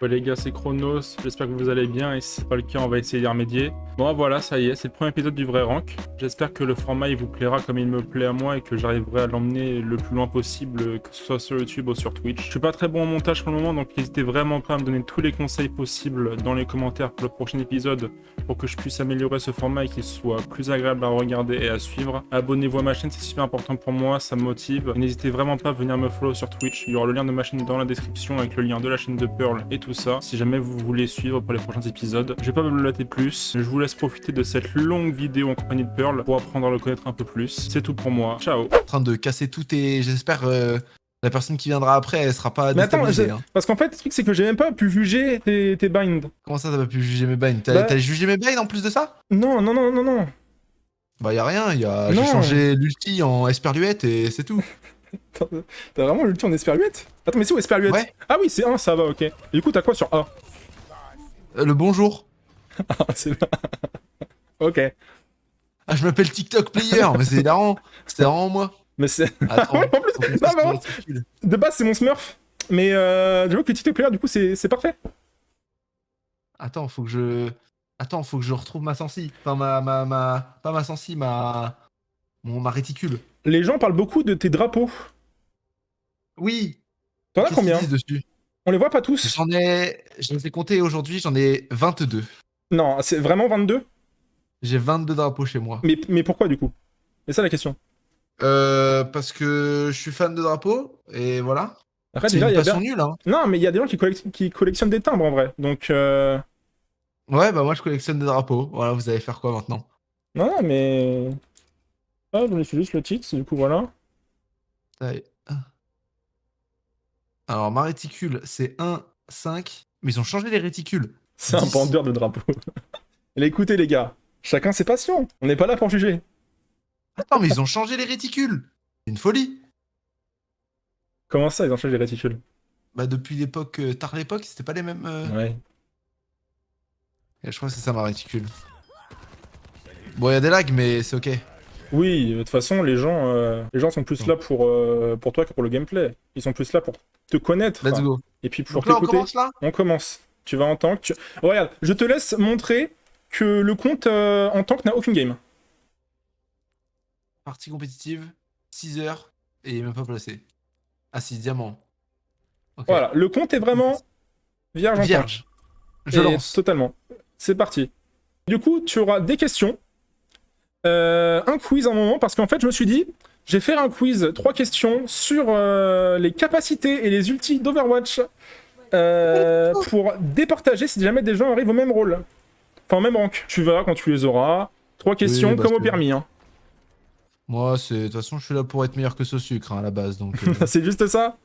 Ouais les gars, c'est Chronos, j'espère que vous allez bien et si c'est pas le cas, on va essayer d'y remédier. Bon voilà, ça y est, c'est le premier épisode du vrai rank. J'espère que le format il vous plaira comme il me plaît à moi et que j'arriverai à l'emmener le plus loin possible, que ce soit sur YouTube ou sur Twitch. Je suis pas très bon au montage pour le moment, donc n'hésitez vraiment pas à me donner tous les conseils possibles dans les commentaires pour le prochain épisode pour que je puisse améliorer ce format et qu'il soit plus agréable à regarder et à suivre. Abonnez-vous à ma chaîne, c'est super important pour moi, ça me motive. N'hésitez vraiment pas à venir me follow sur Twitch, il y aura le lien de ma chaîne dans la description avec le lien de la chaîne de Pearl et tout ça, si jamais vous voulez suivre pour les prochains épisodes. Je vais pas me blablater plus, je vous laisse profiter de cette longue vidéo en compagnie de Pearl pour apprendre à le connaître un peu plus. C'est tout pour moi, ciao. En train de casser tout tes... J'espère la personne qui viendra après, elle sera pas Mais attends, déstabilisée. Hein. parce qu'en fait, le truc c'est que j'ai même pas pu juger tes binds. Comment ça, t'as pas pu juger mes binds? Bah- T'as jugé mes binds en plus de ça? Non. Bah y'a rien, Non. j'ai changé l'ulti en esperluette et c'est tout. T'as vraiment l'ulti en esperluette? Attends, mais c'est où esperluette? Ouais. Ah oui, c'est 1, ça va, ok. Et du coup, t'as quoi sur A? Le bonjour. Ah, c'est là. Ok. Ah, je m'appelle TikTok Player, mais c'est hilarant. C'était vraiment moi. Mais c'est... Attends. En plus, faut qu'on non, fasse mais mon bon, réticule. de base, c'est mon smurf. Mais je vois que TikTok player, du coup, c'est parfait. Attends, faut que je retrouve ma sensi. Enfin, pas ma sensi, ma réticule. Les gens parlent beaucoup de tes drapeaux. Oui. T'en as Qu'est-ce qu'ils combien? disent dessus? On les voit pas tous. Je les ai comptés aujourd'hui, j'en ai 22. Non, c'est vraiment 22? J'ai 22 drapeaux chez moi. Mais pourquoi, du coup? C'est ça la question. Parce que je suis fan de drapeaux, et voilà. Après, C'est déjà, une il y a passion bien... nulle, hein. Non, mais il y a des gens qui collectionnent des timbres, en vrai. Donc, Ouais, bah moi je collectionne des drapeaux. Voilà, vous allez faire quoi maintenant? non, mais... Ah, je me suis juste le titre, du coup, voilà. Allez. Alors, ma réticule, c'est 1, 5. Mais ils ont changé les réticules. C'est un 10. bandeur de drapeaux. Et écoutez, les gars, chacun ses passions. On n'est pas là pour juger. Attends, mais ils ont changé les réticules. C'est une folie. Comment ça, ils ont changé les réticules? Bah, depuis l'époque, tard l'époque, c'était pas les mêmes. Ouais. Et je crois que c'est ça ma réticule. Bon, il y a des lags, mais c'est ok. Oui, de toute façon, les gens sont plus là pour toi que pour le gameplay. Ils sont plus là pour te connaître. Let's go. Et puis pour Donc là, on t'écouter. commence là? On commence. Tu vas en tank. Oh, regarde, je te laisse montrer que le compte en tank n'a aucune game. Partie compétitive, 6 heures, et il est même pas placé. Ah si, diamant. Ok. Voilà, le compte est vraiment vierge en tank. Vierge. Je Et lance. Totalement. C'est parti. Du coup, tu auras des questions. Un quiz à un moment, parce qu'en fait, je me suis dit, je vais faire un quiz, 3 questions sur les capacités et les ultis d'Overwatch pour départager si jamais des gens arrivent au même rôle. Enfin, au même rank. Tu verras quand tu les auras. 3 questions Oui, bah, comme au c'est- permis. Hein. Moi, de toute façon, je suis là pour être meilleur que ce sucre hein, à la base, donc C'est juste ça?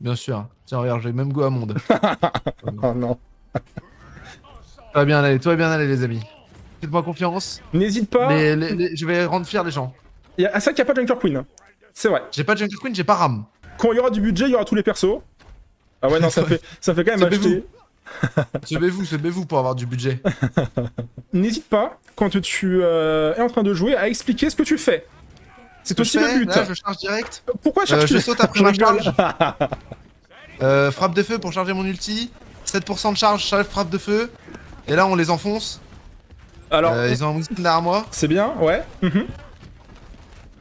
bien sûr. Tiens, regarde, j'ai le même goût à monde. Oh non. Tout va bien aller, les amis. Faites-moi confiance. N'hésite pas. Je vais rendre fier les gens. À ça qu'il n'y a pas de Junker Queen. C'est vrai. J'ai pas de Jungle Queen, j'ai pas Ram. Quand il y aura du budget, il y aura tous les persos. Ah ouais, non, ça fait quand même acheter. Sebez-vous pour avoir du budget. N'hésite pas, quand tu es en train de jouer, à expliquer ce que tu fais. C'est aussi le but. Là, je charge direct. Pourquoi cherches-tu Je saute après ma rigole. charge. Frappe de feu pour charger mon ulti. 7% de charge, frappe de feu. Et là, on les enfonce. Alors, Ils ont un Winston derrière moi. c'est bien, ouais.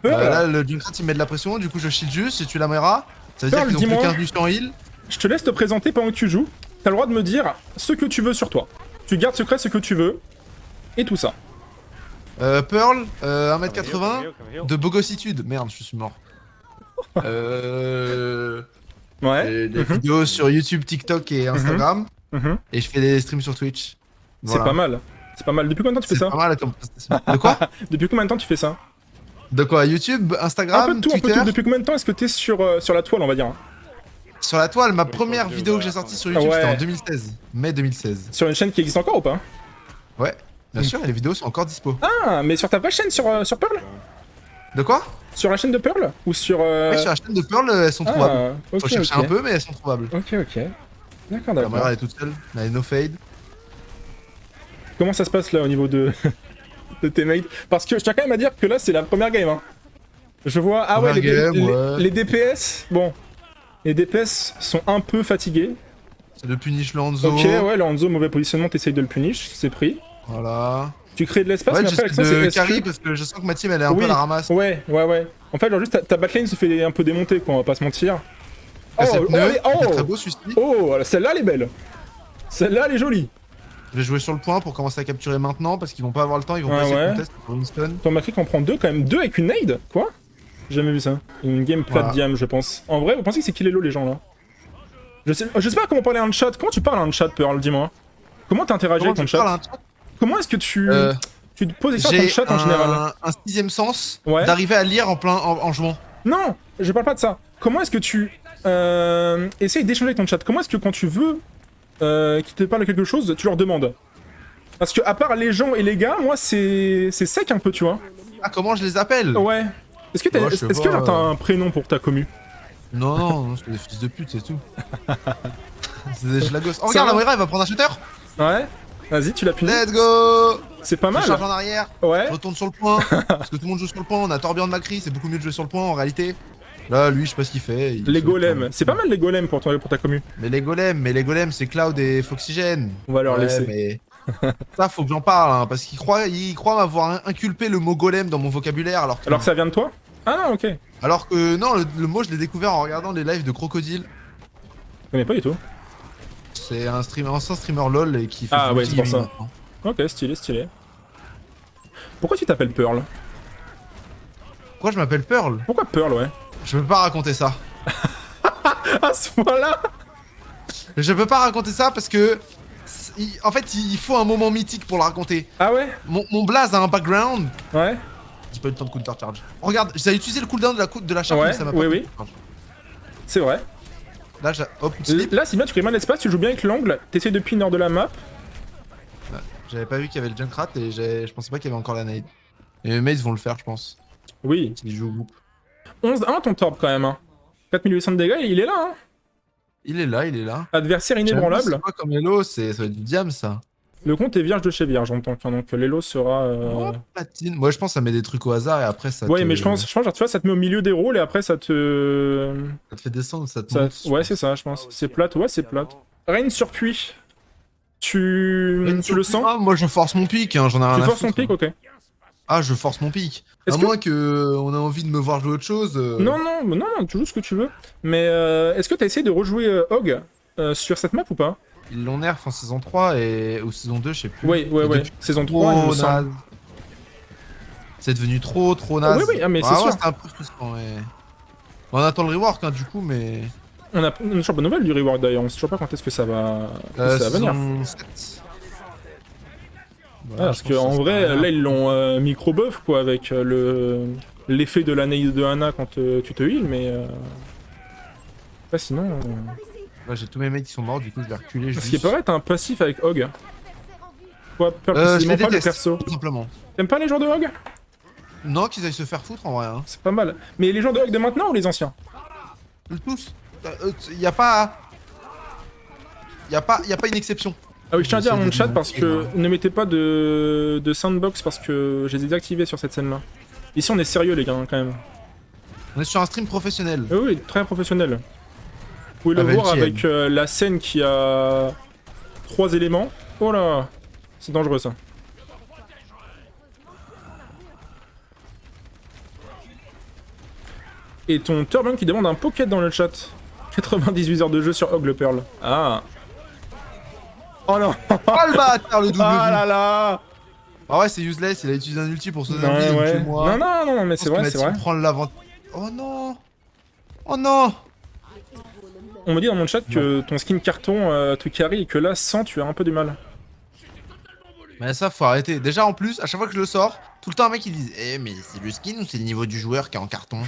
Pearl, Là, le Junkrat il met de la pression, du coup je shield juste, si tu la mettras. Ça veut dire Pearl, qu'ils ont plus dis-moi. 15 minutes en heal. je te laisse te présenter pendant que tu joues. T'as le droit de me dire ce que tu veux sur toi. Tu gardes secret ce que tu veux. Et tout ça. Pearl, 1m80, de bogossitude. Merde, je suis mort. Ouais. J'ai des vidéos sur YouTube, TikTok et Instagram. Mhm. Et je fais des streams sur Twitch. C'est pas mal. C'est pas mal. Depuis combien de temps tu fais C'est ça? pas mal comme prestation. De quoi? Depuis combien de temps tu fais ça? De quoi? YouTube, Un peu Instagram, de tout, un peu de Twitter. tout. Depuis combien de temps est-ce que t'es sur la toile, on va dire? Sur la toile, ma première vidéo que j'ai sortie sur YouTube, Ouais. c'était en 2016. Mai 2016. Sur une chaîne qui existe encore ou pas? Ouais, bien sûr, et les vidéos sont encore dispo. Ah, mais sur ta vraie chaîne, sur Pearl? De quoi? Sur la chaîne de Pearl? Ou sur... Ouais, sur la chaîne de Pearl, elles sont trouvables. Ah, ok, Faut chercher ok. un peu, mais elles sont trouvables. Ok. D'accord, La caméra, d'accord. elle est toute seule, elle est no fade. Comment ça se passe là au niveau de, de tes mates? Parce que je tiens quand même à dire que là c'est la première game. Hein. Je vois, ah ouais, Première game, ouais. les DPS, bon, les DPS sont un peu fatigués. C'est le punish le Hanzo. Ok, ouais, le Hanzo, mauvais positionnement, t'essayes de le punish, c'est pris. Voilà. Tu crées de l'espace, Ouais, mais après, j'essaie l'action, de est-ce carry que- parce que je sens que ma team elle est un peu Oui, à la ramasse. ouais. En fait, genre juste ta batlane se fait un peu démonter, quoi, on va pas se mentir. Cassette Oh, pneu, allez, il est oh. très beau celui-ci. Oh, celle-là, elle est belle. Celle-là, elle est jolie. Je vais jouer sur le point pour commencer à capturer maintenant parce qu'ils vont pas avoir le temps, ils vont Ouais, pas essayer ouais. de contest pour une stun. Ton Macri en prend deux, quand même. Deux avec une nade. Quoi? J'ai jamais vu ça. Une game plate Voilà. diam, je pense. En vrai, vous pensez que c'est kill hello, les gens, là? Je sais pas comment parler en chat. Comment tu parles en chat, Pearl, dis-moi? Comment t'interagis avec ton tu parles, chat? hein, Comment est-ce que tu te positionnes ton J'ai chat en général? un sixième sens Ouais. d'arriver à lire en jouant. Non, je parle pas de ça. Comment est-ce que tu essayes d'échanger avec ton chat? Comment est-ce que quand tu veux qu'ils te parlent de quelque chose, tu leur demandes? Parce que à part les gens et les gars, moi c'est sec un peu, tu vois. Ah, comment je les appelle? Ouais. Est-ce que Ouais, je sais est-ce que pas, genre t'as un prénom pour ta commu? Non, c'est des fils de pute, c'est tout. C'est des schlagos. Oh, Ça regarde, va la Moira, elle va prendre un shooter. Ouais. Vas-y, tu l'as puni. Let's go. C'est pas Je mal. charge en arrière, Ouais. je retourne sur le point. Parce que tout le monde joue sur le point, on a Torbjorn Macri, c'est beaucoup mieux de jouer sur le point en réalité. Là, lui, je sais pas ce qu'il fait. Les golems. C'est pas mal les golems pour ta commu. Mais les golems, c'est Cloud et Foxygène. On va leur Ouais, laisser. mais ça, faut que j'en parle, hein, parce qu'il croit m'avoir inculpé le mot golem dans mon vocabulaire, Alors que ça vient de toi? Ah non, ok. Je alors que non, le mot, je l'ai découvert en regardant les lives de Crocodile. connais pas du tout. C'est un ancien streamer LOL et qui fait Ah du ouais, c'est pour multi-gaming ça. maintenant. Ok, stylé. Pourquoi tu t'appelles Pearl? Pourquoi je m'appelle Pearl? Pourquoi Pearl, ouais? Je peux pas raconter ça. À ce point-là? Je peux pas raconter ça parce que en fait, il faut un moment mythique pour le raconter. Ah ouais? Mon blaze a un background. Ouais. J'ai pas eu le temps de counter charge. Regarde, j'ai utilisé le cooldown de la charge, Ouais, mais ça m'a pas oui, pris oui. de charge. C'est vrai. Là, hop, slip. Là, c'est bien, tu crées mal d'espace, tu joues bien avec l'angle, t'essayes de pin hors de la map. J'avais pas vu qu'il y avait le Junkrat et je pensais pas qu'il y avait encore la nade. Et mes mates vont le faire, je pense. Oui. S'ils jouent au groupe. 11-1 ton torb quand même. Hein. 4800 de dégâts, il est là. Hein. Il est là. Adversaire C'est inébranlable. pas comme Hello, ça va être du diam ça. Le compte est vierge de chez vierge en tant que. Donc l'elo sera. Oh, platine. Moi je pense que ça met des trucs au hasard et après ça Ouais, te... mais je pense, genre, tu vois, ça te met au milieu des rôles et après ça te. Ça te fait descendre, ça te Ça- monte. Ouais, c'est ça, je pense. C'est plate, ouais, c'est plate. Reine sur puits. Tu le sens? Ah, moi je force mon pic, hein, j'en ai rien Tu à forces son foutre, pic, hein. ok. Ah, je force mon pic. Est-ce À que- moins que on a envie de me voir jouer autre chose. Non, tu joues ce que tu veux. Mais est-ce que t'as essayé de rejouer Hog sur cette map ou pas? Ils l'ont nerf en saison 3 ou saison 2, je sais plus. Ouais. Et depuis, Saison 3, il me trop semble. naze. C'est devenu trop naze. Oui, ah, mais c'est ouais, sûr. c'était un peu frustrant, ouais. On attend le rework, hein, du coup, mais. On a toujours bonne nouvelle du reward d'ailleurs, on sait toujours pas quand est-ce que ça va, ça va venir. Saison 7. Parce qu'en vrai, là ils l'ont micro-buff quoi, avec l'effet de la nade de Hana quand tu te heal, mais. Pas sinon. Ouais, j'ai tous mes mates qui sont morts, du coup je vais reculer. Ce qui paraît, t'as un passif avec Hog. Quoi, précisément je les pas le déteste, perso. tout simplement. T'aimes pas les joueurs de Hog? Non, qu'ils aillent se faire foutre en vrai. Hein. C'est pas mal. Mais les joueurs de Hog de maintenant ou les anciens? Tous. Y a pas. Y a pas une exception. Ah oui, je tiens à dire à mon chat parce que Ouais. ne mettez pas de soundbox parce que je les ai désactivés sur cette scène-là. Ici on est sérieux les gars quand même. On est sur un stream professionnel. Oui, très professionnel. Vous pouvez le Avec voir JM. avec la scène qui a 3 éléments. Oh là, c'est dangereux ça. Et ton Turban qui demande un pocket dans le chat. 98 heures de jeu sur Hog le Pearl. Ah. Oh non. Oh le bâtard, le double Ah vue. là là. Ah ouais, c'est useless, il a utilisé un ulti pour sauver Non, un vie, ouais. moi. Non, mais c'est vrai, c'est vrai. Prend l'avantage. Oh non. Oh non. On me dit dans mon chat que ton skin carton te carry et que là, sans, tu as un peu du mal. Mais ça, faut arrêter. Déjà, en plus, à chaque fois que je le sors, tout le temps, un mec, il dit eh, mais c'est le skin ou c'est le niveau du joueur qui est en carton?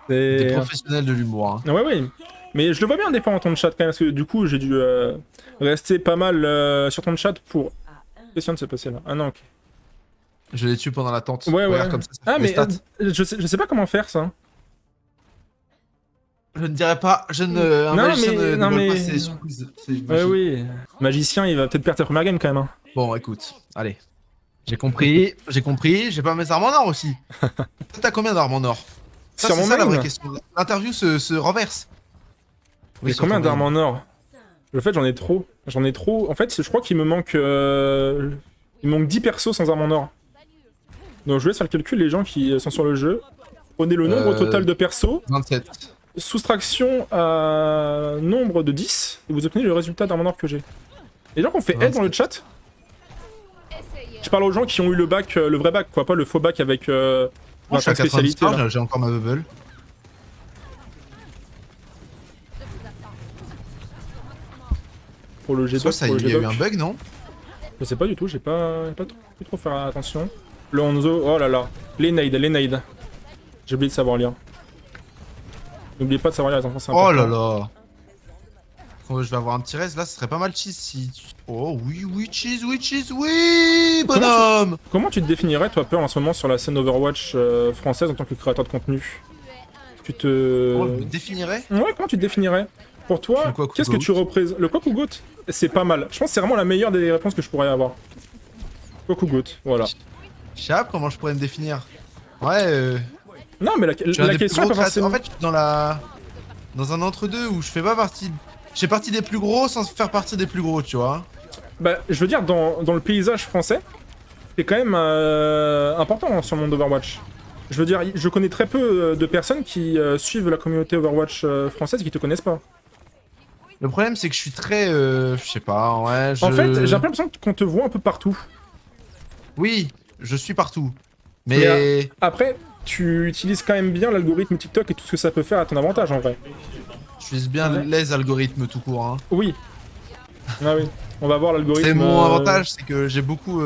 Des C'est... professionnels de l'humour. Hein. Ouais. Mais je le vois bien des fois en ton chat quand même, parce que du coup, j'ai dû rester pas mal sur ton chat pour... Qu'est-ce qui vient de se passer là? Ah non, ok. Je l'ai tué pendant l'attente. Ouais. Regarde comme ça Ah fait mais des stats. je sais pas comment faire ça. Je ne dirais pas. Je ne. Un Non, magicien mais- ne non, vole mais- pas ses surprises. C'est Ouais, magique. oui. Magicien, il va peut-être perdre ta première game quand même. Hein. Bon, écoute. Allez. J'ai compris. J'ai pas mes armes en or aussi. Toi, t'as combien d'armes en or? Ça, Sur c'est mon ça la main, vraie question. L'interview se renverse. mais sur combien ton d'armes main. en or? Le fait, j'en ai trop. J'en ai trop. En fait, je crois qu'il me manque... Il me manque 10 persos sans arme en or. Donc je vous laisse faire le calcul, les gens qui sont sur le jeu. Prenez le nombre total de persos, 27. soustraction à nombre de 10, et vous obtenez le résultat d'arme en or que j'ai. Les gens qui ont fait aide dans le chat, je parle aux gens qui ont eu le bac, le vrai bac, quoi, pas le faux bac avec Moi, je suis à 90 spécialité. Là. j'ai encore ma bubble. Pour le G2, Ça, pour le il y a eu G-Doc. un bug, non? Je sais pas du tout, j'ai pas pu trop faire attention. Le Hanzo, oh là là, les nades. J'ai oublié de savoir lire. N'oubliez pas de savoir lire les enfants, c'est important. Oh là là. Oh, je vais avoir un petit reste là, ce serait pas mal cheese si. Oh oui, cheese, oui, bonhomme. Comment tu te définirais, toi, Pearl, en ce moment sur la scène Overwatch française en tant que créateur de contenu? Tu te... Comment je me définirais? Ouais, comment tu te définirais? Pour toi, qu'est-ce que tu représentes? Le Quack ou Goat, c'est pas mal. Je pense que c'est vraiment la meilleure des réponses que je pourrais avoir. Quack ou Goat, voilà. Je sais pas comment je pourrais me définir. Ouais, Non, mais la question est pas forcément... En fait, je suis dans un entre-deux où je fais pas partie. Je fais partie des plus gros sans faire partie des plus gros, tu vois. Bah, je veux dire, dans le paysage français, c'est quand même important sur le monde d'Overwatch. Je veux dire, je connais très peu de personnes qui suivent la communauté Overwatch française et qui te connaissent pas. Le problème, c'est que je suis très. Je sais pas, ouais. En fait, j'ai l'impression qu'on te voit un peu partout. Oui, je suis partout. Mais. Après, tu utilises quand même bien l'algorithme TikTok et tout ce que ça peut faire à ton avantage en vrai. J'utilise bien les algorithmes tout court. Hein. Oui. Ah oui. On va voir l'algorithme. C'est mon avantage, c'est que j'ai beaucoup.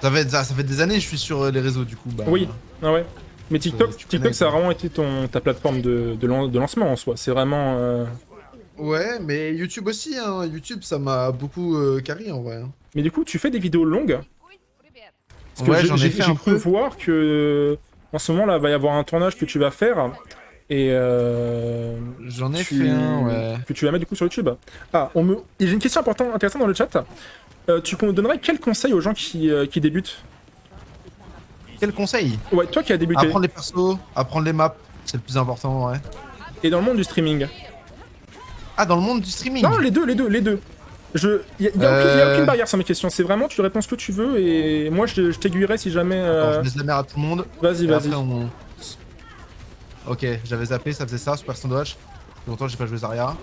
Ça fait des années que je suis sur les réseaux du coup. Bah, oui, ah ouais. Mais TikTok, connais, ça a vraiment été ta plateforme de lancement en soi. C'est vraiment. Ouais, mais YouTube aussi. Hein. YouTube, ça m'a beaucoup carry en vrai. Hein. Mais du coup, tu fais des vidéos longues. Parce Ouais, que j'en ai fait un cru peu. voir que en ce moment là, va y avoir un tournage que tu vas faire et J'en ai fait un, ouais. que tu vas mettre du coup sur YouTube. Ah, j'ai une question intéressante dans le chat. Tu donnerais quel conseil aux gens qui débutent? Quel conseil? Ouais, toi qui as débuté. Apprendre les persos, apprendre les maps, c'est le plus important, ouais. Et dans le monde du streaming. Ah, dans le monde du streaming? Non, les deux. Y a aucune barrière sur mes questions. C'est vraiment, tu réponds ce que tu veux et moi je t'aiguillerai si jamais. Attends, je laisse la merde à tout le monde. Vas-y. Ok, j'avais zappé, ça faisait ça, Super Sandwich. Longtemps j'ai pas joué Zarya.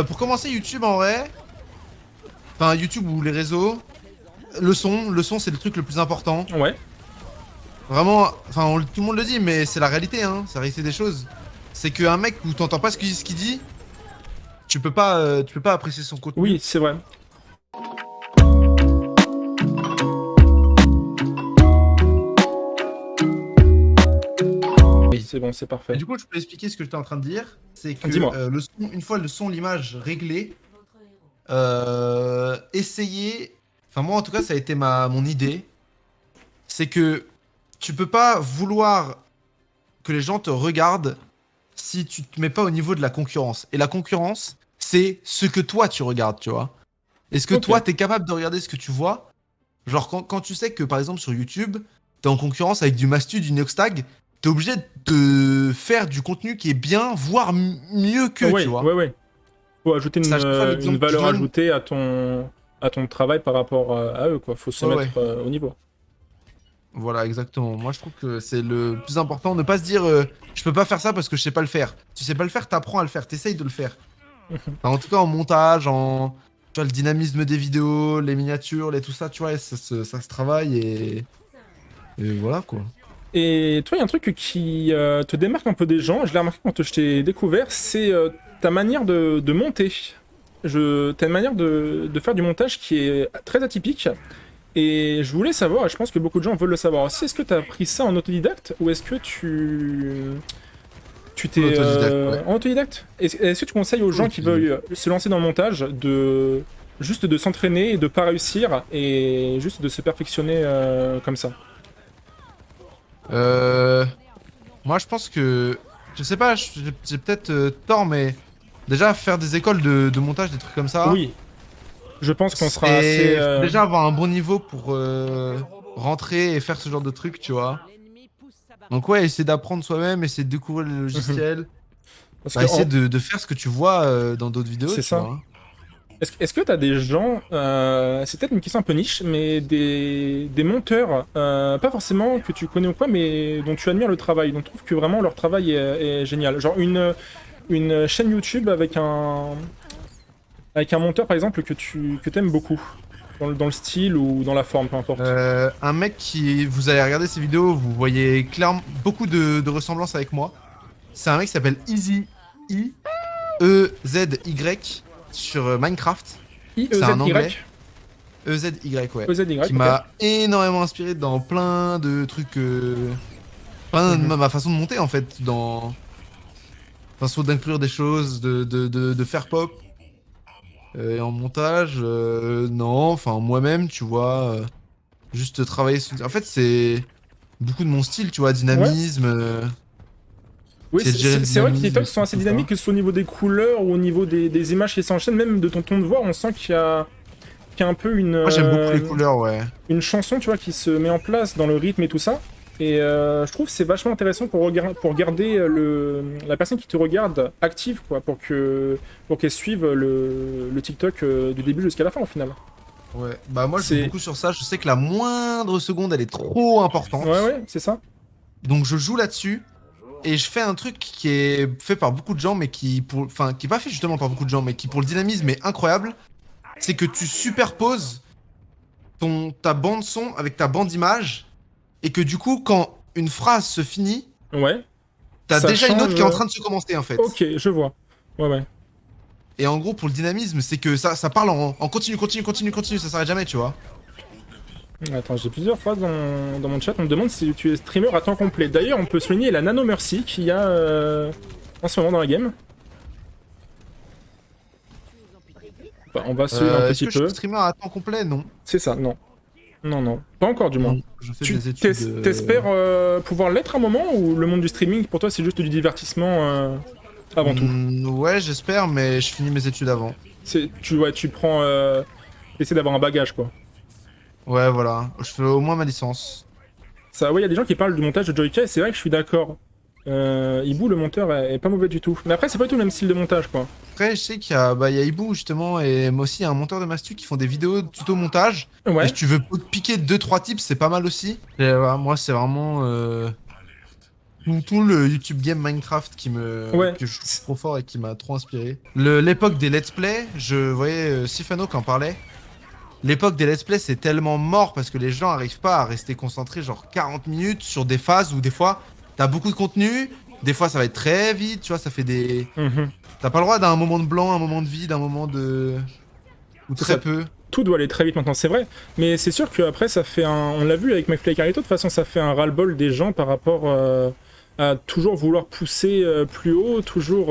Pour commencer YouTube en vrai, enfin YouTube ou les réseaux, le son c'est le truc le plus important. Ouais. Vraiment, enfin tout le monde le dit, mais c'est la réalité, hein, c'est la réalité des choses. C'est qu'un mec où t'entends pas ce qu'il dit, tu peux pas apprécier son contenu. Oui, c'est vrai. Oui, c'est bon, c'est parfait. Et du coup, je peux expliquer ce que j'étais en train de dire. C'est que Dis-moi. une fois le son, l'image réglée, essayer. Enfin, moi en tout cas, ça a été mon idée. C'est que tu peux pas vouloir que les gens te regardent si tu te mets pas au niveau de la concurrence. Et la concurrence, c'est ce que toi tu regardes, tu vois. Est-ce que toi, t'es capable de regarder ce que tu vois? Genre, quand tu sais que par exemple sur YouTube, t'es en concurrence avec du Mastu, du Neoxtag, t'es obligé de faire du contenu qui est bien, voire mieux que, tu vois. Ouais. Faut ajouter une valeur ajoutée à ton travail par rapport à eux, quoi. Faut se mettre au niveau. Voilà, exactement. Moi, je trouve que c'est le plus important. Ne pas se dire je peux pas faire ça parce que je sais pas le faire. Tu sais pas le faire, t'apprends à le faire, t'essayes de le faire. Enfin, en tout cas, en montage, tu vois, le dynamisme des vidéos, les miniatures, tout ça, tu vois, ça se travaille et voilà quoi. Et toi, il y a un truc qui te démarque un peu des gens, je l'ai remarqué quand je t'ai découvert, c'est ta manière de monter. T'as une manière de faire du montage qui est très atypique. Et je voulais savoir, et je pense que beaucoup de gens veulent le savoir aussi, est-ce que tu as appris ça en autodidacte ou est-ce que tu t'es en autodidacte? Est-ce que tu conseilles aux gens qui veulent se lancer dans le montage juste de s'entraîner et de pas réussir et juste de se perfectionner comme ça? Moi je pense que, je sais pas, j'ai peut-être tort, mais déjà faire des écoles de montage, des trucs comme ça. Oui. Je pense qu'on sera assez... Déjà avoir un bon niveau pour rentrer et faire ce genre de trucs, tu vois. Donc ouais, essayer d'apprendre soi-même, essayer de découvrir les logiciels. Parce Bah, que essayer de faire ce que tu vois dans d'autres vidéos, C'est tu ça. vois, hein. est-ce que t'as des gens, c'est peut-être une question un peu niche, mais des monteurs, pas forcément que tu connais ou quoi, mais dont tu admires le travail, dont tu trouves que vraiment leur travail est génial. Genre une chaîne YouTube avec un monteur par exemple que t'aimes beaucoup, dans le style ou dans la forme, peu importe. Un mec qui... Vous allez regarder ses vidéos, vous voyez clairement beaucoup de ressemblances avec moi. C'est un mec qui s'appelle Easy E-Z-Y sur Minecraft. C'est un anglais. I-E-Z-Y? E-Z-Y, ouais. E-Z-Y, Qui ok. m'a énormément inspiré dans plein de trucs. Plein de Mhm. ma façon de monter en fait. Dans. Façon d'inclure des choses, de faire pop. Et en montage, non. Enfin, moi-même, tu vois. Juste travailler. En fait, c'est beaucoup de mon style, tu vois. Ouais. Dynamisme. Oui, C'est de gérer le c'est vrai que les dynamisme TikTok et sont tout assez comme ça. dynamiques, que ce soit au niveau des couleurs ou au niveau des images qui s'enchaînent, même de ton ton de voix, on sent qu'il y a un peu Moi, j'aime beaucoup les couleurs, ouais. une chanson, tu vois, qui se met en place dans le rythme et tout ça. Et je trouve que c'est vachement intéressant pour garder la personne qui te regarde active, quoi, pour qu'elle suive le TikTok du début jusqu'à la fin, au final. Ouais, bah moi je joue C'est... beaucoup sur ça, je sais que la moindre seconde elle est trop Ouais, importante, ouais, c'est ça. donc je joue là-dessus et je fais un truc qui est fait par beaucoup de gens mais enfin qui est pas fait justement par beaucoup de gens mais qui pour le dynamisme est incroyable, c'est que tu superposes ta bande son avec ta bande image et que du coup quand une phrase se finit, Ouais, t'as ça déjà une autre change. qui est en train de se commencer en fait. Ok, je vois. Ouais, ouais. Et en gros pour le dynamisme c'est que ça parle en continu, continu, continu, continu, ça s'arrête jamais tu vois. Attends, j'ai plusieurs phrases dans mon chat. On me demande si tu es streamer à temps complet. D'ailleurs, on peut souligner la Nano Mercy qu'il y a en ce moment dans la game. Enfin, on va suivre un Est-ce petit que je suis peu. streamer à temps complet? Non. C'est ça, non. Non, non. Pas encore, du moins. Non, je fais des études. T'espères pouvoir l'être à un moment ou le monde du streaming, pour toi, c'est juste du divertissement avant tout? Ouais, j'espère, mais je finis mes études avant. Ouais, tu prends... Essaie d'avoir un bagage, quoi. Ouais, voilà. Je fais au moins ma licence. Ça, ouais, il y a des gens qui parlent du montage de Joyka, et c'est vrai que je suis d'accord. Ibu, le monteur, est pas mauvais du tout. Mais après, c'est pas du tout le même style de montage, quoi. Après, je sais qu'il y a Ibu, justement, et moi aussi, il y a un monteur de Mastu qui font des vidéos de tuto montage. Et Ouais, si tu veux piquer 2-3 tips, c'est pas mal aussi. Et voilà, moi, c'est vraiment tout le YouTube game Minecraft ouais. que je trouve trop fort et qui m'a trop inspiré. L'époque des let's play, je voyais Sifano qui en parlait. L'époque des let's play, c'est tellement mort parce que les gens arrivent pas à rester concentrés genre 40 minutes sur des phases où des fois, t'as beaucoup de contenu, des fois ça va être très vite, tu vois, ça fait des... Mhm. T'as pas le droit d'un moment de blanc, un moment de vide, un moment de... ou C'est très ça. peu. Tout doit aller très vite maintenant, c'est vrai. Mais c'est sûr qu'après, ça fait un... On l'a vu avec McFly et Carlito, de toute façon, ça fait un ras-le-bol des gens par rapport à toujours vouloir pousser plus haut, toujours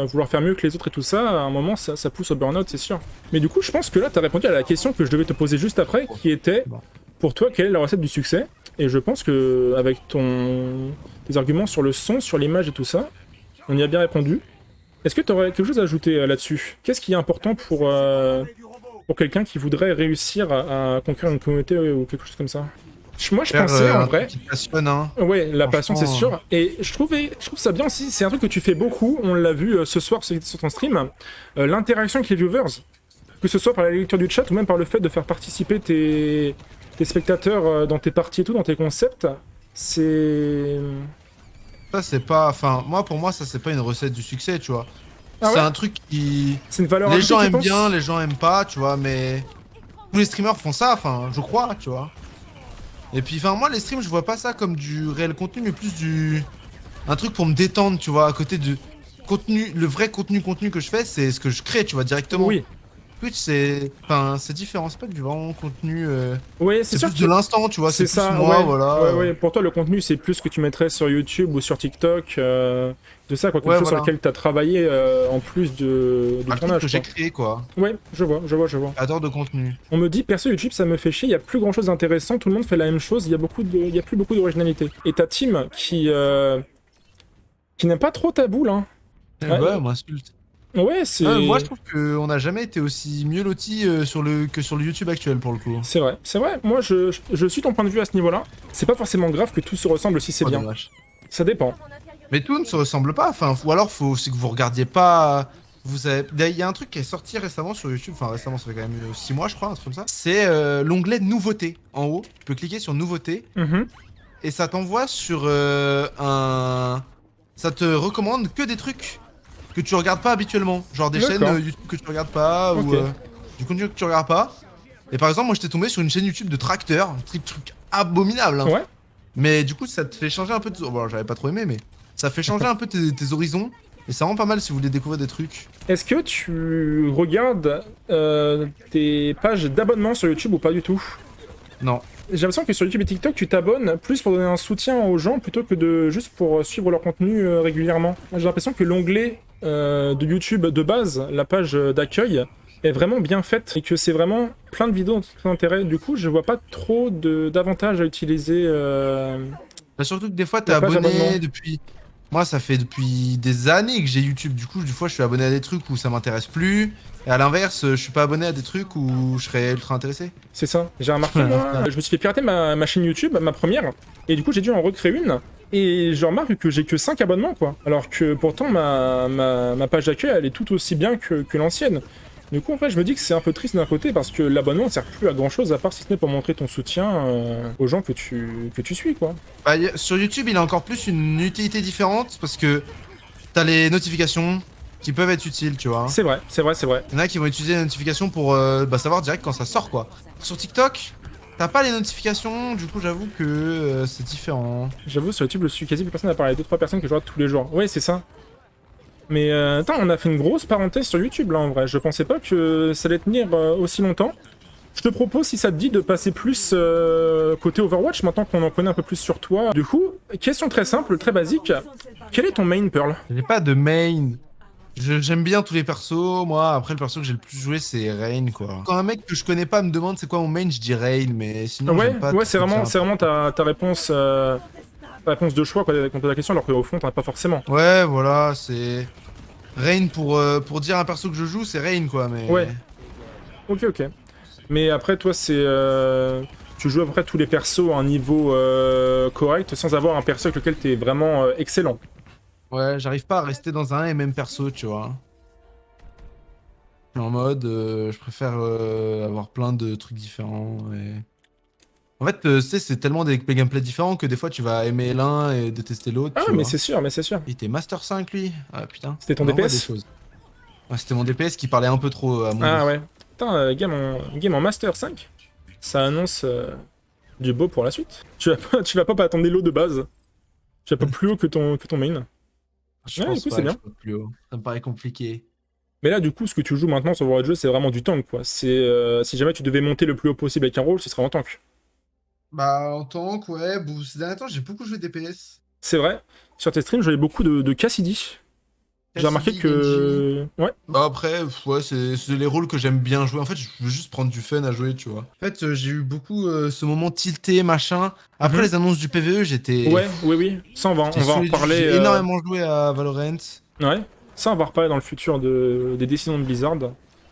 vouloir faire mieux que les autres et tout ça. À un moment, ça pousse au burn-out, c'est sûr. Mais du coup, je pense que là, t'as répondu à la question que je devais te poser juste après, qui était, Bon. pour toi, quelle est la recette du succès? Et je pense que avec tes arguments sur le son, sur l'image et tout ça, on y a bien répondu. Est-ce que tu aurais quelque chose à ajouter là-dessus? Qu'est-ce qui est important pour quelqu'un qui voudrait réussir à conquérir une communauté ou quelque chose comme ça? Moi, je Faire pensais, en un vrai... truc qui te passionne, hein. Ouais, la passion, c'est Franchement, sûr. Et je trouve ça bien aussi, c'est un truc que tu fais beaucoup, on l'a vu ce soir sur ton stream, l'interaction avec les viewers, que ce soit par la lecture du chat ou même par le fait de faire participer tes spectateurs dans tes parties et tout, dans tes concepts, c'est... ça c'est pas... Enfin, moi pour moi, ça c'est pas une recette du succès, tu vois. Ah C'est ouais? un truc qui... C'est une valeur Les ajoutée, gens tu aiment penses? bien, les gens aiment pas, tu vois, mais... Tous les streamers font ça, enfin, je crois, tu vois. Et puis, enfin, moi, les streams, je vois pas ça comme du réel contenu, mais plus du... Un truc pour me détendre, tu vois, à côté du contenu, le vrai contenu que je fais, c'est ce que je crée, tu vois, directement. Oui. Twitch, c'est... Enfin, c'est différent, c'est pas du vraiment contenu... Oui, c'est C'est sûr plus que... de l'instant, tu vois, c'est plus ça, moi, ouais. voilà. Ouais, ouais. Pour toi, le contenu, c'est plus ce que tu mettrais sur YouTube ou sur TikTok, de ça, quoi. Quelque Ouais, chose sur voilà. lequel tu as travaillé en plus du Un truc tournage, que j'ai quoi. créé, quoi. Ouais, je vois, je vois, je vois. J'adore de contenu. On me dit, perso, YouTube, ça me fait chier, il y a plus grand chose d'intéressant, tout le monde fait la même chose, il y a plus beaucoup d'originalité. Et ta team qui n'aime pas trop ta boule, hein. Eh Ouais, ouais, on m'insulte. ouais, c'est... Moi, je trouve qu'on n'a jamais été aussi mieux loti que sur le YouTube actuel, pour le coup. C'est vrai, c'est vrai. Moi, je suis ton point de vue à ce niveau-là. C'est pas forcément grave que tout se ressemble si c'est Oh, bien. dommage. Ça dépend. Mais tout ne se ressemble pas. Enfin, ou alors, c'est que vous regardiez pas. Il y a un truc qui est sorti récemment sur YouTube. Enfin, récemment, ça fait quand même 6 mois, je crois, un truc comme ça. C'est l'onglet nouveautés en haut. Tu peux cliquer sur nouveautés Mhm. et ça t'envoie sur un. Ça te recommande que des trucs que tu regardes pas habituellement. Genre des chaînes D'accord. YouTube que tu regardes pas ou Ok. du contenu que tu regardes pas. Et par exemple, moi, j'étais tombé sur une chaîne YouTube de tracteurs. Un truc abominable, hein. Ouais. Mais du coup, ça te fait changer un peu de... Bon, j'avais pas trop aimé, mais ça fait changer un peu tes horizons. Et c'est vraiment pas mal si vous voulez découvrir des trucs. Est-ce que tu regardes tes pages d'abonnement sur YouTube ou pas du tout? Non. J'ai l'impression que sur YouTube et TikTok, tu t'abonnes plus pour donner un soutien aux gens plutôt que de juste pour suivre leur contenu régulièrement. J'ai l'impression que l'onglet de YouTube de base, la page d'accueil, est vraiment bien faite et que c'est vraiment plein de vidéos d'intérêt. Du coup, je vois pas trop d'avantages à utiliser. Bah, surtout que des fois, t'es La page abonnement. abonné depuis... Moi, ça fait depuis des années que j'ai YouTube. Du coup, des fois, je suis abonné à des trucs où ça m'intéresse plus. Et à l'inverse, je suis pas abonné à des trucs où je serais ultra intéressé. C'est ça. J'ai remarqué, moi, je me suis fait pirater ma chaîne YouTube, ma première, et du coup, j'ai dû en recréer une. Et je remarque que j'ai que 5 abonnements, quoi. Alors que pourtant, ma page d'accueil, elle est tout aussi bien que l'ancienne. Du coup, en fait, je me dis que c'est un peu triste d'un côté parce que l'abonnement ne sert plus à grand chose à part si ce n'est pour montrer ton soutien aux gens que tu suis, quoi. Bah, sur YouTube, il a encore plus une utilité différente parce que t'as les notifications qui peuvent être utiles, tu vois. C'est vrai, c'est vrai, c'est vrai. Il y en a qui vont utiliser les notifications pour bah, savoir direct quand ça sort, quoi. Sur TikTok, t'as pas les notifications, du coup, j'avoue que c'est différent. J'avoue, sur YouTube, je suis quasi plus personne à parler. 2-3 personnes que je regarde tous les jours. Ouais, c'est ça. Mais attends, on a fait une grosse parenthèse sur YouTube là en vrai. Je pensais pas que ça allait tenir aussi longtemps. Je te propose, si ça te dit, de passer plus côté Overwatch maintenant qu'on en connaît un peu plus sur toi. Du coup, question très simple, très basique. Quel est ton main, Pearl? J'ai pas de main. J'aime bien tous les persos, moi. Après, le perso que j'ai le plus joué, c'est Rain, quoi. Quand un mec que je connais pas me demande c'est quoi mon main, je dis Rain, mais sinon, Ouais, j'aime pas ouais, trop dire. c'est vraiment ta réponse, ta réponse de choix quoi, quand on pose la question, alors qu'au fond, t'en as pas forcément. Ouais, voilà, c'est. Rain pour dire un perso que je joue, c'est Rain, quoi, mais. Ouais. Ok, ok. Mais après, toi, c'est. Tu joues à peu près tous les persos à un niveau correct sans avoir un perso avec lequel t'es vraiment excellent. Ouais, j'arrive pas à rester dans un et même perso, tu vois. Je suis en mode, je préfère avoir plein de trucs différents. Et... En fait, tu sais, c'est tellement des gameplays différents que des fois tu vas aimer l'un et détester l'autre, Ah, tu mais vois. c'est sûr, mais c'est sûr. Il était Master 5 lui. Ah putain, C'était ton on envoie des DPS? choses. Ouais, c'était mon DPS qui parlait un peu trop à mon Ah goût. ouais. Putain, game en Master 5, ça annonce du beau pour la suite. Tu vas pas attendre des lots de base. Tu vas pas plus haut que ton main. Je Ouais, du pense coup, pas c'est que je bien. peux plus haut. Ça me paraît compliqué. Mais là, du coup, ce que tu joues maintenant sur Overwatch 2, c'est vraiment du tank, quoi. C'est si jamais tu devais monter le plus haut possible avec un rôle, ce serait en tank. Bah, en tank, ouais. Bon, ces derniers temps, j'ai beaucoup joué DPS. C'est vrai. Sur tes streams, j'avais beaucoup de Cassidy. J'ai remarqué Cassidy, Genji. que... Ouais. Bah après, ouais, c'est les rôles que j'aime bien jouer. En fait, je veux juste prendre du fun à jouer, tu vois. En fait, j'ai eu beaucoup ce moment tilté, machin. Après Mhm. les annonces du PvE, j'étais Ouais, oui, oui. Ça, j'étais on va en saoulé reparler. J'ai énormément joué à Valorant. Ouais. Ça, on va reparler dans le futur des décisions de Blizzard.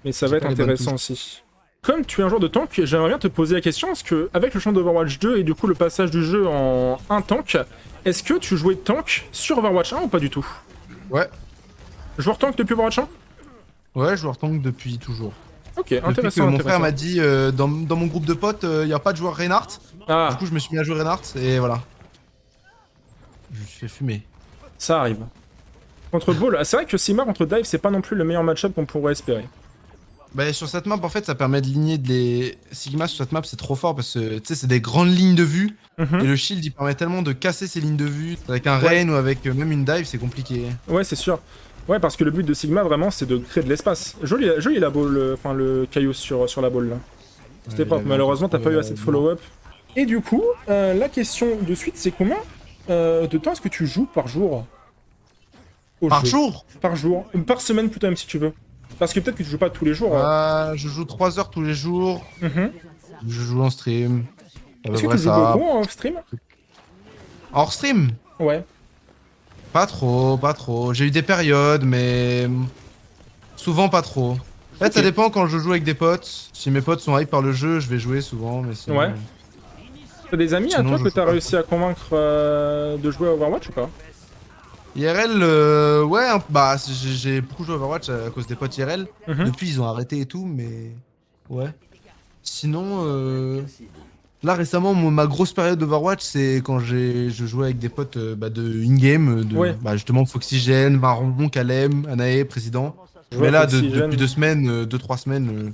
Mais ça va J'ai être pas les bonnes touches. intéressant aussi. Comme tu es un joueur de tank, j'aimerais bien te poser la question, est-ce que avec le champ d'Overwatch 2 et du coup le passage du jeu en un tank, est-ce que tu jouais tank sur Overwatch 1 ou pas du tout? Ouais, Joueur tank depuis Overwatch 1? ouais, joueur tank depuis toujours. Ok, Depuis que intéressant, mon frère intéressant. m'a dit dans mon groupe de potes, il y a pas de joueur Reinhardt. Du Ah, coup, je me suis mis à jouer Reinhardt et voilà. Je me suis fait fumer. ça arrive. Contre Ball, c'est vrai que Sigma contre Dive, c'est pas non plus le meilleur match-up qu'on pourrait espérer. Bah, sur cette map, en fait, ça permet de ligner les Sigma sur cette map, c'est trop fort parce que tu sais, c'est des grandes lignes de vue. Mhm. Et le shield, il permet tellement de casser ces lignes de vue. Avec un Ouais. rain ou avec même une dive, c'est compliqué. Ouais, c'est sûr. Ouais, parce que le but de Sigma, vraiment, c'est de créer de l'espace. Joli la ball, enfin le caillou sur la ball là. C'était Ouais, propre, il avait malheureusement, un peu t'as pas eu assez de trop, follow-up. Et du coup, la question de suite, c'est combien de temps est-ce que tu joues par jour au Par jeu? jour, Par jour, ou par semaine plutôt, même si tu veux. Parce que peut-être que tu joues pas tous les jours. je joue 3 heures tous les jours. Mhm. Je joue en stream. À peu Est-ce que près tu joues ça. beaucoup en stream? Hors stream, Ouais. pas trop, pas trop. J'ai eu des périodes, mais souvent pas trop. En fait, Ok. ça dépend quand je joue avec des potes. Si mes potes sont hype par le jeu, je vais jouer souvent, mais sinon. Ouais. T'as des amis à Sinon, toi je que joue t'as pas réussi trop. à convaincre de jouer à Overwatch ou pas? IRL, ouais, bah j'ai beaucoup joué à Overwatch à cause des potes IRL. Mhm. Depuis, ils ont arrêté et tout, mais ouais. Sinon, là récemment, ma grosse période d'Overwatch, c'est quand je jouais avec des potes bah, de in-game, Ouais, bah, justement Foxygène, Marron, Kalem, Anae, Président. je vois Mais là, depuis qu'Oxygène. 2 semaines, 2, 3 semaines,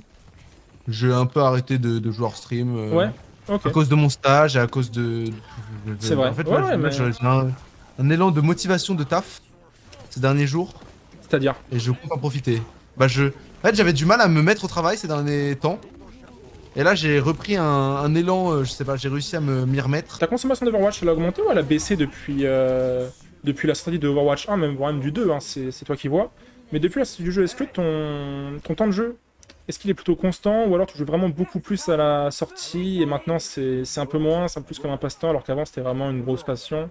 j'ai un peu arrêté de jouer hors stream Ouais, ok, à cause de mon stage et à cause c'est vrai. En fait, Ouais, là, ouais, mais. j'ai un élan de motivation de taf ces derniers jours C'est-à-dire. et je compte en profiter. Bah, En fait, j'avais du mal à me mettre au travail ces derniers temps. Et là, j'ai repris un élan, je sais pas, j'ai réussi à m'y remettre. Ta consommation d'Overwatch, elle a augmenté ou elle a baissé depuis la sortie de Overwatch 1, même, voire même du 2, hein, c'est toi qui vois. Mais depuis la sortie du jeu, est-ce que ton temps de jeu, est-ce qu'il est plutôt constant ou alors tu joues vraiment beaucoup plus à la sortie et maintenant c'est un peu moins, c'est un peu plus comme un passe-temps alors qu'avant c'était vraiment une grosse passion?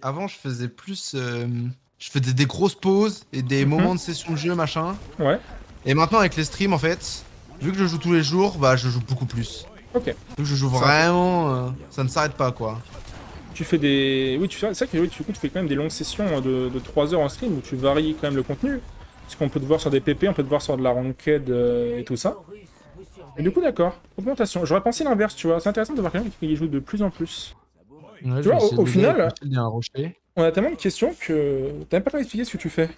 Avant, je faisais plus. Je faisais des grosses pauses et des Mhm. moments de session de jeu, machin. Ouais, Et maintenant, avec les streams, en fait, vu que je joue tous les jours, bah, je joue beaucoup plus. ok. Vu que je joue C'est un peu- vraiment, ça ne s'arrête pas, quoi. Tu fais des. Oui, c'est vrai que oui, du coup, tu fais quand même des longues sessions de 3 heures en stream où tu varies quand même le contenu. Parce qu'on peut te voir sur des PP, on peut te voir sur de la ranked et tout ça. Et du coup, d'accord. Augmentation. J'aurais pensé l'inverse, tu vois. C'est intéressant de voir quelqu'un qui y joue de plus en plus. Ouais, Tu je vais vois, essayer au de l'aider avec final, Michel, il y a un rocher. on a tellement de questions que t'as même pas le temps d'expliquer ce que tu fais.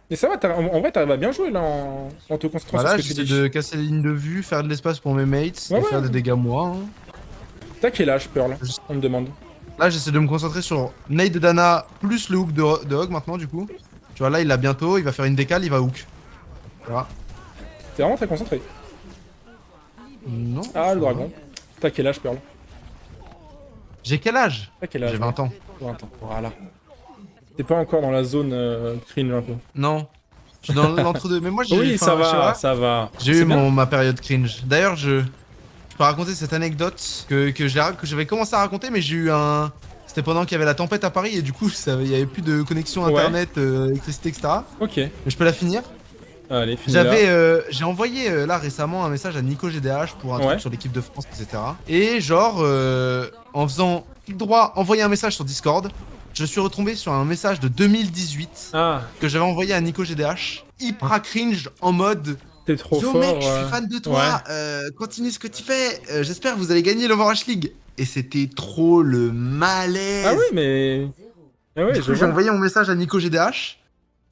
Et ça va, en vrai, t'arrives à bien jouer là en te concentrant sur ce Voilà, que tu j'essaie dis. de casser les lignes de vue, faire de l'espace pour mes mates Ouais, et faire ouais. des dégâts moi, hein. T'as quel âge, Pearl? Juste- On me demande. Là, j'essaie de me concentrer sur nade de Dana plus le hook de Hog maintenant, du coup. Tu vois, là, il l'a bientôt, il va faire une décale, il va hook. Voilà. T'es vraiment très concentré. Non. Ah, le ça va. dragon. T'as quel âge, Pearl? J'ai quel âge? T'as quel âge? J'ai 20 ans. 20 ans. Voilà. T'es pas encore dans la zone cringe un peu. Non. Je suis dans l'entre-deux. Mais moi, Oui, ça enfin, je sais va, pas. ça va. J'ai C'est eu bien. ma période cringe. D'ailleurs, je peux raconter cette anecdote que j'avais commencé à raconter, mais j'ai eu un. C'était pendant qu'il y avait la tempête à Paris et du coup, il y avait plus de connexion Ouais. internet, électricité, etc. Ok. Mais je peux la finir. Allez, finis là. J'ai envoyé là récemment un message à Nico GDH pour un Ouais. truc sur l'équipe de France, etc. Et genre, en faisant clic droit, envoyer un message sur Discord, je suis retombé sur un message de 2018 Ah, que j'avais envoyé à Nico GDH, hyper cringe en mode t'es trop Yo fort. mec, je suis fan de toi, continue ce que tu fais, j'espère que vous allez gagner l'Overwatch League. Et c'était trop le malaise. Ah oui, mais. Ah ouais, Du je coup, j'ai vois. envoyé mon message à Nico GDH,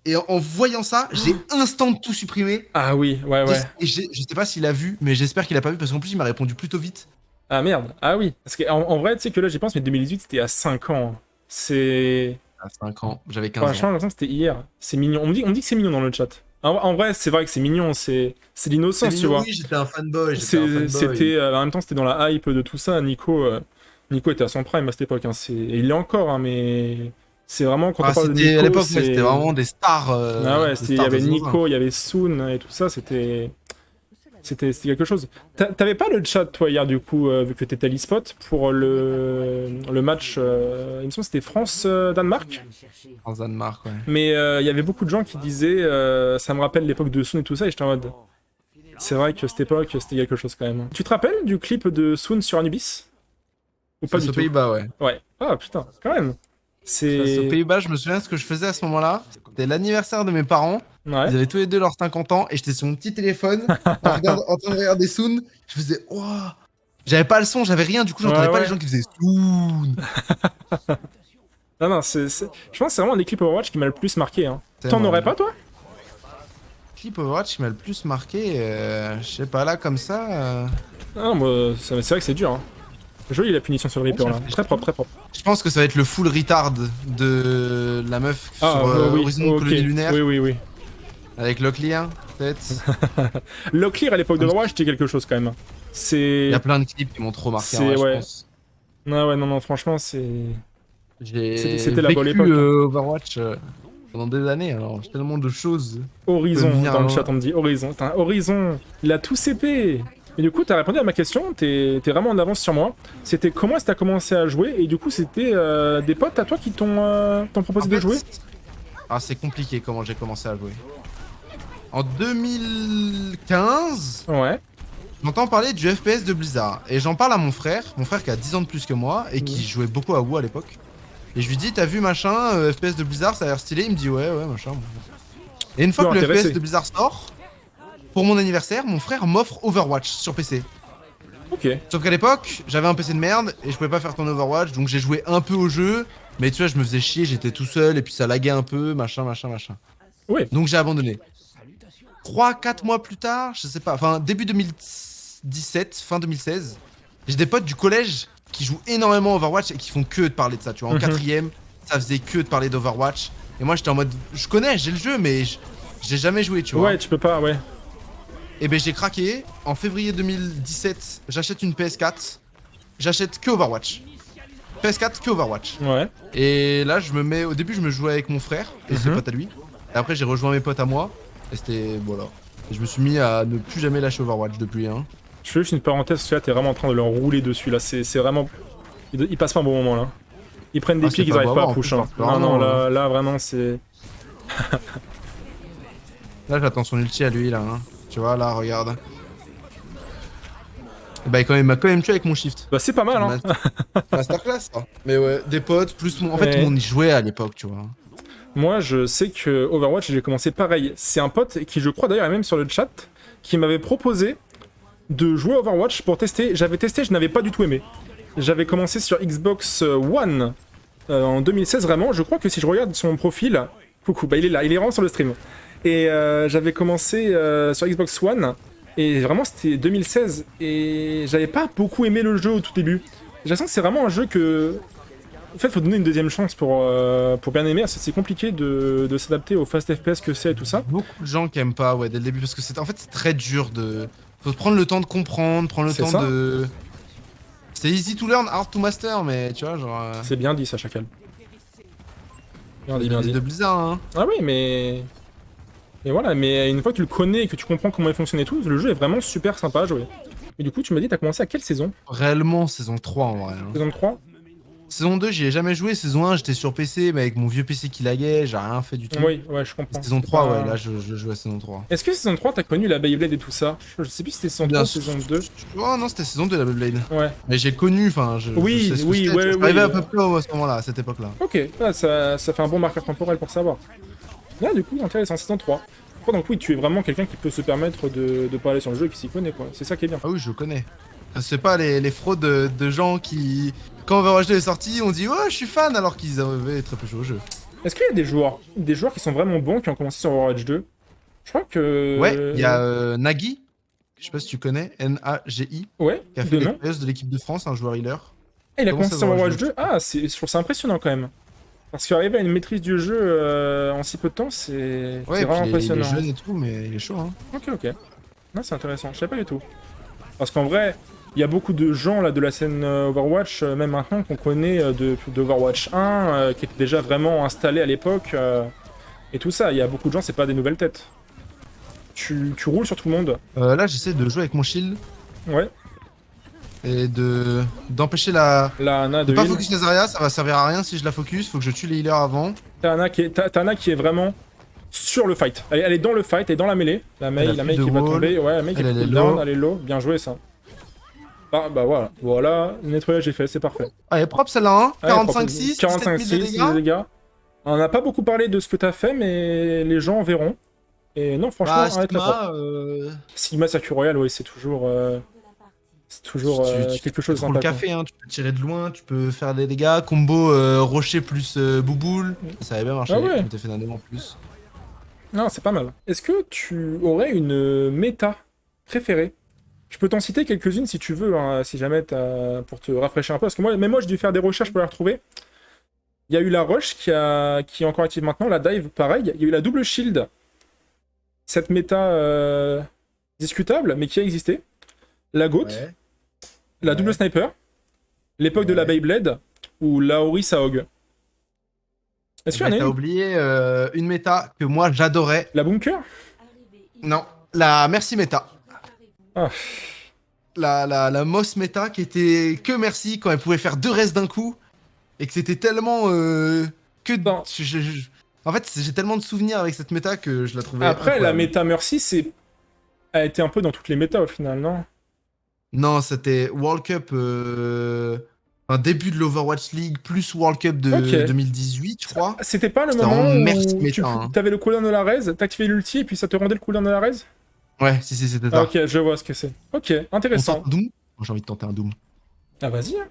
et en voyant ça, j'ai instant tout supprimé. Ah oui, ouais, ouais. Je sais pas s'il a vu, mais j'espère qu'il a pas vu parce qu'en plus il m'a répondu plutôt vite. Ah merde. Ah oui. Parce qu'en vrai, tu sais que là, j'y pense, mais 2018, c'était à 5 ans. C'est. À 5 ans, j'avais 15 Franchement, j'ai ans. l'impression que c'était hier. C'est mignon. On me dit que c'est mignon dans le chat. En vrai, c'est vrai que c'est mignon. C'est C'est l'innocence, tu mignon, vois. oui, j'étais un fanboy, j'étais un fanboy. C'était. En même temps, c'était dans la hype de tout ça. Nico était à son prime à cette époque. Hein. Et il l'est encore, hein, mais. C'est vraiment, quand on Ah, parle de c'était à Nico, l'époque, ouais, c'est. c'était vraiment des stars. Ah ouais, Des il y stars de avait zinzin. Nico, il y avait Soon et tout ça, c'était quelque chose. T'avais pas le chat, toi, hier, du coup, vu que t'étais à l'e-spot, pour le match, il me semble que c'était France-Danemark, En Danemark, ouais. mais il y avait beaucoup de gens qui disaient, ça me rappelle l'époque de Soon et tout ça, et j'étais en mode, c'est vrai que cette époque, c'était quelque chose quand même. Tu te rappelles du clip de Soon sur Anubis? Ou pas Face du aux tout? Pays-Bas, ouais. Ouais. Ah, putain, quand même. Face aux C'est... Pays-Bas, je me souviens ce que je faisais à ce moment-là. C'était l'anniversaire de mes parents. Ouais. Ils avaient tous les deux leurs 50 ans et j'étais sur mon petit téléphone en train de regarder Soon. Je faisais Ouah. J'avais pas le son, j'avais rien, du coup j'entendais Ouais, pas ouais. les gens qui faisaient Soon. Non, je pense que c'est vraiment un des clips Overwatch qui m'a le plus marqué. Hein. C'est T'en moi. aurais pas, toi? Clip Overwatch qui m'a le plus marqué, je sais pas là comme ça. Ah, moi, c'est vrai que c'est dur. Hein. Joli la punition sur le Reaper Ouais, là. ça fait Très propre, très propre. Je pense que ça va être le full retard de la meuf Ah, sur oui, Horizon ok. Colonie Lunaire Oui, oui, oui. avec Locklear, peut-être. Locklear à l'époque de Overwatch, c'était quelque chose quand même. Il C'est. y a plein de clips qui m'ont trop marqué, C'est- en vrai, ouais. je pense. Ah ouais, non, franchement, c'est. J'ai C'était la bonne vécu époque, hein. Overwatch pendant des années, alors j'ai tellement de choses. Horizon, Peut venir dans le loin. chat, on me dit Horizon. Putain, Horizon, il a tout CP. Et du coup, t'as répondu à ma question, t'es vraiment en avance sur moi. C'était comment est-ce que t'as commencé à jouer, et du coup, c'était des potes à toi qui t'ont proposé En de fait, jouer. Ah, c'est compliqué comment j'ai commencé à jouer. En 2015, Ouais. j'entends parler du FPS de Blizzard. Et j'en parle à mon frère qui a 10 ans de plus que moi et qui jouait beaucoup à WoW à l'époque. Et je lui dis, t'as vu machin, FPS de Blizzard, ça a l'air stylé. Il me dit, ouais, machin. Bon. Et une fois Tu que le intéressé. FPS de Blizzard sort, pour mon anniversaire, mon frère m'offre Overwatch sur PC. Ok. Sauf qu'à l'époque, j'avais un PC de merde et je pouvais pas faire ton Overwatch, donc j'ai joué un peu au jeu. Mais tu vois, je me faisais chier, j'étais tout seul et puis ça laguait un peu, machin. Oui. Donc j'ai abandonné. 3-4 mois plus tard, je sais pas, enfin début 2017, fin 2016, j'ai des potes du collège qui jouent énormément à Overwatch et qui font que de parler de ça, tu vois. En quatrième, ça faisait que de parler d'Overwatch. Et moi j'étais en mode, je connais, j'ai le jeu, mais j'ai jamais joué, tu vois. Ouais, tu peux pas, ouais. Et ben j'ai craqué. En février 2017, j'achète une PS4. J'achète que Overwatch. PS4 que Overwatch. Ouais. Et là, je me mets. Au début, je me jouais avec mon frère et ses potes à lui. Et après, j'ai rejoint mes potes à moi. Et c'était. Voilà. Et je me suis mis à ne plus jamais lâcher Overwatch depuis. Hein. Je fais juste une parenthèse, parce que là, t'es vraiment en train de leur rouler dessus, là. C'est vraiment... Ils passent pas un bon moment, là. Ils prennent des Ah, pieds c'est qu'ils pas arrivent beau pas à à voir, push, en hein. plus, Non, vraiment, là, vraiment, c'est... Là, j'attends son ulti à lui, là. Hein. Tu vois, là, regarde. Et bah, il m'a quand même tué avec mon shift. Bah, c'est pas mal, hein. Masterclass, ça. Mais ouais, des potes, plus mon. En fait, Ouais. tout le monde y jouait à l'époque, tu vois. Moi, je sais que Overwatch, j'ai commencé pareil. C'est un pote qui, je crois d'ailleurs, est même sur le chat, qui m'avait proposé de jouer à Overwatch pour tester. J'avais testé, je n'avais pas du tout aimé. J'avais commencé sur Xbox One en 2016, vraiment. Je crois que si je regarde sur mon profil... Coucou, bah il est là, il est vraiment sur le stream. Et j'avais commencé sur Xbox One, et vraiment c'était 2016, et j'avais pas beaucoup aimé le jeu au tout début. J'ai l'impression que c'est vraiment un jeu que... En fait, faut donner une deuxième chance pour bien aimer. C'est compliqué de s'adapter au fast FPS que c'est et tout ça. Beaucoup de gens qui aiment pas, ouais, dès le début, parce que c'est en fait c'est très dur de. Faut prendre le temps de comprendre, prendre le C'est temps ça. de. C'est easy to learn, hard to master, mais tu vois, genre. C'est bien dit ça, Chacal. Bien dit, bien dit. De Blizzard, hein. Ah oui, mais... Et voilà, mais une fois que tu le connais et que tu comprends comment il fonctionne et tout, le jeu est vraiment super sympa à jouer. Mais du coup, tu m'as dit, t'as commencé à quelle saison? Réellement, saison 3 en vrai. Hein. Saison 3? Saison 2, j'y ai jamais joué. Saison 1, j'étais sur PC, mais avec mon vieux PC qui laguait, j'ai rien fait du tout. Oui, ouais, je comprends. Saison C'est 3, pas- ouais, là je jouais à saison 3. Est-ce que saison 3, t'as connu la Beyblade et tout ça? Je sais plus si c'était saison 3 ou saison 2. Oh non, c'était saison 2 la Beyblade. Ouais. Mais j'ai connu, enfin, Oui, je sais ce que oui, c'était, ouais, tu vois. J'arrivais oui. à peu près à ce moment-là, à cette époque-là. Ok, ouais, ça fait un bon marqueur temporel pour savoir. Là, du coup, intéressant, saison 3. Donc oui, tu es vraiment quelqu'un qui peut se permettre de parler sur le jeu et qui s'y connaît, quoi. C'est ça qui est bien. Ah oui, je connais. C'est pas les fraudes de gens qui, quand Overwatch 2 est sorti, on dit ouais, je suis fan alors qu'ils avaient très peu joué au jeu. Est-ce qu'il y a des joueurs qui sont vraiment bons qui ont commencé sur Overwatch 2? Je crois que... Ouais, il y a Nagui, je sais pas si tu connais, N-A-G-I, Ouais, qui a fait de nom. les de l'équipe de France, un joueur healer. Ah, il a Comment commencé ça, sur Overwatch Overwatch 2? Ah, je trouve ça impressionnant quand même. Parce qu'arriver à une maîtrise du jeu en si peu de temps, c'est Ouais, et vraiment puis il est impressionnant. jeune et tout, mais il est chaud, hein. Ok. Non, c'est intéressant, je savais pas du tout. Parce qu'en vrai, il y a beaucoup de gens là de la scène Overwatch, même maintenant, qu'on connaît d'Overwatch 1, qui étaient déjà vraiment installés à l'époque, et tout ça. Il y a beaucoup de gens, c'est pas des nouvelles têtes. Tu roules sur tout le monde. Là, j'essaie de jouer avec mon shield Ouais. et d'empêcher la... La Ana De de pas heal. focus les Zarya, ça va servir à rien si je la focus, faut que je tue les healers avant. T'as Ana qui est vraiment sur le fight. Elle est dans le fight, elle est dans la mêlée. La Mei Elle a plus qui de va wall. tomber. Ouais, la Mei qui Elle est est cooldown, low. elle est low. Bien joué ça. Ah bah voilà. Voilà, le nettoyage est fait, c'est parfait. Ah, elle est propre celle-là, hein. Ouais, 45-6, 45 17 000 de 6 dégâts. dégâts. On n'a pas beaucoup parlé de ce que t'as fait, mais les gens verront. Et non, franchement, Bah, arrête la propre. Sigma, Sigma Circuit Royal, oui, c'est toujours quelque chose de pour le sympa. café, hein. Tu peux tirer de loin, tu peux faire des dégâts. Combo rocher plus bouboule. Ça avait bien marché. Ah ouais. Je m'étais fait un démon en plus. Non, c'est pas mal. Est-ce que tu aurais une méta préférée? Je peux t'en citer quelques-unes si tu veux, hein, si jamais pour te rafraîchir un peu. Parce que moi, j'ai dû faire des recherches pour les retrouver. Il y a eu la Rush qui est encore active maintenant, la Dive, pareil. Il y a eu la double Shield, cette méta discutable, mais qui a existé. La Goat, la double Sniper, l'époque de la Beyblade, ou la Ori Saog. Est-ce qu'il y en a T'as une? oublié une méta que moi j'adorais. La Bunker? Non, la Merci méta. Ah. La Moss méta qui était que Merci quand elle pouvait faire 2 restes d'un coup. Et que c'était tellement que... Non. En fait, j'ai tellement de souvenirs avec cette méta que je la trouvais Après, la incroyable. méta Mercy, a été un peu dans toutes les métas au final, non? Non, c'était World Cup un début de l'Overwatch League plus World Cup de Ok. 2018, je crois. C'était pas le C'était moment vraiment où merci tu méta, hein. avais le cooldown de la raise, t'activais l'ulti et puis ça te rendait le cooldown de la raise? Ouais, si, c'était Ah ça. ok, je vois ce que c'est. Ok, On intéressant. tente un Doom? Moi, j'ai envie de tenter un Doom. Ah vas-y, hein.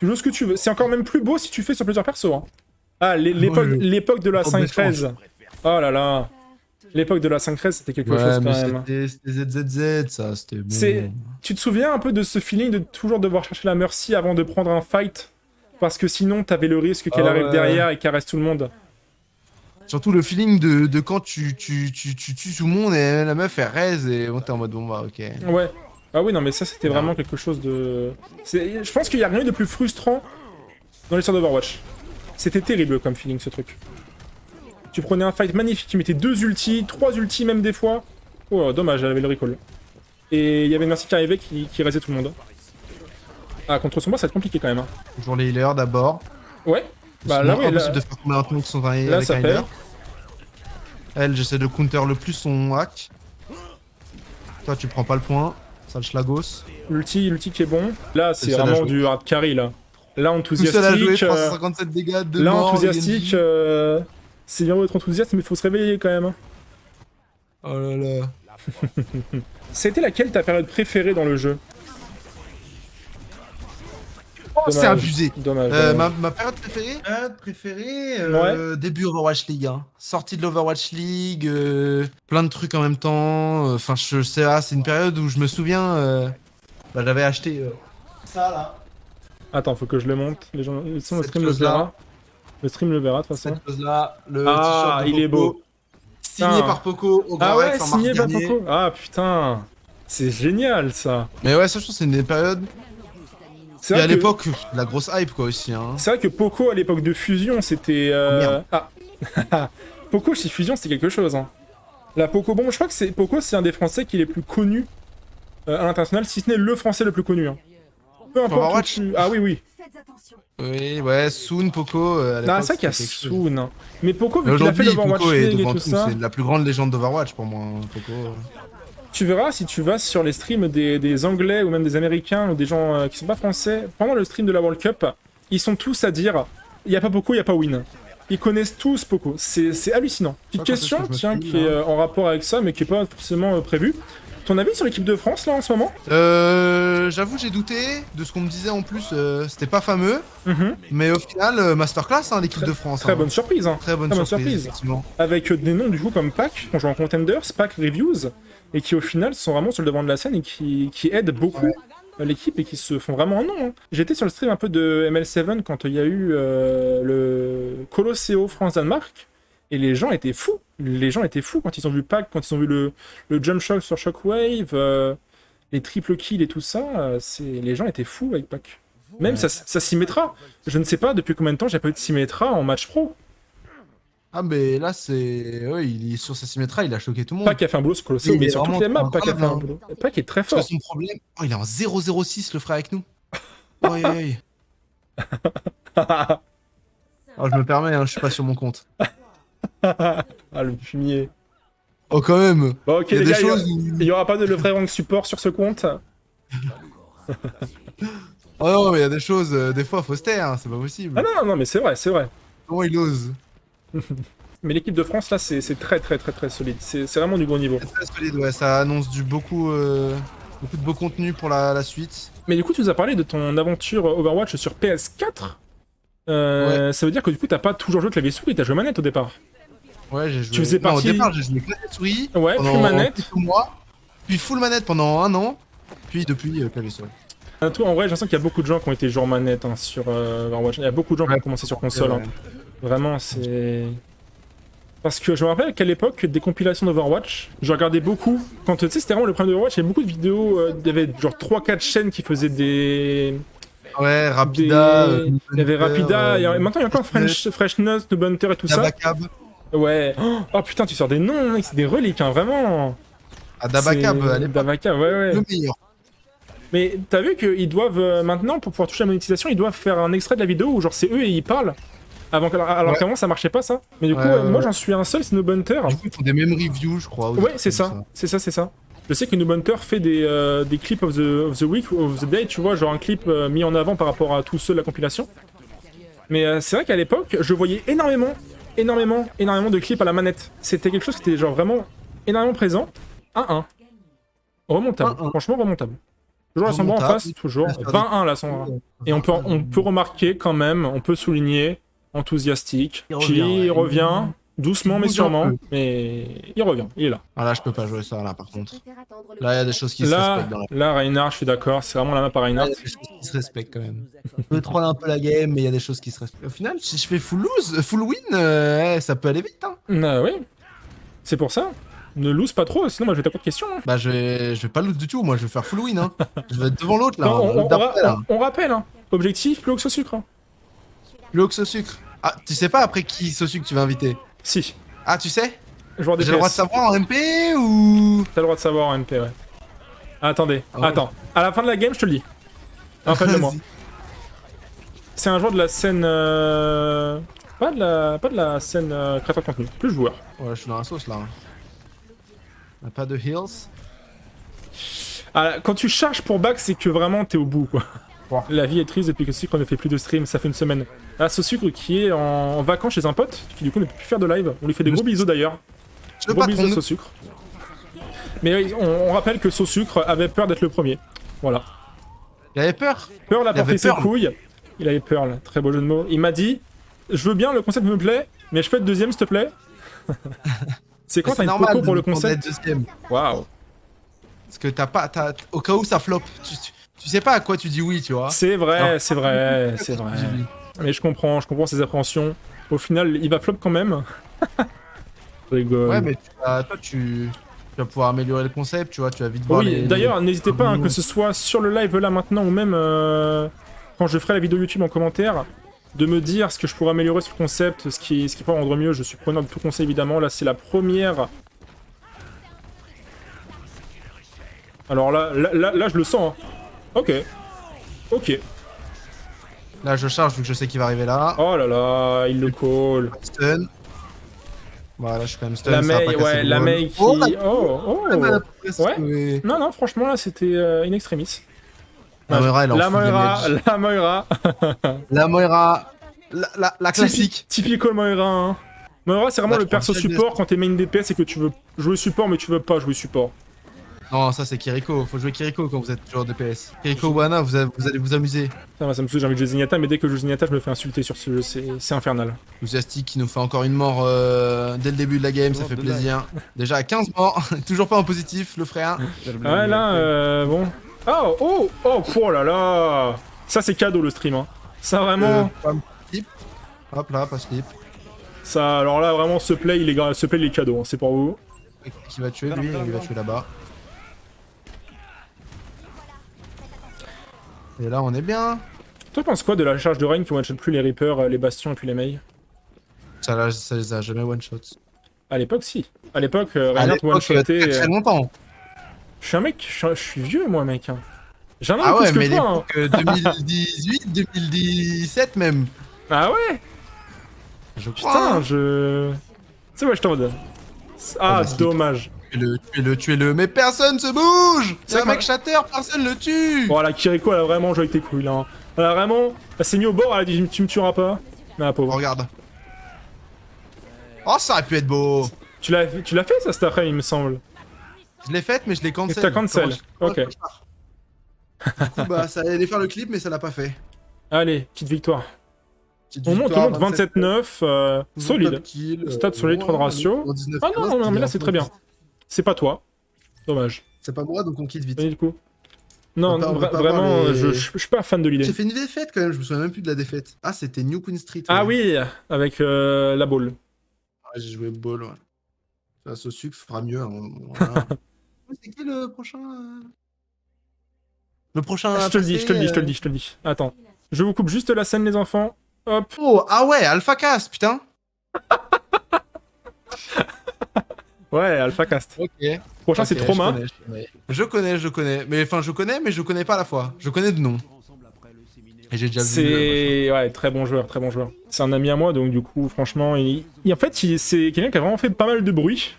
Tu joues ce que tu veux. C'est encore même plus beau si tu fais sur plusieurs persos. Hein. Ah, Ouais, l'époque de la tente d'échange. 5-13. Oh là là. L'époque de la 5-13, c'était quelque chose Ouais, quand mais même. c'était ZZZ, ça, c'était C'est... bon. Tu te souviens un peu de ce feeling de toujours devoir chercher la mercy avant de prendre un fight? Parce que sinon, t'avais le risque qu'elle Ah arrive ouais. derrière et qu'elle reste tout le monde. Surtout le feeling de quand tu tues tout le monde et la meuf elle raise et on t'es en mode bon bah ok. Ouais. Ah oui, non, mais ça, c'était vraiment quelque chose de... Je pense qu'il y a rien eu de plus frustrant dans l'histoire d'Overwatch. C'était terrible comme feeling, ce truc. Tu prenais un fight magnifique, tu mettais 2 ultis, 3 ultis même des fois. Oh, dommage, elle avait le recall. Et il y avait une Mercy qui arrivait qui raisait tout le monde. Ah, contre son boss, ça va être compliqué quand même. Hein. Toujours les healers d'abord. Ouais. Bah là, oui, impossible là, de faire tomber un tour sans un là avec ça un paye. healer. Elle, j'essaie de counter le plus son hack. Toi, tu prends pas le point. Sale schlagos. L'ulti qui est bon. Là, c'est seul à vraiment jouer. du hard carry, là. Là, Tout seul à jouer, enthousiastique. 357 dégâts, 2 Là, morts. enthousiastique. ING. C'est bien d'être enthousiaste, mais faut se réveiller quand même. Hein. Oh là là. C'était laquelle ta période préférée dans le jeu? Oh, c'est Dommage. abusé. Dommage. Ma période préférée, début Overwatch League. Hein. Sortie de l'Overwatch League, plein de trucs en même temps. Enfin, je sais, c'est une période où je me souviens, bah, j'avais acheté ça là, Attends, faut que je le monte. Les gens, le cette stream le chose-là. verra. Le stream le verra de toute façon. Cette chose-là, le Ah, t-shirt de il est Poco, beau. signé Putain. par Poco au Grand Ah ouais, Rex en mars signé par dernier. Poco. Ah putain. C'est génial ça. Mais ouais, ça je pense que c'est une des périodes. C'est Et à vrai que... l'époque, la grosse hype quoi aussi. Hein. C'est vrai que Poco à l'époque de Fusion, c'était. merde. Ah Poco chez Fusion, c'était quelque chose. Hein. La Poco, bon, je crois que c'est Poco, c'est un des Français qui est les plus connus à l'international, si ce n'est le Français le plus connu. Hein. Peu importe où Overwatch tu... Ah oui, oui. Oui, ouais, Soon, Poco. À Non, l'époque, c'est vrai qu'il y a c'était quelque chose. Soon. Hein. Mais Poco, Mais vu qu'il a fait aujourd'hui, l'Overwatch Poco est League et devant tout tout. ça, C'est la plus grande légende d'Overwatch pour moi, Poco. tu verras si tu vas sur les streams des Anglais ou même des Américains ou des gens qui sont pas français, pendant le stream de la World Cup, ils sont tous à dire il n'y a pas Poco, il n'y a pas Win. Ils connaissent tous Poco, c'est hallucinant. Petite Ouais, quand question, est-ce que je me tiens, suis qui dit, est en rapport avec ça, mais qui est pas forcément prévue. Ton avis sur l'équipe de France, là, en ce moment? J'avoue, j'ai douté de ce qu'on me disait en plus. C'était pas fameux, Mhm. mais au final, masterclass, hein, l'équipe de France. Très hein. bonne surprise, hein. Très bonne Très bonne surprise, surprise. effectivement. Avec des noms, du coup, comme Pack, qui ont joué en Contenders, Pack Reviews, et qui, au final, sont vraiment sur le devant de la scène et qui aident beaucoup l'équipe et qui se font vraiment un nom. Hein. J'étais sur le stream un peu de ML7 quand il y a eu le Colosseo France-Danemark, et les gens étaient fous. Les gens étaient fous quand ils ont vu Pack, quand ils ont vu le jump shock sur Shockwave, les triple kills et tout ça. Les gens étaient fous avec Pack. Même ça s'y mettra. Je ne sais pas depuis combien de temps j'ai pas eu de Symmetra en match pro. Ah, mais là, c'est. Ouais, il est sur sa symétra, il a choqué tout le monde. Pack a fait un boulot sur Colosseo, Il mais est sur toutes vraiment les maps, Pack a fait un incroyable, boulot. Pack est très Parce que fort. son problème. Oh, il est en 0,06 le frère avec nous. Oi, oi, oi. Oh, je me permets, hein, je suis pas sur mon compte. Ah, le fumier. Oh, quand même. Bon, ok, Il y a les des gars, choses. il y aura pas de le vrai rank support sur ce compte. Oh non, mais il y a des choses, des fois, faut se taire, hein, c'est pas possible. Ah non, non, mais c'est vrai, c'est vrai. Comment il ose? Mais l'équipe de France, là, c'est très, très, très, très solide. C'est vraiment du gros niveau. C'est très solide, ouais, ça annonce beaucoup de beau contenu pour la suite. Mais du coup, tu nous as parlé de ton aventure Overwatch sur PS4. Ça veut dire que du coup, t'as pas toujours joué clavier souris, t'as joué manette au départ. Ouais, j'ai joué. Tu faisais Non, partie- au départ, j'ai joué clavier souris. Ouais, pendant puis manette. quelques mois. Puis full manette pendant 1 an. Puis depuis, clavier souris. Toi, en vrai, j'ai l'impression qu'il y a beaucoup de gens qui ont été joueurs manette hein, sur Overwatch. Il y a beaucoup de gens qui ont commencé sur console. Hein. Vraiment, c'est... Parce que je me rappelle qu'à l'époque, des compilations d'Overwatch, je regardais beaucoup. Quand tu sais, c'était vraiment le problème d'Overwatch, il y avait beaucoup de vidéos. Il y avait genre 3-4 chaînes qui faisaient des. Ouais, Rapida. Il y avait Rapida. Et maintenant, il y a encore Freshness, Noob Hunter et tout ça. Dabacab. Ouais. Oh putain, tu sors des noms, mec, c'est des reliques, hein, vraiment. Ah, Dabacab, C'est- à l'époque, Dabacab, ouais, ouais. le meilleur. Mais t'as vu qu'ils doivent maintenant, pour pouvoir toucher la monétisation, ils doivent faire un extrait de la vidéo où genre c'est eux et ils parlent. Alors Ouais. qu'avant ça marchait pas ça. Mais du coup, Ouais, moi ouais. j'en suis un seul, c'est No Hunter. Du coup, ils font des mêmes reviews, je crois. ou des Ouais, trucs c'est comme ça, c'est ça, c'est ça. Je sais que Noob Hunter fait des clips of the week, of the day, tu vois, genre un clip mis en avant par rapport à tous ceux de la compilation. Mais c'est vrai qu'à l'époque, je voyais énormément de clips à la manette. C'était quelque chose qui était genre vraiment énormément présent. 1-1. Remontable, 1-1. franchement remontable. Toujours la Sombra en face, toujours. 20-1 la Sombra. Et on peut remarquer quand même, on peut souligner, enthousiastique, qui revient, doucement mais sûrement, mais il revient, il est là. Ah là, je peux pas jouer ça, là, par contre. Là, il y a des choses qui se respectent dans la... Là, Reinhardt, je suis d'accord, c'est vraiment la map à Reinhardt. Il y a des choses qui se respectent, quand même. Je peux troller un peu la game, mais il y a des choses qui se respectent. Au final, si je fais full lose, full win, ça peut aller vite, hein. Oui, c'est pour ça. Ne lose pas trop, sinon moi je vais t'avoir de questions. Hein. Bah je vais pas lose du tout, moi je vais faire full win, hein. Je vais être devant l'autre, là. Non, on rappelle, hein. Objectif, plus haut que ce sucre. Hein. Plus haut que ce sucre. Ah, tu sais pas après qui ce sucre tu vas inviter? Si. Ah, tu sais? J'ai le droit de savoir en MP ou... T'as le droit de savoir en MP, ouais. Attendez, attends. À la fin de la game, je te le dis. Enfin de moi. C'est un joueur de la scène... Pas de la scène créateur de contenu, plus joueur. Ouais, je suis dans la sauce, là. On a pas de heals. Ah, quand tu charges pour back, c'est que vraiment t'es au bout, quoi. La vie est triste depuis que Sucre ne fait plus de stream, ça fait une semaine. Là, ce Sucre qui est en vacances chez un pote, qui du coup ne peut plus faire de live. On lui fait des gros bisous d'ailleurs. Gros bisous à Sucre. Mais on rappelle que Sucre avait peur d'être le premier. Voilà. Il avait peur. Peur l'a porté ses couilles. Il avait peur là, très beau jeu de mots. Il m'a dit, je veux bien, le concept me plaît, mais je peux être deuxième s'il te plaît. C'est quand t'as une poco pour le concept. Waouh. Parce que t'as pas... Au cas où ça flop, tu sais pas à quoi tu dis oui, tu vois. C'est vrai, c'est vrai, c'est vrai. Mais je comprends ses appréhensions. Au final, il va flop quand même. Rigole. Ouais, mais toi, tu vas pouvoir améliorer le concept, tu vois, tu vas vite voir oui, d'ailleurs, n'hésitez pas, hein, que ce soit sur le live là maintenant ou même quand je ferai la vidéo YouTube en commentaire, de me dire ce que je pourrais améliorer sur le concept, ce qui pourrait rendre mieux. Je suis preneur de tout conseil évidemment. Là, c'est la première. Alors là, je le sens. Hein. Ok. Ok. Là, je charge vu que je sais qu'il va arriver là. Oh là là, il le call. Stun. Voilà, je suis quand même stun. La Mei, ouais, la Mei qui... Oh. Ouais. Non, franchement, là, c'était in extremis. La Moira, elle est en La Moira. La Moira. La classique. Typical Moira, hein. Moira, c'est vraiment le perso support quand t'es main DPS et que tu veux jouer support, mais tu veux pas jouer support. Non, ça c'est Kiriko. Faut jouer Kiriko quand vous êtes joueur DPS. Kiriko ou Ana, vous allez vous amuser. Ça me saoule, j'ai envie de jouer Zenyatta, mais dès que je joue Zenyatta, je me fais insulter sur ce jeu. C'est infernal. Enthusiastique qui nous fait encore une mort dès le début de la game, ça fait plaisir. Déjà à 15 morts, toujours pas en positif, le frère. Ouais, là, bon. Oh là là. Ça, c'est cadeau le stream, hein. Ça, vraiment. Hop là, pas slip. Ça, alors là, vraiment, ce play, il est cadeau, hein. C'est pour vous. Qui va tuer lui, il va tuer là-bas. Et là on est bien. Toi tu penses quoi de la charge de Reign qui one-shot plus les Reapers, les Bastions et puis les Mei? Ça les a jamais one-shot. À l'époque si. À l'époque, Reinhardt one-shoté... très longtemps. Je suis un mec, je suis vieux moi mec. Hein. J'ai un an ah ouais, plus mais que toi. 2018, 2017 même. Ah ouais. Je crois. Putain, je... Tu sais ouais, je t'en mode... Ah, dommage. Tuez-le, mais personne se bouge. C'est un mec shatter, personne le tue. Bon, la Kiriko, elle a vraiment joué avec tes couilles, là. Hein. Elle a vraiment... Elle s'est mise au bord, elle a dit, tu me tueras pas. Mais la pauvre. Regarde. Oh, ça aurait pu être beau. Tu l'as fait, ça, cet après, il me semble. Je l'ai faite, mais je l'ai cancel. T'as cancel, ok. Du coup, bah, ça allait faire le clip, mais ça l'a pas fait. Allez, petite victoire. On monte 27-9, solide. Stat solide, 3 de ratio. Ah non, mais là c'est très bien. C'est pas toi. Dommage. C'est pas moi, donc on quitte vite. Et du coup. Non, vraiment, je suis pas fan de l'idée. J'ai fait une défaite quand même, je me souviens même plus de la défaite. Ah, c'était New Queen Street. Ah oui, avec la ball. Ouais, j'ai joué ball, ouais. Ça, ce sucre fera mieux. Voilà. C'est qui le prochain Le prochain. Je te le dis. Attends. Je vous coupe juste la scène, les enfants. Hop. Oh, ah ouais, Alpha Cast, putain. Ouais, Alpha Cast. Ok. Prochain, c'est Trauma. Je connais. Mais enfin, je connais pas à la fois. Je connais de nom. Et j'ai déjà vu. C'est... Ouais, très bon joueur. C'est un ami à moi, donc du coup, franchement, en fait, c'est quelqu'un qui a vraiment fait pas mal de bruit.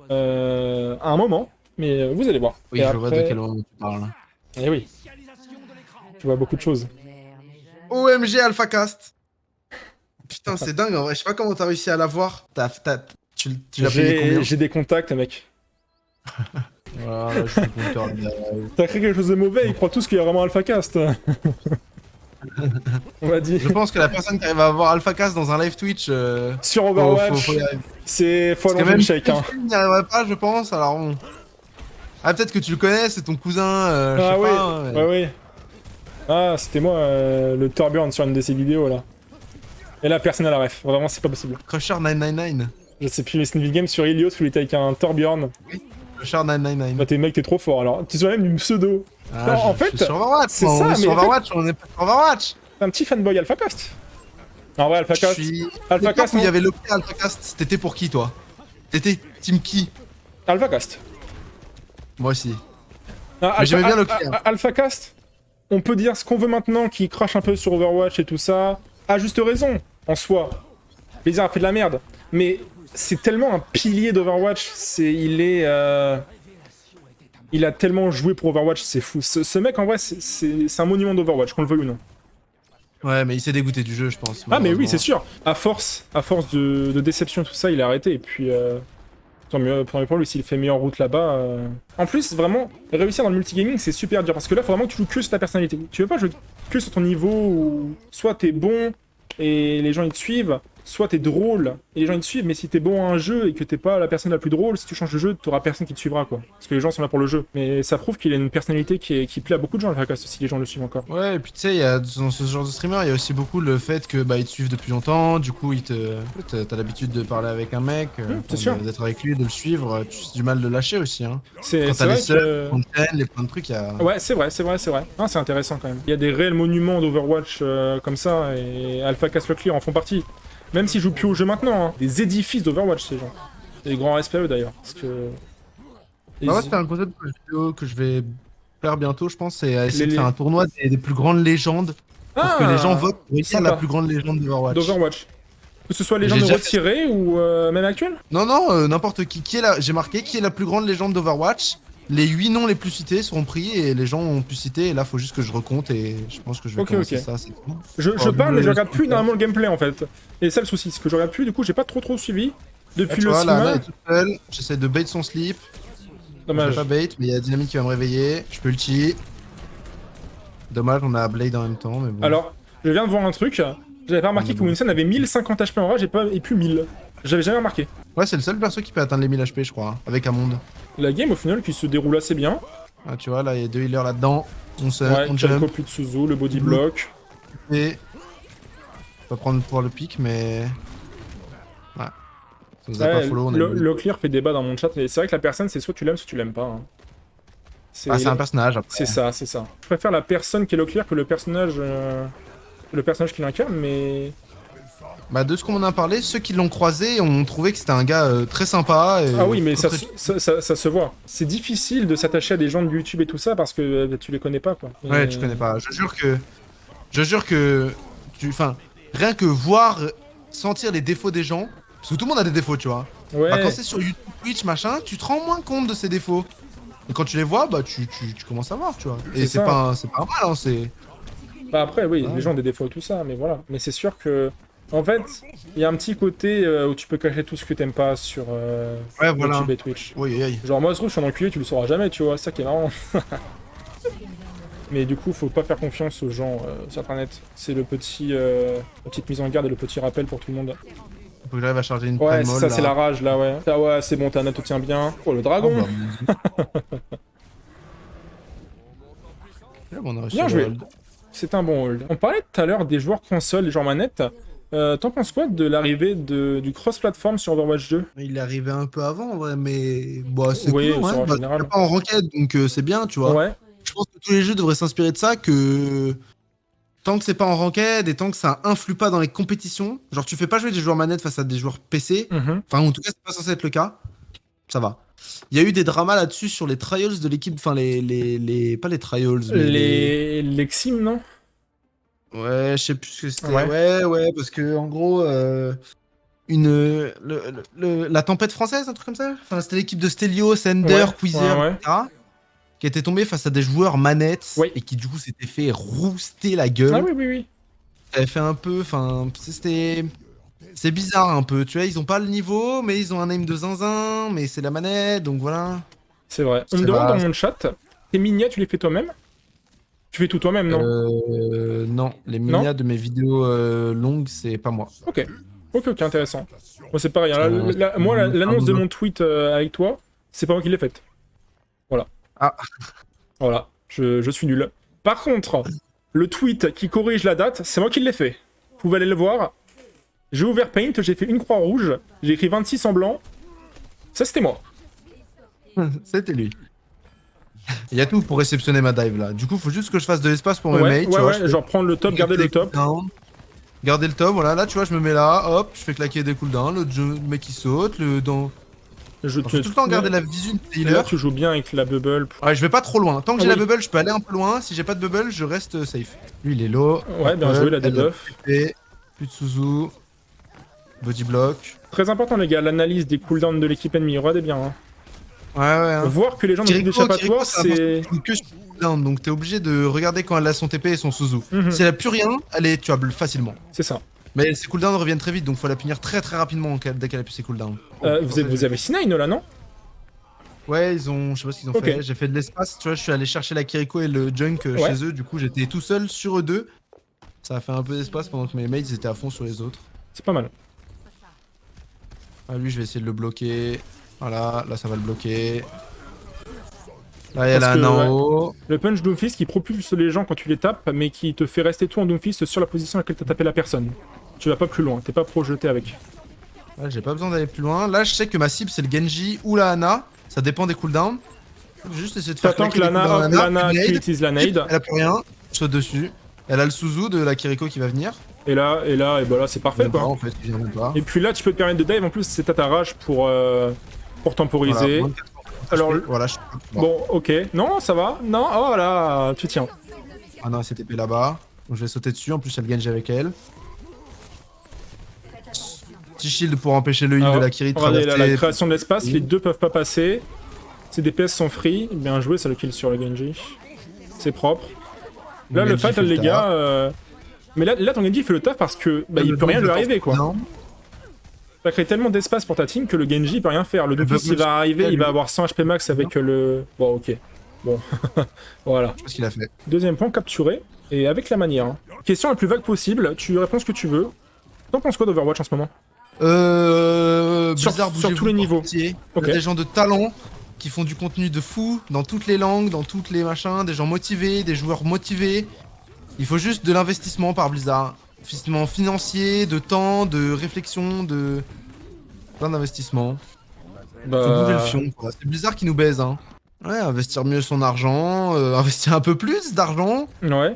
À un moment. Mais vous allez voir. Oui, Et je vois de quel moment tu parles. Eh oui. Tu vois beaucoup de choses. OMG AlphaCast. Putain, c'est dingue en vrai. Je sais pas comment t'as réussi à l'avoir. Tu l'as payé combien? J'ai des contacts, mec. Voilà, je suis content. T'as créé quelque chose de mauvais, ils croient tous qu'il y a vraiment AlphaCast. On m'a dit. Je pense que la personne qui arrive à avoir AlphaCast dans un live Twitch. Sur Overwatch, faut y arriver. faut Parce que allonger même le chèque. Hein. il n'y arriverait pas, je pense. Alors bon. Ah, peut-être que tu le connais, c'est ton cousin. Je sais oui, pas. Hein, mais... ouais, oui. Ah, c'était moi, le Turburn sur une de ces vidéos là. Et là, personne à la ref. Vraiment, c'est pas possible. Crusher 999. Je sais plus, mais c'est une game sur Ilios où il était avec un Torbjorn. Oui, Crusher 999. Bah, t'es trop fort alors. Tu sois même du pseudo. Ah, non, en fait, je suis sur Overwatch. c'est on ça, est mais sur en fait- Overwatch, on est pas sur Overwatch. T'es un petit fanboy AlphaCast. En vrai, AlphaCast. Je suis. AlphaCast, où il y non. avait l'OP AlphaCast, t'étais pour qui toi? T'étais team qui? AlphaCast. Moi aussi. Ah, Mais j'aimais bien le clear. AlphaCast, on peut dire ce qu'on veut maintenant, qui crache un peu sur Overwatch et tout ça. À juste raison, en soi. Blizzard a fait de la merde. Mais c'est tellement un pilier d'Overwatch. Il a tellement joué pour Overwatch, c'est fou. Ce mec, en vrai, c'est un monument d'Overwatch, qu'on le veuille ou non. Ouais, mais il s'est dégoûté du jeu, je pense. Ah, mais oui, malheureusement. c'est sûr. À force de déception, tout ça, il a arrêté. Et puis, tant mieux pour lui, s'il fait meilleure route là-bas. En plus, vraiment, réussir dans le multigaming, c'est super dur. Parce que là, faut vraiment que tu joues que sur ta personnalité. Tu veux pas jouer que sur ton niveau où soit t'es bon et les gens ils te suivent, soit t'es drôle et les gens ils te suivent, mais si t'es bon à un jeu et que t'es pas la personne la plus drôle, si tu changes de jeu, t'auras personne qui te suivra, quoi. Parce que les gens sont là pour le jeu. Mais ça prouve qu'il a une personnalité qui plaît à beaucoup de gens, le Hackast, si les gens le suivent encore. Ouais, et puis tu sais, dans ce genre de streamer, il y a aussi beaucoup le fait que bah ils te suivent depuis longtemps, du coup t'as l'habitude de parler avec un mec, c'est sûr. d'être avec lui, de le suivre, tu as du mal de lâcher aussi. Hein. C'est Quand t'as les vrai subs, que... les chaînes, les plein de trucs, il y a. Ouais, c'est vrai. Ah, c'est intéressant quand même. Il y a des réels monuments d'Overwatch comme ça, et AlphaCast le Clear en font partie. Même s'ils jouent plus au jeu maintenant, hein. Des édifices d'Overwatch, ces gens. Et des grands respects à eux d'ailleurs. Parce que. Bah ouais, c'est un concept que je vais faire bientôt, je pense, c'est essayer de Les- faire un tournoi des plus grandes légendes pour que les gens votent pour élire sympa. la plus grande légende d'Overwatch. D'Overwatch. Que ce soit les gens J'ai de déjà retirés ou même actuels. Non, non, n'importe qui. J'ai marqué qui est la plus grande légende d'Overwatch. Les 8 noms les plus cités seront pris et les gens ont pu citer. Et là, faut juste que je recompte et je pense que je vais Ok, commencer ok. ça. C'est tout. Je Oh, parle, mais je le- regarde plus normalement le gameplay en fait. Et c'est ça le souci, c'est que je regarde plus, du coup j'ai pas trop suivi. Là, Depuis tu le vois, là, Anna cinéma. est toute seule. J'essaie de bait son sleep. Je Dommage. vais pas bait, mais il y a Dynamic qui va me réveiller. Je peux ulti. Dommage, on a Blade en même temps, mais bon. Alors, je viens de voir un truc. J'avais pas remarqué Ah, que bon. Winston avait 1050 HP en rage et plus 1000. J'avais jamais remarqué. Ouais, c'est le seul perso qui peut atteindre les 1000 HP, je crois, hein, avec un monde. La game au final qui se déroule assez bien. Ah, tu vois, là, il y a 2 healers là-dedans. Ouais, On Jericho jump. plus de Suzu, le body block. Et. On va prendre pour le pic, mais. Ouais. Ça nous a pas Ouais, follow, on a eu- le clear fait débat dans mon chat, et c'est vrai que la personne c'est soit tu l'aimes pas. Hein. Ah, c'est un personnage après. C'est ça. Je préfère la personne qui est le clear que le personnage qui l'incarne, mais. Bah, de ce qu'on en a parlé, ceux qui l'ont croisé ont trouvé que c'était un gars très sympa. Et Ah oui, mais très, ça se voit. C'est difficile de s'attacher à des gens de YouTube et tout ça parce que tu les connais pas, quoi. Ouais, Et- tu connais pas. Je jure que. Enfin, rien que voir, sentir les défauts des gens. Parce que tout le monde a des défauts, tu vois. Ouais. Bah, quand c'est sur YouTube, Twitch, machin, tu te rends moins compte de ces défauts. Et quand tu les vois, bah, tu commences à voir, tu vois. Et C'est c'est ça. pas, c'est pas mal, hein, c'est. Bah après, oui, Ouais. les gens ont des défauts et tout ça, mais voilà. Mais c'est sûr que, en fait, il y a un petit côté où tu peux cacher tout ce que t'aimes pas sur Ouais, voilà. YouTube et Twitch. Oui, oui. Genre moi, je trouve, je suis un enculé, tu le sauras jamais, tu vois, c'est ça qui est marrant. Mais du coup, faut pas faire confiance aux gens sur internet. C'est la petite mise en garde et le petit rappel pour tout le monde. Faut que j'arrive à charger une Ouais, Primal, c'est ça, là. c'est la rage là, ouais. Ah ouais, c'est bon, Tana te tient bien. Oh, le Oh, dragon. bah, bon, on a réussi Bien à joué. hold. C'est un bon hold. On parlait tout à l'heure des joueurs console, des joueurs manettes. T'en penses quoi de l'arrivée du cross-platform sur Overwatch 2? Il est arrivé un peu avant, en vrai, mais bah, c'est Oui, cool, c'est ouais. en Bah, général. t'es pas en ranked, donc c'est bien, tu vois. Ouais. Je pense que tous les jeux devraient s'inspirer de ça, que tant que c'est pas en ranked et tant que ça influe pas dans les compétitions, genre tu fais pas jouer des joueurs manettes face à des joueurs PC, Mhm. enfin en tout cas c'est pas censé être le cas, ça va. Il y a eu des dramas là-dessus sur les trials de l'équipe, enfin pas les trials, mais Lexim, non? Ouais, je sais plus ce que c'était. Ouais. Ouais, parce que en gros, la tempête française, un truc comme ça. Enfin, c'était l'équipe de Stelio, Sender, Ouais, Queezer, ouais. etc. Qui était tombée face à des joueurs manettes Oui. et qui du coup s'était fait rouster la Ah gueule. oui, oui, oui. Ça avait fait un peu, enfin, c'est bizarre un peu, tu vois, ils ont pas le niveau, mais ils ont un aim de zinzin, mais c'est la manette, donc voilà. C'est vrai. On me C'est demande pas- dans mon chat, tes minias, tu les fais toi-même? Tu fais tout toi-même, non? Non, les Non. minias de mes vidéos longues, c'est pas moi. Ok. Ok, ok, intéressant. Moi, c'est pareil. Hein. C'est Moi, l'annonce de un- mon tweet avec toi, c'est pas moi qui l'ai faite. Voilà. Ah. Voilà. Je suis nul. Par contre, le tweet qui corrige la date, c'est moi qui l'ai fait. Vous pouvez aller le voir. J'ai ouvert Paint, j'ai fait une croix rouge, j'ai écrit 26 en blanc. Ça, c'était moi. C'était lui. Il y a tout pour réceptionner ma dive là. Du coup, faut juste que je fasse de l'espace pour mes Ouais, mates, tu ouais, vois. ouais. je fais- Genre prendre le top, garder le top. Garder le top, voilà. Là, tu vois, je me mets là, hop, je fais claquer des cooldowns, le mec qui saute, Je Faut tout le temps garder la visu de healer. Là, tu joues bien avec la bubble. Ouais, je vais pas trop loin. Tant que j'ai Ah la oui. bubble, je peux aller un peu loin. Si j'ai pas de bubble, je reste safe. Lui, il est low. Ouais, bien joué, la debuff. Plus de Suzu. Body block. Très important, les gars, l'analyse des cooldowns de l'équipe ennemie. Regardez bien. Hein. Ouais, ouais. Hein. Voir que les gens n'ont plus d'échappatoire, c'est. que sur cooldown, donc t'es obligé de regarder quand elle a son TP et son Suzu. Si elle a plus rien, elle est tuable facilement. C'est ça. Mais ses cooldowns reviennent très vite, donc faut la punir très très rapidement dès qu'elle a plus ses cooldowns. Vous avez C9 là, non? Ouais, ils ont, je sais pas ce qu'ils ont Ok. fait. J'ai fait de l'espace, tu vois, je suis allé chercher la Kiriko et le Junk Ouais. chez eux. Du coup, j'étais tout seul sur eux deux. Ça a fait un peu d'espace pendant que mes mates étaient à fond sur les autres. C'est pas mal. Ah, lui, je vais essayer de le bloquer. Voilà, là, ça va le bloquer. Là, il y a Parce la que, en ouais. haut. Le punch Doomfist qui propulse les gens quand tu les tapes, mais qui te fait rester tout en Doomfist sur la position à laquelle t'as tapé la personne. Tu vas pas plus loin, t'es pas projeté avec. Ouais, j'ai pas besoin d'aller plus loin. Là, je sais que ma cible, c'est le Genji ou la Ana. Ça dépend des cooldowns. J'ai juste essayer de faire T'attends que claquer les Lana, cooldowns hop, d'Ana, Lana une qui nade. utilise la nade. Elle a plus rien. Je saute dessus. Elle a le Suzu de la Kiriko qui va venir. Et là, et bah là, c'est parfait Même pas, quoi. en fait, il vient même pas. Et puis là, tu peux te permettre de dive. En plus, c'est à ta rage pour temporiser. Voilà, Alors, voilà, je... bon, ok. Non, ça va. Non, oh voilà, tu tiens. Ah non, elle s'est TP là-bas. Donc je vais sauter dessus. En plus, il y a le Genji avec elle. Petit shield pour empêcher le heal Alors, de la Kiri de regardez, là, traverser. la création de l'espace, Oui. les deux peuvent pas passer. Ces DPS sont free. Bien joué, ça le kill sur le Genji. C'est propre. Là, le Genji fight, fait le les taf. gars. Mais là, ton Genji fait le taf parce que bah, il peut rien lui arriver quoi. Non. T'as créé tellement d'espace pour ta team que le Genji il peut rien faire. Le Doomfist il va arriver, il va avoir 100 HP max avec le. Bon, ok. Bon. Voilà. Je sais pas ce qu'il a fait. Deuxième point, capturé. Et avec la manière. Hein. Question la plus vague possible, tu réponds ce que tu veux. T'en penses quoi d'Overwatch en ce moment? Sur Blizzard, tous les bougez-vous niveaux. entier. Ok. Il y a des gens de talent qui font du contenu de fou dans toutes les langues, dans toutes les machins, des gens motivés, des joueurs motivés. Il faut juste de l'investissement par Blizzard. Investissement financier, de temps, de réflexion, de plein d'investissements. Faut bouger le fion, quoi. C'est Blizzard qui nous baise, hein. Ouais, investir mieux son argent, investir un peu plus d'argent. Ouais.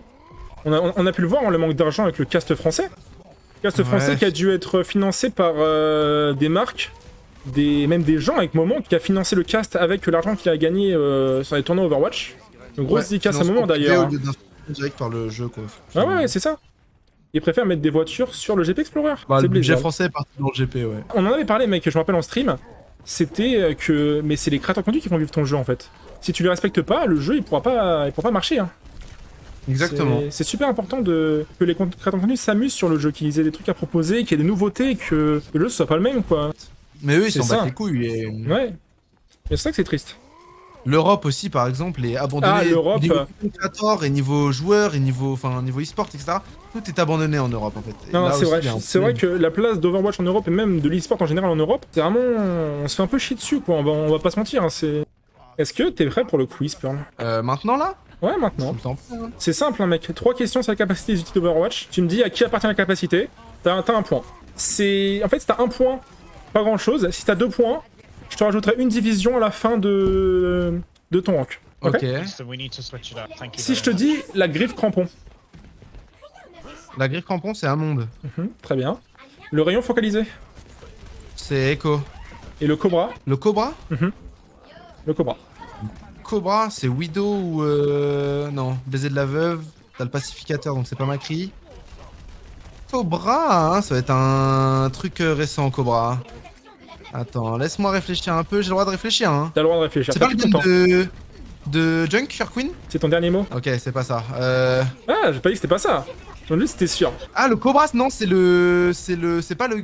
On a pu le voir, on le manque d'argent avec le cast français. Cast français qui a dû être financé par des marques, même des gens avec Moment qui a financé le cast avec l'argent qu'il a gagné sur les tournois Overwatch. Une grosse dédicace à Moment d'ailleurs. Au lieu d'un direct par le jeu, quoi. Ah ouais, c'est ça. Ils préfèrent mettre des voitures sur le GP Explorer. Bah, c'est le budget Blizzard. français est parti dans le GP, ouais. On en avait parlé, mec, je me rappelle en stream. C'était que. Mais c'est les créateurs de contenu qui font vivre ton jeu en fait. Si tu les respectes pas, le jeu il pourra pas marcher. Hein. Exactement. C'est super important que les créateurs de contenu s'amusent sur le jeu, qu'ils aient des trucs à proposer, qu'il y ait des nouveautés, que le jeu soit pas le même quoi. Mais eux, ils C'est s'en ça. battent les couilles. Et... Ouais. Et c'est ça que c'est triste. L'Europe aussi, par exemple, est abandonnée. Ah, l'Europe. Niveau créateur et niveau joueur et niveau e-sport, etc. Tout est abandonné en Europe, en fait. Et Non, là c'est aussi, vrai. il y a un C'est vrai problème. que la place d'Overwatch en Europe et même de l'e-sport en général en Europe, c'est vraiment. On se fait un peu chier dessus quoi. On va pas se mentir. Hein, c'est. Est-ce que t'es prêt pour le quiz, Pearl? Maintenant, là Ouais, maintenant. Je me sens prêt, hein. C'est simple, hein, mec. 3 questions sur la capacité des outils d'Overwatch. Tu me dis à qui appartient la capacité. T'as un point. En fait, si t'as un point, pas grand chose. Si t'as 2 points, je te rajouterai une division à la fin de ton rank. Ok. Ok. So we need to switch it up. Thank you Si je te very much. dis la griffe crampon. La griffe crampon, c'est un monde. Très bien. Le rayon focalisé. C'est Echo. Et le cobra. Le Cobra Le cobra. Cobra, c'est Widow ou. Non, baiser de la veuve. T'as le pacificateur, donc c'est pas Macri. Cobra, hein, ça va être un truc récent, Cobra. Attends, laisse-moi réfléchir un peu, j'ai le droit de réfléchir, hein. T'as le droit de réfléchir. C'est t'as pas le tout ton gun temps. de Junk, Queen? C'est ton dernier mot? Ok, c'est pas ça. Ah, j'ai pas dit que c'était pas ça. J'en ai dit que c'était sûr. Ah, le Cobra, non, c'est le... C'est pas le...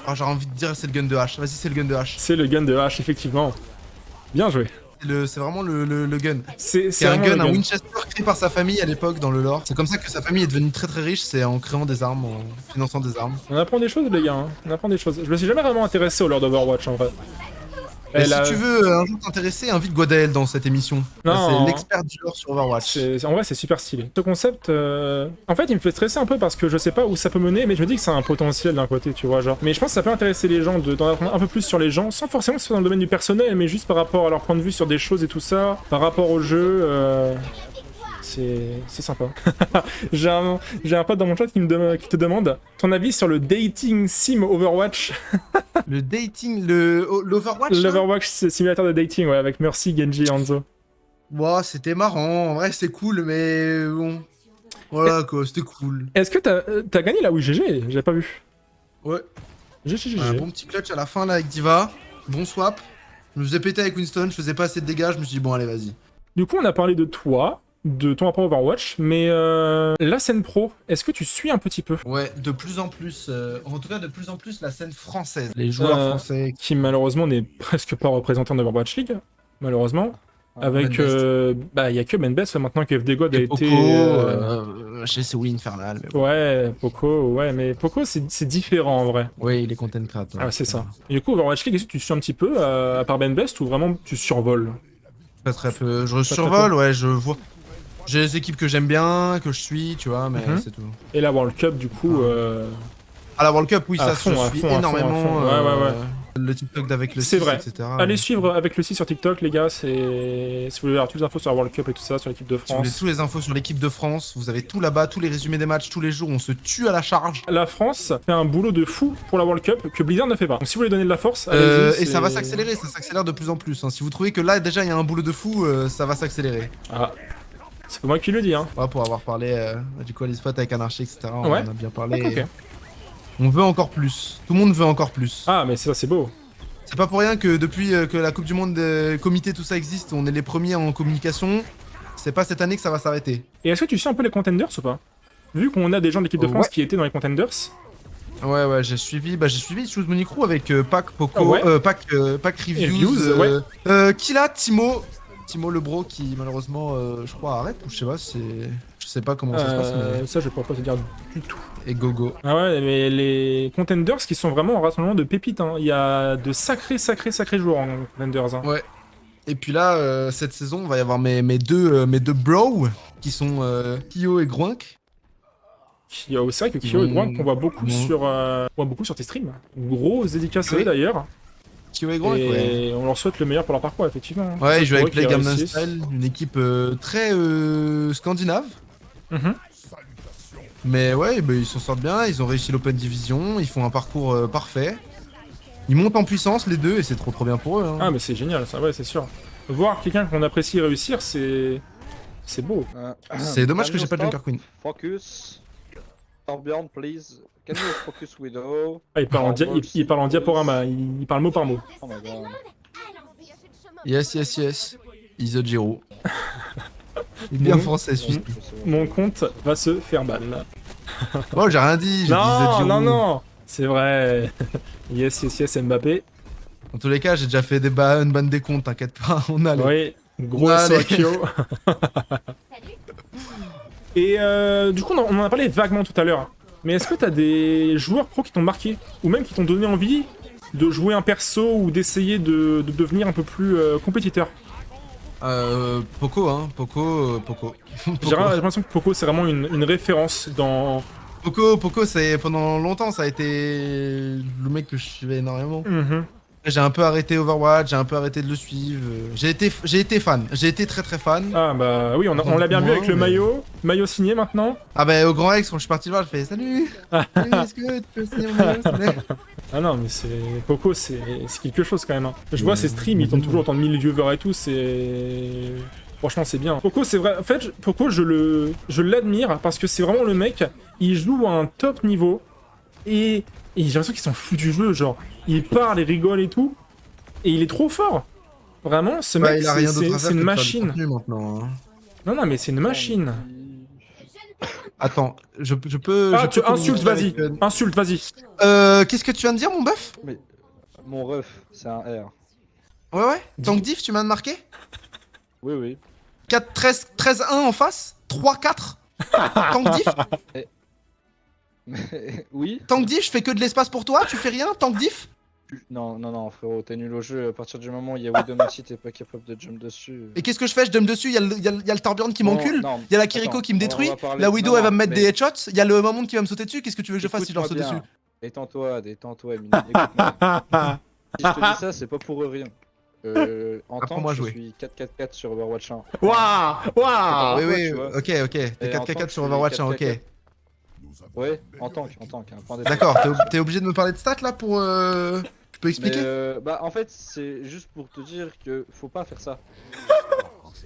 Ah, j'ai envie de dire c'est le gun de hache. Vas-y, c'est le gun de hache. C'est le gun de hache, effectivement. Bien joué. C'est vraiment le gun. C'est C'est un vraiment gun, le un Winchester créé par sa famille à l'époque dans le lore. C'est comme ça que sa famille est devenue très très riche, c'est en créant des armes, en finançant des armes. On apprend des choses, les gars. Hein. On apprend des choses. Je me suis jamais vraiment intéressé au lore d'Overwatch, en vrai. Et Elle si a- tu veux un jour t'intéresser, invite Guadael dans cette émission. Non. C'est l'expert du lore sur Overwatch. En vrai, c'est super stylé. Ce concept, en fait, il me fait stresser un peu parce que je sais pas où ça peut mener, mais je me dis que c'est un potentiel d'un côté, tu vois, genre. Mais je pense que ça peut intéresser les gens d'en apprendre un peu plus sur les gens, sans forcément que ce soit dans le domaine du personnel, mais juste par rapport à leur point de vue sur des choses et tout ça, par rapport au jeu. C'est sympa. J'ai un pote dans mon chat qui te demande ton avis sur le dating sim Overwatch. Le dating, l'Overwatch là L'Overwatch simulateur de dating, ouais, avec Mercy, Genji et Hanzo. Ouah, c'était marrant, en vrai c'est cool, mais bon... Voilà quoi, c'était cool. Est-ce que t'as gagné là? Oui, GG, j'avais pas vu. Ouais, GG. un bon petit clutch à la fin là avec Diva. Bon swap. Je me faisais péter avec Winston, je faisais pas assez de dégâts, je me suis dit bon allez vas-y. Du coup, on a parlé de toi, de ton rapport à Overwatch, mais la scène pro, est-ce que tu suis un petit peu? Ouais, de plus en plus, en tout cas de plus en plus la scène française. Les joueurs français. Qui malheureusement n'est presque pas représenté en Overwatch League, malheureusement. Avec, bah, il y a que Benbest maintenant que FD God a Et été. Poco, chez c'est oui infernal. Mais bon. Ouais, Poco, ouais, mais Poco c'est différent en vrai. Oui, il est content creator. Ah, c'est ça. Et du coup, Overwatch League, est-ce que tu suis un petit peu, à part Benbest, ou vraiment tu survoles? Pas très peu. Je très survole, ouais, je vois. J'ai les équipes que j'aime bien, que je suis, tu vois, mais Mhm. c'est tout. Et la World Cup, du coup. À la World Cup, oui, À ça, fond, je à suis fond, à fond, à énormément. fond. Ouais. Le TikTok d'avec le C'est 6, vrai. etc. Allez suivre avec le site sur TikTok, les gars. Si vous voulez avoir toutes les infos sur la World Cup et tout ça, sur l'équipe de Si vous voulez France. toutes les infos sur l'équipe de France, vous avez tout là-bas, tous les résumés des matchs, tous les jours, on se tue à la charge. La France fait un boulot de fou pour la World Cup que Blizzard ne fait pas. Donc si vous voulez donner de la force, allez-y. Et ça va s'accélérer, ça s'accélère de plus en plus. Hein. Si vous trouvez que là, déjà, il y a un boulot de fou, ça va s'accélérer. Ah, c'est pas moi qui le dis, hein. Voilà, pour avoir parlé du coup à l'e-spot avec Anarchy, etc. On Ouais. en a bien parlé. Ok. On veut encore plus. Tout le monde veut encore plus. Ah, mais ça, c'est beau. C'est pas pour rien que depuis que la Coupe du Monde, comité, tout ça existe, on est les premiers en communication. C'est pas cette année que ça va s'arrêter. Et est-ce que tu suis un peu les contenders ou pas? Vu qu'on a des gens de l'équipe de France Ouais. qui étaient dans les contenders. Ouais, j'ai suivi Choose Money Crew avec Pac, Poco, Ah ouais. Pac Reviews, Reviews, ouais. Killa, Timo le bro qui malheureusement, je crois, arrête, ou je sais pas, je sais pas comment ça se passe, mais... Ça, je pourrais pas te dire du tout. Et Gogo. Ah ouais, mais les contenders qui sont vraiment un rassemblement de pépites, hein. Il y a de sacrés joueurs en contenders, hein. Ouais. Et puis là, cette saison, on va y avoir mes deux bros, qui sont Kyo et Groink. C'est vrai que Kyo et Groink, on voit beaucoup Bon. sur tes streams. Grosse dédicace à eux Oui. d'ailleurs. Kyo et Groink, Et ouais. on leur souhaite le meilleur pour leur parcours, effectivement. Ouais, ils jouent avec Pour eux Play qui Gangnam réussissent. Style, une équipe très scandinave. Mhm. Mais ouais, bah, ils s'en sortent bien, ils ont réussi l'Open Division, ils font un parcours parfait. Ils montent en puissance les deux et c'est trop bien pour eux. Hein. Ah, mais c'est génial, ça, ouais, c'est sûr. Voir quelqu'un qu'on apprécie réussir, c'est beau. C'est dommage Can que you j'ai pas de stop? Junker Queen. Focus. Torbjorn, please. Can you focus Widow? Ah, il parle il parle en diaporama, il parle mot par mot. Oh my god. Yes. Is a Jiro. Il est bien Bon. français, suisse. Mon compte va se faire ban. Oh, j'ai rien dit, j'ai dit Is a Jiro. Non, c'est vrai. Yes, Mbappé. En tous les cas, j'ai déjà fait une bande des comptes, t'inquiète pas, on a les... Oui, gros Allez. Sokyo. Et du coup, on en a parlé vaguement tout à l'heure. Mais est-ce que t'as des joueurs pro qui t'ont marqué? Ou même qui t'ont donné envie de jouer un perso ou d'essayer de devenir un peu plus compétiteur? Poco, hein, Poco. J'ai l'impression que Poco, c'est vraiment une référence dans... Poco, c'est pendant longtemps, ça a été le mec que je suivais énormément. Mhm. J'ai un peu arrêté Overwatch, j'ai un peu arrêté de le suivre. J'ai été fan, j'ai été très fan. Ah bah oui, on l'a bien vu avec le maillot signé maintenant. Ah bah au Grand Rex, quand je suis parti le voir, je fais salut. Salut, est-ce que tu peux signer mon maillot, s'il te plaît? Ah non, mais Poco, c'est quelque chose quand même. Hein. Je vois ses streams, ils tombent toujours autant de 1000 viewers et tout, c'est... Franchement, c'est bien. Poco, c'est vrai. En fait, Poco, je l'admire parce que c'est vraiment le mec, il joue à un top niveau et j'ai l'impression qu'il s'en fout du jeu. Genre, il parle, il rigole et tout. Et il est trop fort. Vraiment, ce mec, il a rien d'autre à faire c'est que une de faire du machine. contenu maintenant, hein. Non, mais c'est une machine. Attends, je peux. Ah, je tu peux insultes, communiquer vas-y. avec, Insulte, vas-y. Qu'est-ce que tu viens de dire, mon bœuf? Mais mon ref, c'est un R. Ouais. Tank diff, tu m'as marqué? Oui, oui. 4, 13, 13-1 en face? 3, 4? Tank diff? Oui. Tank diff, je fais que de l'espace pour toi? Tu fais rien? Tank diff? Non, frérot, t'es nul au jeu. À partir du moment où il y a Widowmaxi, t'es pas capable de jump dessus. Et qu'est-ce que je fais? Je jump dessus, il y a le Torbjorn qui Non, m'encule, non, il y a la Kiriko attends, qui me on détruit, va parler- la Widow non, elle va me mettre mais- des headshots, il y a le Mammon qui va me sauter dessus, qu'est-ce que tu veux que je fasse si je leur saute Écoute-moi dessus? bien. Détends-toi, Emily. Écoute-moi. Si je te dis ça, c'est pas pour rien. En tant Apprends-moi à que je jouer. suis 4-4-4 sur Overwatch 1. Waouh. Oui, Ah, oui, ouais, tu vois. ok, t'es Et en tant 4-4 que sur je suis Overwatch, hein, 4-4-4. ok. Ouais, en tank, hein, point d'étape. D'accord, t'es obligé de me parler de stats là pour... Tu peux Mais expliquer? bah en fait c'est juste pour te dire que faut pas faire ça.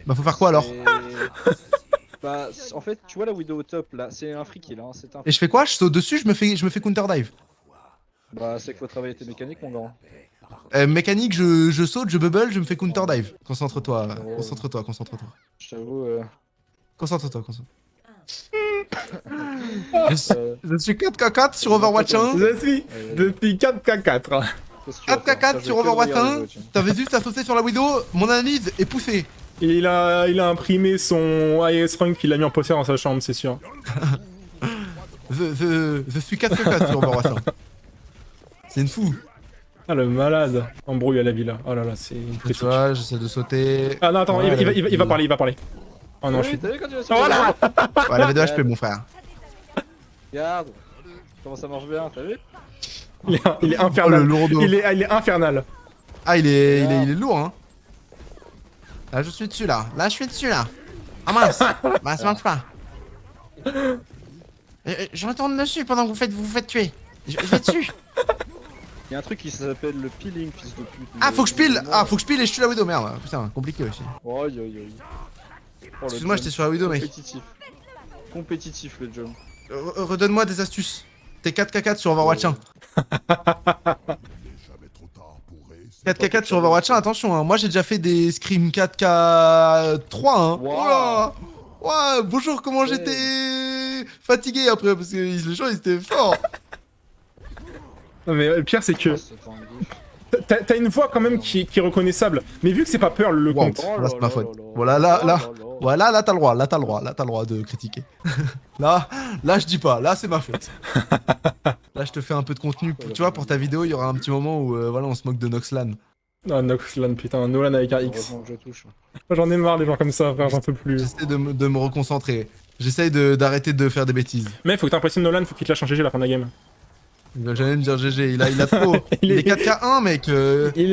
Bah faut faire quoi alors? Bah en fait tu vois la Widow au top là, c'est un free kill hein, c'est un... Et je fais quoi? Je saute dessus, je me fais counter dive. Bah c'est qu'il faut travailler tes mécaniques mon grand. Mécanique, je saute, je bubble, je me fais counter dive. Concentre-toi, concentre-toi. Je t'avoue Concentre-toi. euh, Je suis 4k4 sur Overwatch 1. Je suis depuis 4K4. qu'est-ce que tu vas faire 4k4 Ça, je sur vais que Overwatch regarder 1. le tiens. T'avais vu ça sauter sur la Widow? Mon analyse est poussée. Il a imprimé son IS rank, il l'a mis en poster dans sa chambre, c'est sûr. Je suis 4k4 sur Overwatch 1. C'est une fou. Ah, le malade. Embrouille à la villa. Oh là là, c'est une Tu critique. vois, j'essaie de sauter. Ah non, attends, Ouais, il va parler. Oh non, Oui, je suis... t'as vu quand tu vas Voilà. Ouais, elle avait 2 HP, mon frère. Regarde comment ça marche bien, t'as vu? Il est Oh, le infernal. lourdeau. Il est infernal. Ah, il est lourd, hein. Là, je suis dessus, là. Là, je suis dessus, là. Ah mince. Bah, ça marche pas. Je retourne dessus pendant que vous faites tuer. Je vais dessus. Il y a un truc qui s'appelle le peeling fils de pute. Ah, faut que je pile. Ah, faut que je pile et je tue la Widow, merde. Putain, compliqué aussi. Aïe aïe aïe. Oh, le Excuse-moi, jump j'étais sur la Widow, mec. Compétitif le jump. Redonne-moi des astuces. T'es 4k4 sur Overwatch 1. 4k4 sur Overwatch 1, attention, hein. Moi j'ai déjà fait des scrims 4k3, hein. Wow. Oh là. Ouais, bonjour, comment j'étais fatigué après, parce que les gens ils étaient forts. Non mais le pire c'est que t'as une voix quand même qui est reconnaissable. Mais vu que c'est pas Pearl le Wow. compte. Là, c'est ma faute. Voilà, là t'as le droit, là t'as le droit de critiquer. là je dis pas, là c'est ma faute. Là je te fais un peu de contenu, tu vois, pour ta vidéo il y aura un petit moment où voilà on se moque de Noxlan. Ah Noxlan, putain, Nolan avec un X. Heureusement que je touche. J'en ai marre des gens comme ça, frère, j'en peux plus. J'essaie de me reconcentrer. J'essaye d'arrêter de faire des bêtises. Mais faut que t'impressionnes Nolan, faut qu'il te lâche un GG à la fin de la game. Il va jamais me dire GG, il a trop. Il il est- est 4k1 mec. Il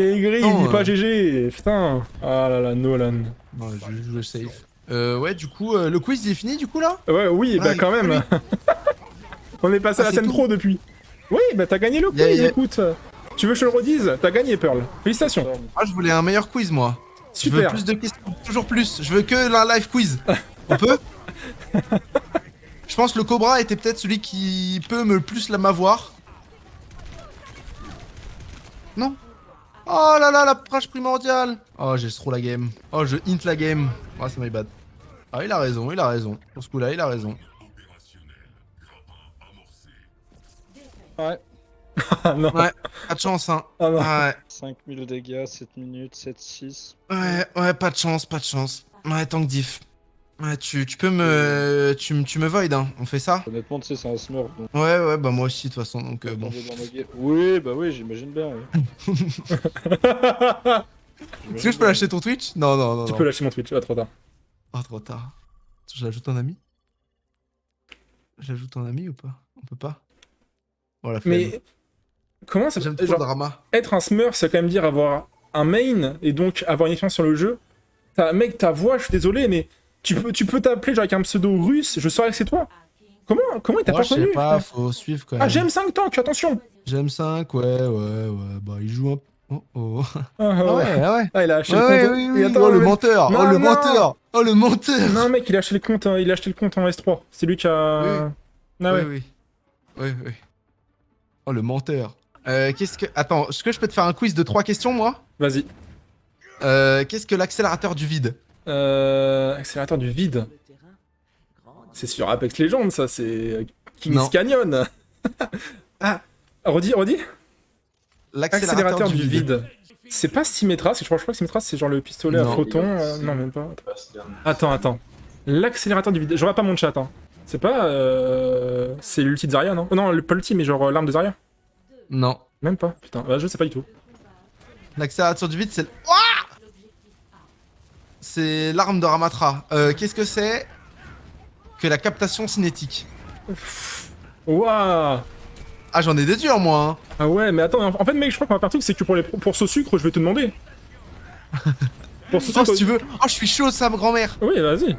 est aigri, Non, il dit pas GG, putain. Ah là là, Nolan. Non, je vais jouer safe. Ouais, du coup, le quiz il est fini du coup là? Ouais, oui, Ah, bah quand même. On est passé à Ah, la c'est scène tout. pro depuis. Oui, bah t'as gagné le quiz, Yeah. écoute. Tu veux que je le redise? T'as gagné, Pearl. Félicitations. Moi je voulais un meilleur quiz moi. Je veux Super. plus de questions, toujours plus. Je veux que la live quiz. On peut? Je pense que le Cobra était peut-être celui qui peut me plus m'avoir. Non? Oh là là, la prage primordiale. Oh, j'ai trop la game. Oh, je hint la game. Oh, c'est my bad. Ah, il a raison. Pour ce coup-là, il a raison. Ouais, Ah non. Ouais, pas de chance, hein. Ah non. Ouais, 5000 dégâts, 7 minutes, 7-6. ouais, pas de chance. Ouais, tank diff. Ouais, tu peux me... Tu me void, hein. On fait ça? Honnêtement, tu sais, c'est un smurf donc. Ouais, bah moi aussi, de toute façon, donc bon. Oui, bah oui, j'imagine bien. Ouais. Est-ce que je peux lâcher ton Twitch? Non. Tu peux lâcher mon Twitch, ah trop tard. Oh, trop tard. J'ajoute un ami? J'ajoute un ami ou pas? On peut pas? Oh la flemme. Mais comment ça J'aime trop le genre, drama. être un smurf, c'est quand même dire avoir un main et donc avoir une expérience sur le jeu. Mec, ta voix, je suis désolé, mais tu peux t'appeler genre avec un pseudo russe, je saurais que c'est toi. Comment il t'a Moi, pas je sais connu pas, frère faut suivre quand même. Ah, j'aime 5 tanks, attention. J'aime 5, ouais, bah il joue un... Oh. Ah Ah ouais. Ah, il a lâché Ouais, le compte. oui, Et attends, oh le mais- menteur, Non, oh le non. menteur. Oh, le menteur. Non, mec, il a acheté le compte, il a acheté le compte en S3. C'est lui qui a. Oui. Ah ouais. Oui, oui. Oui, oui. Oh, le menteur. Qu'est-ce que... Attends, est-ce que je peux te faire un quiz de 3 questions, moi? Vas-y. Qu'est-ce que l'accélérateur du vide? Accélérateur du vide. C'est sur Apex Legends, ça, c'est Kings Non. Canyon. Ah, redis. Accélérateur du vide. C'est pas Symmetra, je crois que Symmetra c'est genre le pistolet à Non. photon. Non, même pas. Attends. L'accélérateur du vide. Je vois pas mon chat, hein. C'est pas. C'est l'ulti de Zarya, non? Non, pas l'ulti, mais genre l'arme de Zarya. Non. Même pas, putain. Bah, je sais pas du tout. L'accélérateur du vide, c'est... Ouah, c'est l'arme de Ramatra. Qu'est-ce que c'est que la captation cinétique? Waouh! Ah, j'en ai des durs, moi. Hein. Ah ouais, mais attends, en fait, mec, je crois qu'on va faire un truc, c'est que pour ce sucre, je vais te demander. Pour ce Oh, sucre. si tu veux. Oh, je suis chaud, Sam, grand-mère. Oui, vas-y.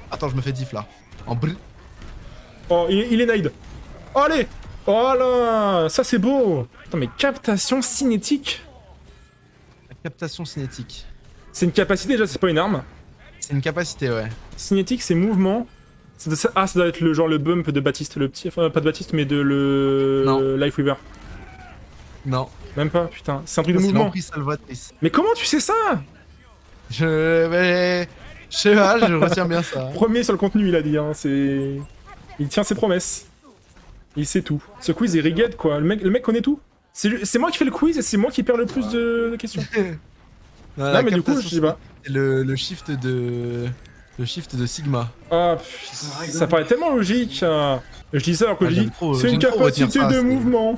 Attends, je me fais diff, là. En brr. Oh, il est nade. Oh, allez! Oh là! Ça, c'est beau! Attends, mais captation cinétique? La captation cinétique. C'est une capacité, déjà, c'est pas une arme. C'est une capacité, ouais. Cinétique, c'est mouvement. Ah, ça doit être le genre le bump de Baptiste le petit. Enfin, pas de Baptiste, mais de le. Non. Lifeweaver. Non. Même pas, putain. C'est un truc de C'est mouvement. l'emprise salvatrice. Mais comment tu sais ça? Mais... Je sais pas, je retiens bien ça. Premier sur le contenu, il a dit, hein. C'est. Il tient ses promesses. Il sait tout. Ce quiz est rigged, quoi. Le mec connaît tout. C'est moi qui fais le quiz et c'est moi qui perds le plus de questions. Non, mais du coup, je sais pas. Le shift de... Le shift de Sigma. Ah, ça paraît tellement logique. Je dis ça alors que Ah, je j'aime dis, trop- c'est une j'aime trop retenir capacité ça, de c'est- mouvement.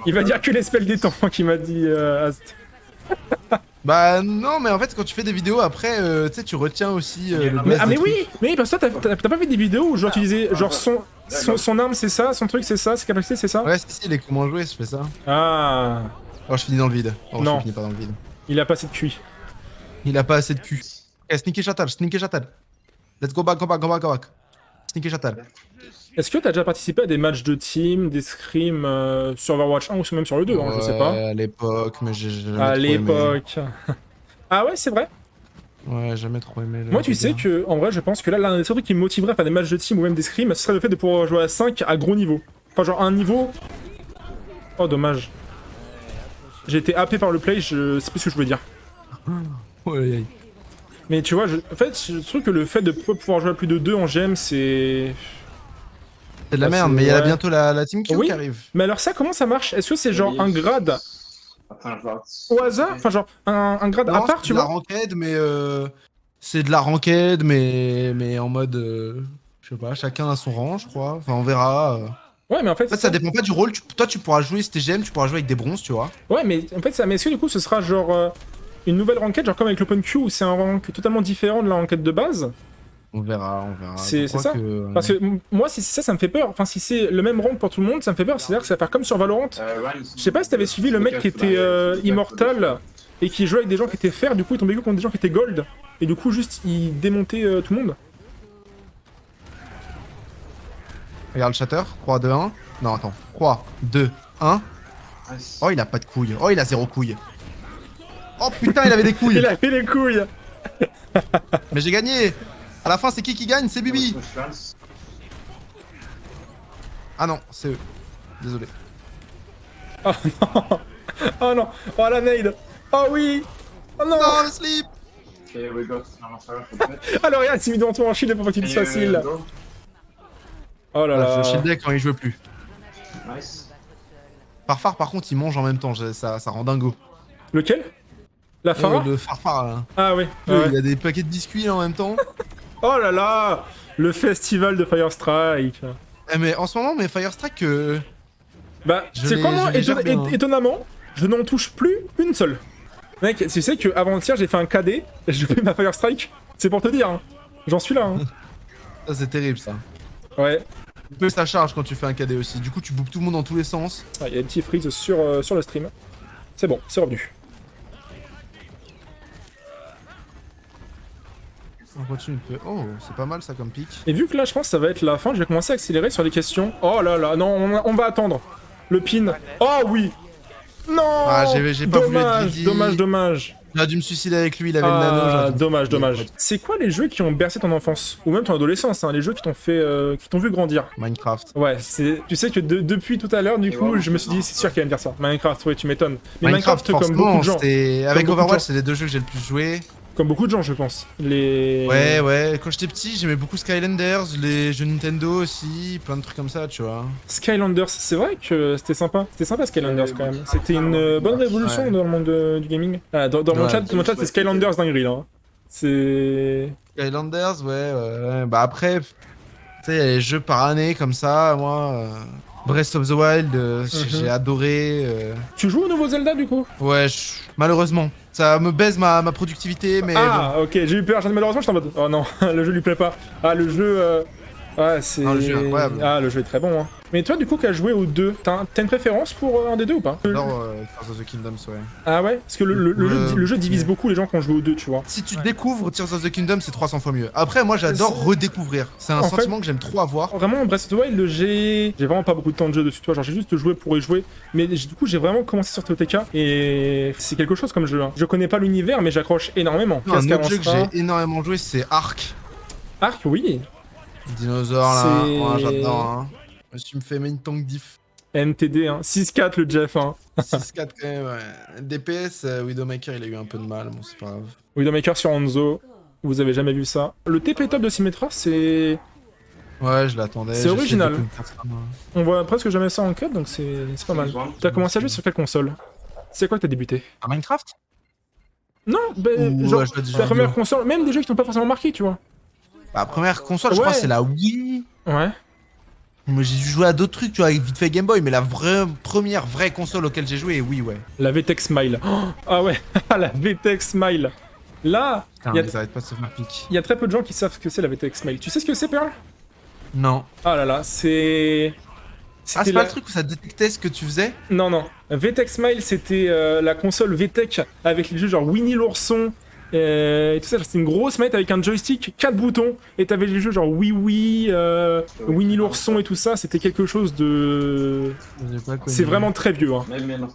Il va dire que les spells des temps qui m'a dit Ast. Bah non, mais en fait, quand tu fais des vidéos, après, tu sais, tu retiens aussi le buzz Mais des oui, parce que toi, t'as pas fait des vidéos où genre tu disais genre son arme c'est ça, son truc c'est ça, ses capacités c'est ça? trucs. Ouais, si, les comment jouer, je fais ça. Ah, Oh, je finis dans le vide. Oh, Non. je finis pas dans le vide. il a pas assez de QI. Il a pas assez de cul. Okay, sneaky shuttle, sneaky shuttle. Let's go back. Sneaky shuttle. Est-ce que t'as déjà participé à des matchs de team, des scrims sur Overwatch 1 ou même sur le 2, hein, je sais pas. À l'époque, mais j'ai jamais À trop aimé. l'époque. Ah ouais, c'est vrai. Ouais, jamais trop aimé. Moi, tu sais que, en vrai, je pense que là, l'un des seuls trucs qui me motiverait à faire des matchs de team ou même des scrims, ce serait le fait de pouvoir jouer à 5 à gros niveau. Enfin, genre un niveau. Oh, dommage. J'ai été happé par le play, je sais plus ce que je voulais dire. Ouais, Mais tu vois, en fait, je trouve que le fait de pouvoir jouer à plus de 2 en GM, c'est. c'est de la Bah, merde, c'est- mais il y a ouais. bientôt la Team Q Oui. qui arrive. Mais alors, ça, comment ça marche? Est-ce que c'est genre un grade au hasard? Enfin, genre un grade à Non, part, c'est tu de la vois? ranked, mais c'est de la ranked, mais en mode, je sais pas, chacun a son rang, je crois. Enfin, on verra. Ouais, mais en fait. En fait, ça dépend pas du rôle. Toi, tu pourras jouer si t'es GM, tu pourras jouer avec des bronzes, tu vois. Ouais, mais en fait, ça. Mais est-ce que du coup, ce sera genre une nouvelle ranked, genre comme avec l'Open Queue, où c'est un rank totalement différent de la ranked de base? On verra. C'est Je crois ça. que, Parce que moi, si c'est ça, ça me fait peur. Enfin, si c'est le même rank pour tout le monde, ça me fait peur. C'est-à-dire que ça va faire comme sur Valorant. Je sais pas si t'avais suivi le mec qui était Immortal et qui jouait avec des gens qui étaient fer, du coup il tombait contre des gens qui étaient gold, et du coup juste il démontait tout le monde. Regarde le shatter. 3, 2, 1. Non, attends. 3, 2, 1. Oh, il a pas de couilles. Oh, il a 0 couilles. Oh putain, il avait des couilles. Il a fait les couilles. Mais j'ai gagné. À la fin, c'est qui gagne? C'est Bibi. Ah non, c'est eux. Désolé. Oh non. Oh non. Oh la nade. Oh oui. Oh non. Non, le slip. Alors regarde, il s'est mis devant toi en shield pour pas que tu te facile. Oh là Ah, là. je shieldais quand il jouait plus. Farfar, par contre, il mange en même temps. Ça rend dingo. Lequel? La Farah? Le Farfar, là. Ah oui. Il a des paquets de biscuits là, en même temps. Oh là là. Le festival de Firestrike. Eh, mais en ce moment, mes Firestrike, Bah, Je c'est l'ai- quoi moi, je l'ai jamais, hein. étonnamment, je n'en touche plus une seule. Mec, tu sais que avant-hier j'ai fait un KD, et j'ai fait ma Firestrike. C'est pour te dire, hein. J'en suis là. Hein. ça c'est terrible ça. Ouais. Tu peux ça charge quand tu fais un KD aussi. Du coup, tu boupes tout le monde dans tous les sens. Ah, il y a des petits freeze sur le stream. C'est bon, c'est revenu. On continue un peu. Oh, c'est pas mal ça comme pic. Et vu que là, je pense que ça va être la fin, je vais commencer à accélérer sur les questions. Oh là là, non, on va attendre. Le pin. Oh oui. Non. Ah, j'ai pas voulu être Dommage, greedy. dommage. J'aurais dû me suicider avec lui, il avait le nano. Ah, j'aurais dû me dommage, suicider. dommage. C'est quoi les jeux qui ont bercé ton enfance? Ou même ton adolescence, hein, les jeux qui t'ont fait, qui t'ont vu grandir? Minecraft. Ouais, tu sais que depuis tout à l'heure, du coup, je me suis dit, c'est sûr qu'il va me dire ça. Minecraft, ouais, tu m'étonnes. Mais Minecraft, comme beaucoup forcément, de gens. avec Comme beaucoup de Overwatch, gens. c'est les deux jeux que j'ai le plus joué. Comme beaucoup de gens, je pense. Les... Ouais, quand j'étais petit, j'aimais beaucoup Skylanders, les jeux Nintendo aussi, plein de trucs comme ça, tu vois. Skylanders, c'est vrai que c'était sympa. C'était sympa Skylanders quand même. C'était une bonne révolution Ouais. dans le monde du gaming. Ah, dans mon Ouais. chat, c'est Skylanders dinguerie là. Hein. C'est... Skylanders, ouais. Bah après, tu sais, il y a les jeux par année comme ça, moi. Breath of the Wild, j'ai adoré. Tu joues au nouveau Zelda du coup? Ouais, malheureusement. Ça me baise ma productivité, mais Ah, ok, j'ai eu peur. Malheureusement, j'étais en mode. Oh non, le jeu lui plaît pas. Ah, le jeu. Ouais, c'est. Non, le jeu est incroyable. Ah, le jeu est très bon. Hein. Mais toi, du coup, qui as joué aux deux, t'as une préférence pour un des deux ou pas? j'adore Tears of the Kingdoms, ouais. Ah ouais? Parce que le jeu divise beaucoup les gens qui ont joué aux deux, tu vois. Si tu découvres Tears of the Kingdom, c'est 300 fois mieux. Après, moi, j'adore redécouvrir. C'est un En sentiment que j'aime trop avoir. Vraiment, Breath of the Wild, j'ai vraiment pas beaucoup de temps de jeu dessus, tu vois. Genre, j'ai juste joué pour y jouer. Mais du coup, j'ai vraiment commencé sur TOTK et c'est quelque chose comme jeu. Hein. Je connais pas l'univers, mais j'accroche énormément. Un Qu'est-ce autre jeu que qu'avancera j'ai énormément joué, c'est Ark. Arc, oui. Dinosaure là, C'est- ouais, j'adore. Hein. Je me suis fait main tank diff. MTD, hein. 6-4 le Jeff, hein. 6-4 quand même, ouais. DPS, Widowmaker, il a eu un peu de mal, bon, c'est pas grave. Widowmaker sur Hanzo. Vous avez jamais vu ça. Le TP top de Symmetra, c'est. Ouais, je l'attendais. C'est j'essaie original. de faire ça, moi. On voit presque jamais ça en cut, donc c'est pas mal. T'as commencé à jouer sur quelle console? C'est quoi que t'as débuté? À Minecraft Non, Ou, genre, ouais, je dois dire ta première vidéo. console, même des jeux qui t'ont pas forcément marqué, tu vois. Bah, première console, je crois, Ouais. c'est la Wii. Ouais. Moi, j'ai dû jouer à d'autres trucs, tu vois, avec vite fait Game Boy, mais la première vraie console auquel j'ai joué, oui, ouais. La VTech Smile. Oh, ah ouais, la VTech Smile. Là, Putain, y a- ils arrêtent pas de se faire pique. il y a très peu de gens qui savent ce que c'est la VTech Smile. Tu sais ce que c'est, Pearl? Non. Ah là là, c'est. Ah, c'est C'était pas la- le truc où ça détectait ce que tu faisais? Non, non. VTech Smile, c'était la console VTech avec les jeux genre Winnie l'ourson et tout ça. C'était une grosse manette avec un joystick, 4 boutons, et t'avais les jeux genre Oui Oui, Winnie l'ourson et tout ça. C'était quelque chose de. J'ai pas connu. C'est vraiment très vieux. Hein.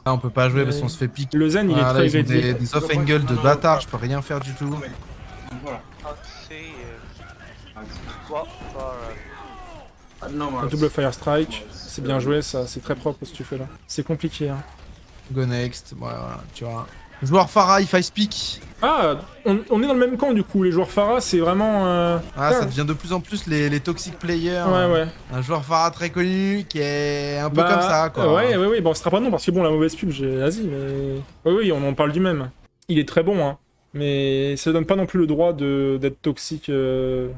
Ah, on peut pas jouer parce qu'on se fait pique. Le Zen, il est Ah, là, très ils ont réduit. des off-angle de bâtard, je peux rien faire du tout. Un double Fire Strike, c'est bien joué, ça, c'est très propre ce que tu fais là. C'est compliqué. Hein. Go next, voilà, tu vois. Joueur Farah, if I speak. Ah, on est dans le même camp du coup. Les joueurs Farah, c'est vraiment. Ah, ça devient de plus en plus les toxic players. Ouais, ouais. Un joueur Farah très connu qui est un peu Bah, comme ça, quoi. Ouais, bon, ce sera pas non parce que bon, la mauvaise pub, j'ai. Vas-y, mais. Oui, on en parle du même. Il est très bon, hein. Mais ça donne pas non plus le droit d'être toxique.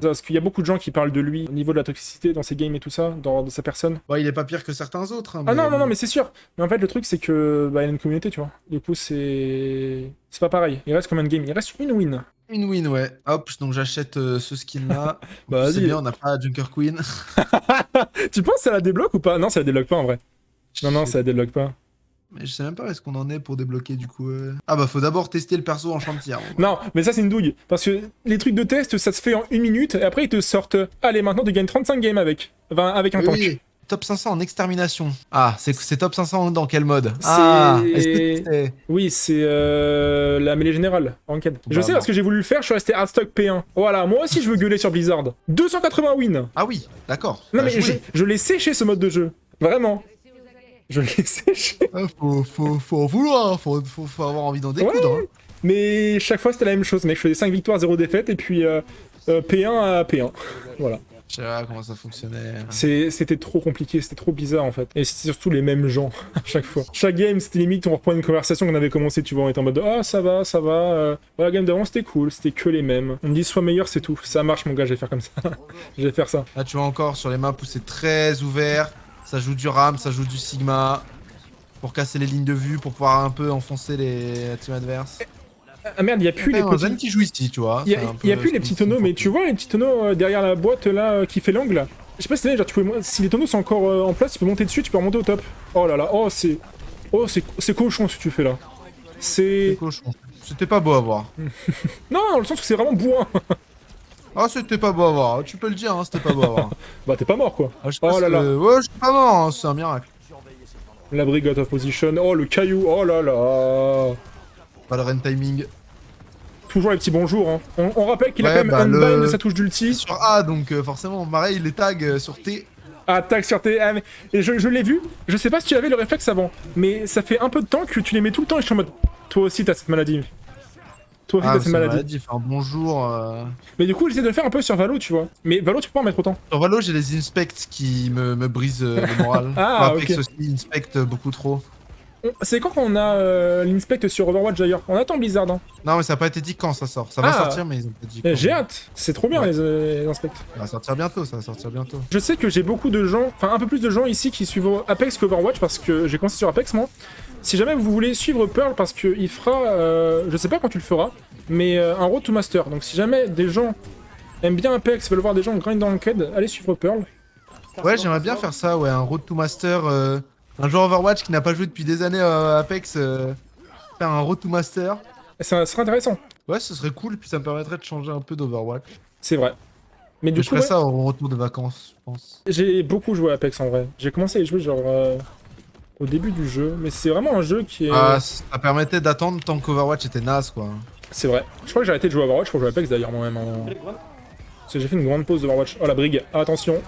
Parce qu'il y a beaucoup de gens qui parlent de lui au niveau de la toxicité dans ses games et tout ça, de sa personne. Bon, il est pas pire que certains autres. Hein, Ah non, mais c'est sûr. Mais en fait, le truc, c'est que bah, il y a une communauté, tu vois. Du coup, c'est pas pareil. Il reste combien de games? Il reste une win. Une win, ouais. Hop, donc j'achète ce skin-là. Bah, C'est vas-y. bien, on n'a pas Junker Queen. Tu penses que ça la débloque ou pas? Non, ça la débloque pas en vrai. Non, ça la débloque pas. Mais je sais même pas où est-ce qu'on en est pour débloquer du coup. Ah bah faut d'abord tester le perso en chantier. Non, mais ça c'est une douille. Parce que les trucs de test, ça se fait en 1 minute, et après ils te sortent. Allez, maintenant tu gagnes 35 games avec. Enfin, avec un tank. Oui, top 500 en extermination. Ah, c'est top 500 dans quel mode? Ah, est-ce que c'est... Oui, c'est la mêlée générale, ranked. Je Bah, sais non. parce que j'ai voulu le faire, je suis resté hardstock P1. Voilà, moi aussi je veux gueuler sur Blizzard. 280 wins. Ah oui, d'accord. Non Bah, mais jouez. je l'ai séché ce mode de jeu. Vraiment. Je l'ai séché. Ah, faut en vouloir, faut avoir envie d'en découdre. Hein. Mais chaque fois c'était la même chose, mec. Je faisais 5 victoires, 0 défaites, et puis P1 à P1. Voilà. Je sais pas comment ça fonctionnait. C'était trop compliqué, c'était trop bizarre en fait. Et c'était surtout les mêmes gens à chaque fois. Chaque game, c'était limite, on reprend une conversation qu'on avait commencé, tu vois, on était en mode ah ça va, ça va. La game d'avant c'était cool, c'était que les mêmes. On me dit sois meilleur, c'est tout. Ça marche mon gars, je vais faire comme ça. Je vais faire ça. Là tu vois encore sur les maps où c'est très ouvert, ça joue du RAM, ça joue du Sigma. Pour casser les lignes de vue, pour pouvoir un peu enfoncer la team adverse. Ah merde, il y a plus les un jeune petits. qui joue ici, tu vois. Il y a plus les petits tonneaux, mais tu vois les petits tonneaux derrière la boîte là qui fait l'angle. Je sais pas si t'as, genre si les tonneaux sont encore en place, tu peux monter dessus, tu peux remonter au top. Oh là là, c'est cochon ce que tu fais là. C'est cochon. C'était pas beau à voir. non, dans le sens que c'est vraiment bourrin. Ah, c'était pas beau à voir, tu peux le dire, hein, c'était pas beau à voir. Bah t'es pas mort quoi. Ah, je Oh pense là là. que- Ouais, je suis pas mort, hein, c'est un miracle. La brigade of position. Oh le caillou. Oh là là. Valorant timing. toujours les petits bonjours. Hein. On rappelle qu'il a Ouais, quand même bah, unbind le- de sa touche d'ulti. Sur A, donc forcément, pareil, les tags sur T. Attaque sur tes... Ah, mais... et je l'ai vu, je sais pas si tu avais le réflexe avant, mais ça fait un peu de temps que tu les mets tout le temps et je suis en mode... Toi aussi t'as cette maladie. Toi aussi Ah, t'as c'est cette maladie. maladie, enfin bonjour. Mais du coup j'essaie de le faire un peu sur Valo, tu vois. Mais Valo tu peux pas en mettre autant. Sur Valo, j'ai les inspects qui me brisent le moral. Ah, Sur Apex ok. aussi, inspect beaucoup trop. C'est quand qu'on a l'inspect sur Overwatch d'ailleurs? On attend Blizzard. Hein. Non, mais ça n'a pas été dit quand ça sort. Ça va Ah. sortir, mais ils ont pas dit quand. J'ai hâte, c'est trop bien Ouais. les inspects. Ça va sortir bientôt, ça va sortir bientôt. Je sais que j'ai beaucoup de gens, enfin un peu plus de gens ici qui suivent Apex qu'Overwatch parce que j'ai commencé sur Apex moi. Si jamais vous voulez suivre Pearl parce qu'il fera, je sais pas quand tu le feras, mais un Road to Master. Donc si jamais des gens aiment bien Apex, veulent voir des gens grind dans Ranked, allez suivre Pearl. Ouais, j'aimerais bien faire ça, ouais, un Road to Master. Un joueur Overwatch qui n'a pas joué depuis des années à Apex, faire un Road to Master. Ça serait intéressant, Ouais, ce serait cool, puis ça me permettrait de changer un peu d'Overwatch. c'est vrai. Mais du Je coup, ferais ouais, ça au retour de vacances, je pense. j'ai beaucoup joué à Apex en vrai. J'ai commencé à y jouer genre au début du jeu, mais c'est vraiment un jeu qui est... Ah, ça permettait d'attendre tant qu'Overwatch était naze, quoi. C'est vrai. Je crois que j'ai arrêté de jouer à Overwatch pour jouer à Apex d'ailleurs moi-même. Parce que j'ai fait une grande pause d'Overwatch. Oh la brigue, attention.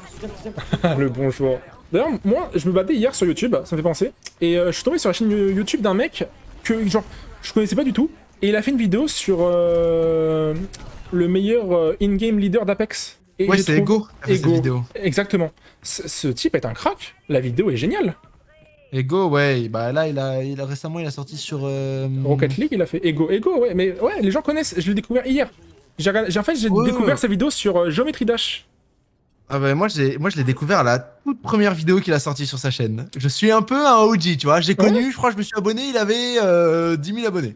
Le bonjour. D'ailleurs, moi, je me battais hier sur YouTube, ça me fait penser. Et je suis tombé sur la chaîne YouTube d'un mec que, genre, je connaissais pas du tout. Et il a fait une vidéo sur le meilleur in-game leader d'Apex. Et Ouais, j'ai c'est trouvé- Ego qui a fait cette Ego. vidéo. Exactement. Ce type est un crack. La vidéo est géniale. Ego, ouais, bah là, récemment, il a sorti sur. Rocket League, il a fait Ego, ouais, mais ouais, les gens connaissent, je l'ai découvert hier. En fait, j'ai Ouais. découvert sa vidéo sur Geometry Dash. Ah bah moi je l'ai découvert à la toute première vidéo qu'il a sortie sur sa chaîne. Je suis un peu un OG, tu vois. J'ai connu, je crois que je me suis abonné, il avait 10 000 abonnés.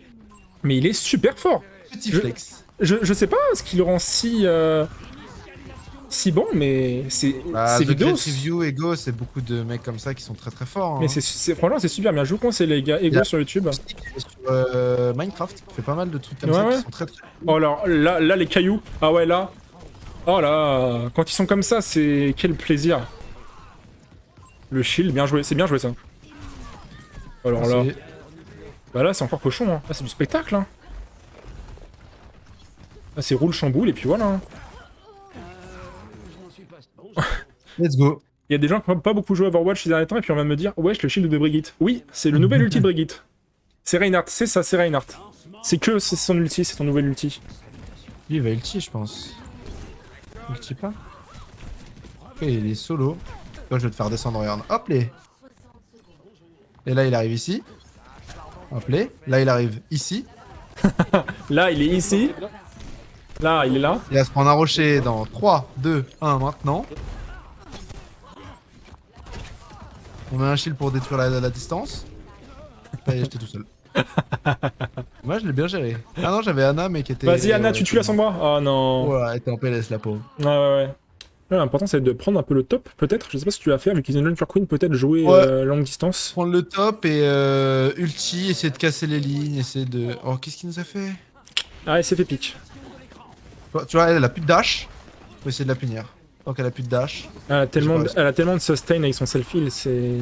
Mais il est super fort. Petit Je- flex. Je sais pas ce qui le rend si bon, mais c'est Bah, ces The vidéos. Great Review, Ego, c'est beaucoup de mecs comme ça qui sont très très forts. Mais hein. franchement, c'est super bien. Je vous conseille, les gars. Ego Yeah. sur YouTube. Et sur Minecraft, il fait pas mal de trucs comme Ouais, ça ouais. qui sont très très. Oh, alors là, les cailloux. Ah ouais, là. Oh là. Quand ils sont comme ça, c'est quel plaisir. Le shield, bien joué. C'est bien joué ça. Alors là. C'est- Bah là, c'est encore cochon. Hein. Là, c'est du spectacle. Hein. Là, c'est roule chamboule et puis voilà. Hein. Let's go. Il y a des gens qui n'ont pas beaucoup joué à Overwatch ces derniers temps et puis on vient de me dire wesh le shield de Brigitte. Oui, c'est le nouvel ulti de Brigitte. C'est Reinhardt, c'est ça, c'est Reinhardt. C'est son ulti, c'est son nouvel ulti. Lui il va ulti je pense. Ulti pas. Ok il est solo. Toi je vais te faire descendre, regarde. Hop les. Et là il arrive ici. Hop les. Là il arrive ici. Là, il est ici. Là, il est là. Il va se prendre un rocher dans 3, 2, 1 maintenant. On met un shield pour détruire la distance. Ça y est, j'étais tout seul. Moi, je l'ai bien géré. Ah non, j'avais Anna, mais qui était. Vas-y, Anna, tu tues la Sombra. Oh non. Voilà, elle était en PLS, la pauvre. Ouais. Là, l'important, c'est de prendre un peu le top, peut-être. Je sais pas ce que tu vas faire, vu qu'ils ont une Jungler Queen, peut-être jouer Ouais. longue distance. Prendre le top et ulti, essayer de casser les lignes, essayer de. Oh, qu'est-ce qu'il nous a fait? Ah, elle s'est fait pique. Tu vois, elle a plus de dash. Faut essayer de la punir. Tant qu'elle a plus de dash. Elle a tellement, Je sais pas, elle a tellement de sustain avec son self-heal, c'est...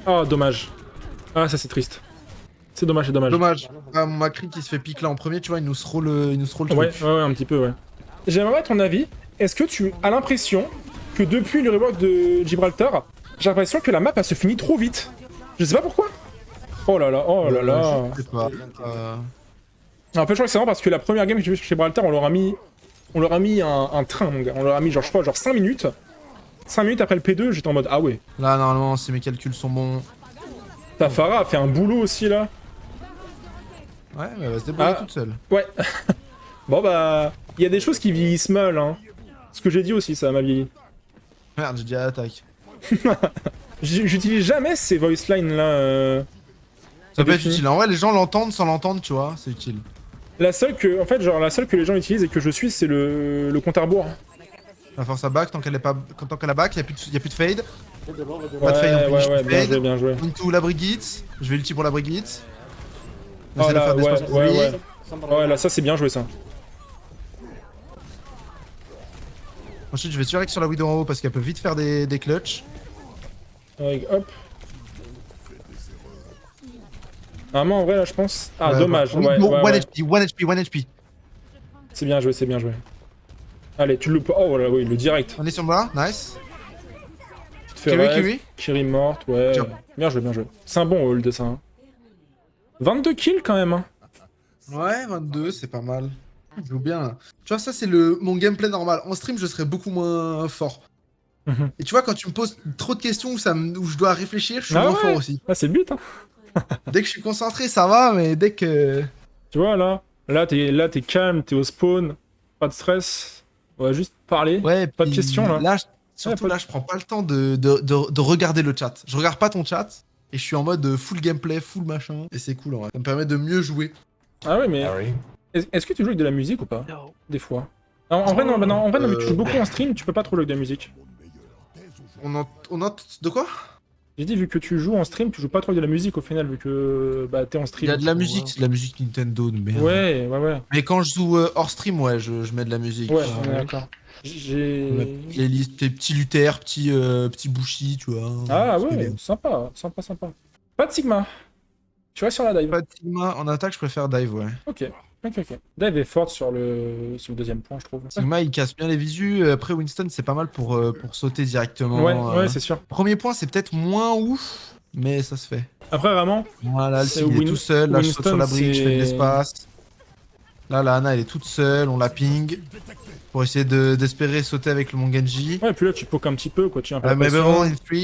Oh, dommage. Ah, ça c'est triste. C'est dommage, c'est dommage. Dommage. Ah, mon Macri qui se fait pique là en premier, tu vois, il nous scroll le Ouais, truc. ouais, un petit peu, ouais. J'aimerais ton avis. Est-ce que tu as l'impression que depuis le rework de Gibraltar, j'ai l'impression que la map elle se finit trop vite? Je sais pas pourquoi. Oh là là, oh là là. Je sais pas. En fait, je crois que c'est vraiment parce que la première game que j'ai vue chez Gibraltar, on leur a mis un train, mon gars. On leur a mis, genre, je crois, genre 5 minutes. 5 minutes après le P2, j'étais en mode, ah ouais. Là, normalement, si mes calculs sont bons. Ta Farah a fait un boulot aussi, là. Ouais, mais elle va se débrouiller Ah. toute seule. Ouais. Bon, bah, il y a des choses qui vieillissent mal, hein. Ce que j'ai dit aussi, ça m'a vieilli. Merde, j'ai dit attaque. J'utilise jamais ces voice lines là. Ça peut être défini. utile. En vrai, les gens l'entendent sans l'entendre, tu vois, c'est utile. La seule que, en fait, genre la seule que les gens utilisent et que je suis, c'est le compte à rebours. La force à back, tant qu'elle est pas, tant qu'elle a back, y a plus de fade. Ouais, Pas de fade, on peut ouais, bien fade. joué, bien joué. Into la Brigitte. Je vais ulti pour la Brigitte. On Oh essaie de là, faire des ouais, espaces pour ouais, lui. ouais. Ouais, là, ça c'est bien joué ça. Ensuite, je vais tuer Rex sur la Widow en haut parce qu'elle peut vite faire des clutches. Avec, hop. Vraiment, en vrai, là, je pense. Ah, Ouais, dommage. ouais. Ouais, Bon, ouais, 1 ouais. HP, 1 HP, 1 HP. C'est bien joué, c'est bien joué. Allez, tu le loupes. Oh, voilà, oui, le direct. On est sur moi, nice. Tu te fais Kiri, rêve. Kiri. Kiri morte, ouais. Tiens. Bien joué, bien joué. C'est un bon hold, ça. Hein. 22 kills, quand même. Hein. Ouais, 22, c'est pas mal. Je joue bien. Là. Tu vois, ça, c'est mon gameplay normal. En stream, je serais beaucoup moins fort. Mhm. Et tu vois, quand tu me poses trop de questions où je dois réfléchir, je suis Ah moins ouais. fort aussi. Ah, c'est le but, hein. Dès que je suis concentré, ça va, mais dès que... Tu vois, là, t'es calme, t'es au spawn. Pas de stress. On va juste parler. Ouais, Pas de puis questions, là. Surtout Ouais, là, je prends pas le temps de regarder le chat. Je regarde pas ton chat, et je suis en mode full gameplay, full machin, et c'est cool en vrai. Ça me permet de mieux jouer. Ah ouais, mais est-ce que tu joues avec de la musique ou pas? Des fois. En vrai, non, bah non, en vrai, non, mais tu joues beaucoup en stream, tu peux pas trop jouer avec de la musique. On a de quoi? J'ai dit, vu que tu joues en stream, tu joues pas trop avec de la musique au final, vu que bah, t'es en Il stream. y a de la musique, c'est de la musique Nintendo de merde. Ouais, ouais, ouais. Mais quand je joue hors stream, ouais, je mets de la musique. Ouais, on est d'accord. Ma playlist, tes petits Luther, petits Bushi, tu vois. Ah Parce que ouais, sympa, sympa, sympa. Pas de Sigma. Tu vas sur la dive. Pas de Sigma, en attaque, je préfère dive, ouais. Ok, ok. Dive est forte sur le deuxième point, je trouve. Sigma, il casse bien les visus. Après, Winston, c'est pas mal pour sauter directement. Ouais, c'est sûr. Premier point, c'est peut-être moins ouf, mais ça se fait. Après, vraiment, Voilà, le C'est Sig, il est tout seul. Là, je saute sur la Winston, brique, je fais de c'est- l'espace. Là, la Ana, elle est toute seule, on la ping. Pour essayer d'espérer sauter avec le mon Genji. ouais, et puis là, tu poques un petit peu, quoi. Tu as un peu la Maybe pression. roll in 3,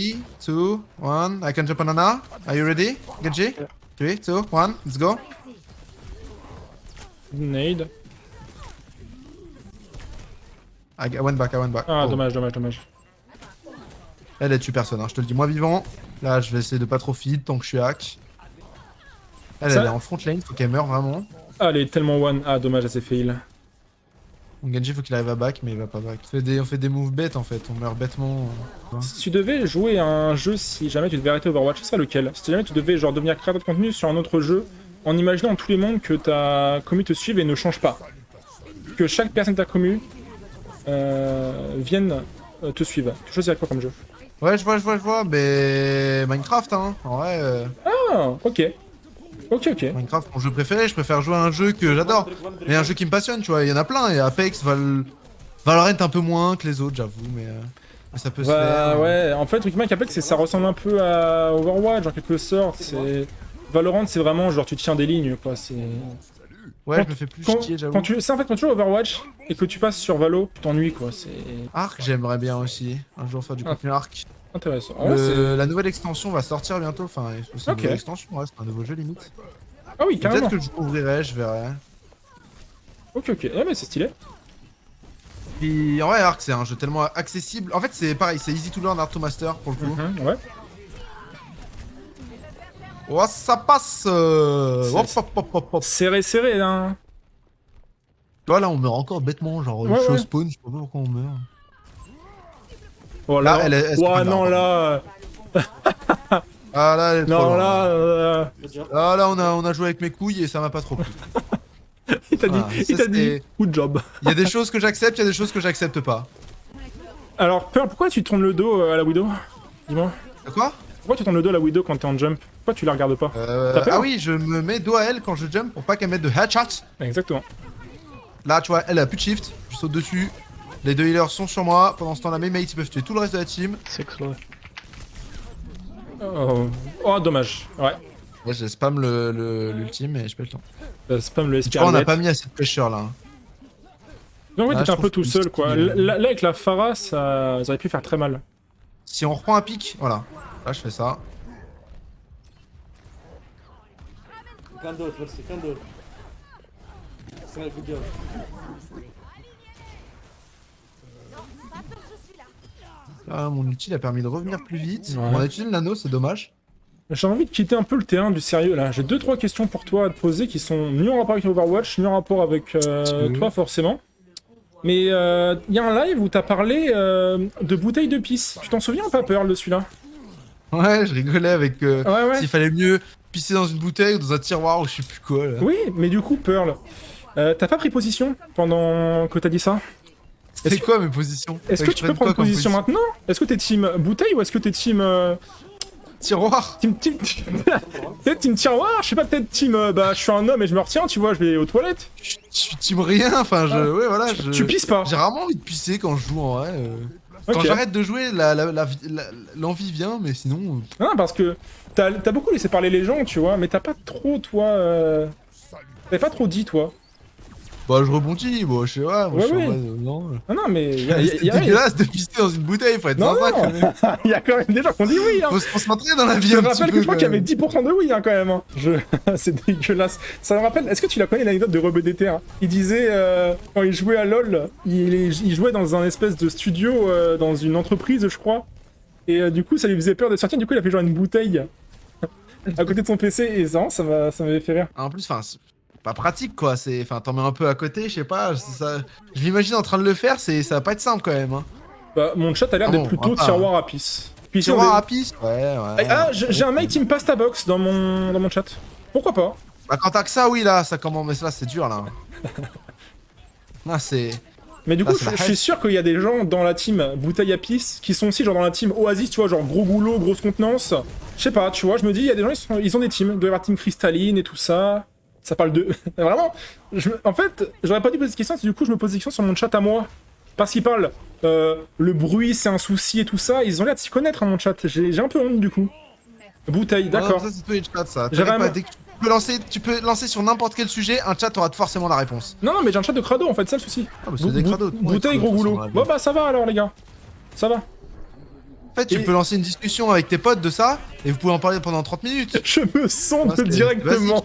2, 1. I can jump on Ana. Are you ready, Genji? 3, 2, 1, let's go. Nade. I went back. Ah, Oh. dommage. Elle tue personne, hein, je te le dis, moi vivant. Là, je vais essayer de pas trop feed tant que je suis hack. Elle est en front lane, faut qu'elle meure vraiment. Ah, elle est tellement one. Ah, dommage, elle s'est fait heal. Mon Genji, faut qu'il arrive à back, mais il va pas back. On fait des moves bêtes en fait, on meurt bêtement. Si tu devais jouer à un jeu, si jamais tu devais arrêter Overwatch, ce serait lequel? Si jamais tu devais genre devenir créateur de contenu sur un autre jeu, en imaginant dans tous les mondes que ta commu te suive et ne change pas. Que chaque personne de ta commu vienne te suivre. Tu choisirais quoi comme jeu? Ouais, je vois, mais Minecraft, hein, en vrai. Ah, ok. Ok. Minecraft, mon jeu préféré, je préfère jouer à un jeu que j'adore. Mais un jeu qui me passionne, tu vois, il y en a plein, et Apex, Valorant un peu moins que les autres, j'avoue, mais ça peut se Bah faire. ouais, en fait, le truc qui m'inquiète, ça ressemble un peu à Overwatch en quelque sorte. C'est Valorant, c'est vraiment genre tu tiens des lignes, quoi. C'est Ouais, je me fais plus chier, j'avoue. quand tu joues à Overwatch et que tu passes sur Valo, tu t'ennuies, quoi. C'est Arc, j'aimerais bien aussi, un jour faire du contenu Arc. intéressant. En vrai, La nouvelle extension va sortir bientôt, enfin, c'est une Ok. nouvelle extension, ouais, c'est un nouveau jeu limite. Ah oui, carrément. Peut-être que je l'ouvrirai, je verrai. Ok. Ouais, mais c'est stylé. Puis en vrai, Arc, c'est un jeu tellement accessible. En fait, c'est pareil, c'est easy to learn, hard to master pour le coup. Ouais. Oh, ça passe hop. Serré, hein. Tu vois, là, on meurt encore bêtement, genre, Ouais, je suis au ouais. spawn, je sais pas pourquoi on meurt. Oh Là, elle se Ouais, prend non, là. là. Ah là, elle est trop Non, loin. là. Ah là, on a joué avec mes couilles et ça m'a pas trop plu. Il t'a dit, Ah, il ça, t'a dit, c'était- good job. Il y a des choses que j'accepte, il y a des choses que j'accepte pas. Alors, Pearl, pourquoi tu tournes le dos à la Widow? Dis-moi. Quoi? Pourquoi tu tournes le dos à la Widow quand t'es en jump? Pourquoi tu la regardes pas? T'as peur? Ah oui, je me mets dos à elle quand je jump pour pas qu'elle mette de headshot. Exactement. Là, tu vois, elle a plus de shift, je saute dessus. Les deux healers sont sur moi. Pendant ce temps-là, mes mates ils peuvent tuer tout le reste de la team. Oh, dommage. Ouais. Ouais, j'ai spam l'ultime et j'ai pas le temps. Spam le Tu vois, on SPR. a pas mis assez de pressure là. Donc, ouais, Là, t'étais je un peu trouve tout que seul, le quoi. skill, Là, avec la Pharah, ça aurait pu faire très mal. Si on reprend un pic, voilà. Là, je fais ça. Candor, merci, Candor. C'est un good job. Là, mon ulti a permis de revenir plus vite. Ouais. On a utilisé le nano, c'est dommage. J'ai envie de quitter un peu le terrain du sérieux, là. J'ai 2-3 questions pour toi à te poser qui sont ni en rapport avec Overwatch, ni en rapport avec toi, forcément. Mais il y a un live où t'as parlé de bouteilles de pisse. Tu t'en souviens ou pas, Pearl, de celui-là? Ouais, je rigolais avec Ouais. s'il fallait mieux pisser dans une bouteille ou dans un tiroir ou je sais plus quoi là. Oui, mais du coup, Pearl, t'as pas pris position pendant que t'as dit ça? C'est quoi mes positions? Est-ce que tu peux prendre position maintenant? Est-ce que t'es team bouteille ou est-ce que t'es team Tiroir. Peut-être team tiroir, je sais pas, peut-être team. Bah, je suis un homme et je me retiens, tu vois, je vais aux toilettes. Je suis team rien, enfin, ouais, voilà. Tu pisses pas. J'ai rarement envie de pisser quand je joue en vrai. Quand Ok. j'arrête de jouer, l'envie vient, mais sinon. Non, parce que t'as beaucoup laissé parler les gens, tu vois, mais t'as pas trop, toi. T'avais pas trop dit, toi. Bah, je rebondis, bon, je sais pas. Moi, Ouais, je suis en oui. mode, non. Non, mais. C'est dégueulasse de pisser dans une bouteille, faut être Non, sympa non. quand même. Il y a quand même des gens qui ont dit oui, hein. Faut se concentrer dans la vie Je un te petit rappelle peu. que je crois qu'il y avait quand 10% de oui, hein, quand même. Hein. C'est dégueulasse. Ça me rappelle. Est-ce que tu la connais, l'anecdote de Rebeu d'été, hein? Il disait, quand il jouait à LoL, il jouait dans un espèce de studio, dans une entreprise, je crois. Et du coup, ça lui faisait peur de sortir. Du coup, il a fait genre une bouteille à côté de son PC. Et ça m'avait fait rire. En plus, enfin, c'est pas pratique quoi. Enfin, t'en mets un peu à côté, je sais pas. Je m'imagine en train de le faire, ça va pas être simple quand même. Hein. Bah, mon chat a l'air Ah d'être bon, plutôt ah, tiroir à pisse. Puis si on Tiroir est- à pisse. Ouais. Ah, j'ai un mec team pasta box dans mon chat. Pourquoi pas? Bah, quand t'as que ça, oui, là, ça commence. Mais là, c'est dur là. Là, c'est. Mais du coup, c'est la je suis sûr qu'il y a des gens dans la team bouteille à pisse qui sont aussi genre dans la team Oasis, tu vois, genre gros goulot, grosse contenance. Je sais pas, tu vois, je me dis, il y a des gens, ils ont des teams. Il doit y avoir team cristalline et tout ça. Ça parle de. Vraiment, en fait, j'aurais pas dû poser cette question, du coup, je me pose des questions sur mon chat à moi. Parce qu'ils parlent, le bruit, c'est un souci et tout ça. Ils ont l'air de s'y connaître, hein, mon chat. J'ai un peu honte du coup. Bouteille, d'accord. Ça, c'est toi, une chat, ça. J'avais T'inquiète un- pas, dès que tu peux lancer sur n'importe quel sujet, un chat aura forcément la réponse. Non, non, mais j'ai un chat de crado en fait, c'est ça le souci. Ah, bah, c'est des crados. Bouteille, gros goulot. Bon, bah, ça va alors, les gars. Ça va. En fait, tu Et- peux lancer une discussion avec tes potes de ça, et vous pouvez en parler pendant 30 minutes. Je me sonde Ah, c'est directement.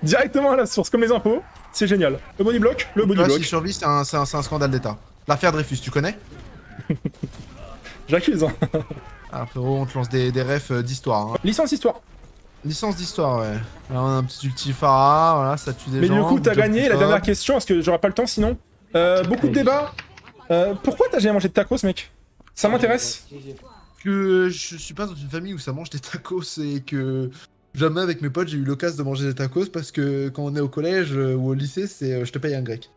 Directement à la source, comme les infos. C'est génial. Le body block, le body Là, block. si survie, c'est un scandale d'état. L'affaire Dreyfus, tu connais? J'accuse, hein. Ah, frérot, on te lance des refs d'histoire. Hein. Licence histoire. Licence d'histoire, ouais. Là, on a un petit ulti Pharah, voilà, ça tue des Mais gens. du coup, t'as job gagné. top. La dernière question, parce que j'aurai pas le temps sinon. Beaucoup de débats. Pourquoi t'as jamais mangé de tacos, mec? Ça m'intéresse. Que je suis pas dans une famille où ça mange des tacos et que jamais avec mes potes j'ai eu l'occasion de manger des tacos parce que quand on est au collège ou au lycée, c'est je te paye un grec.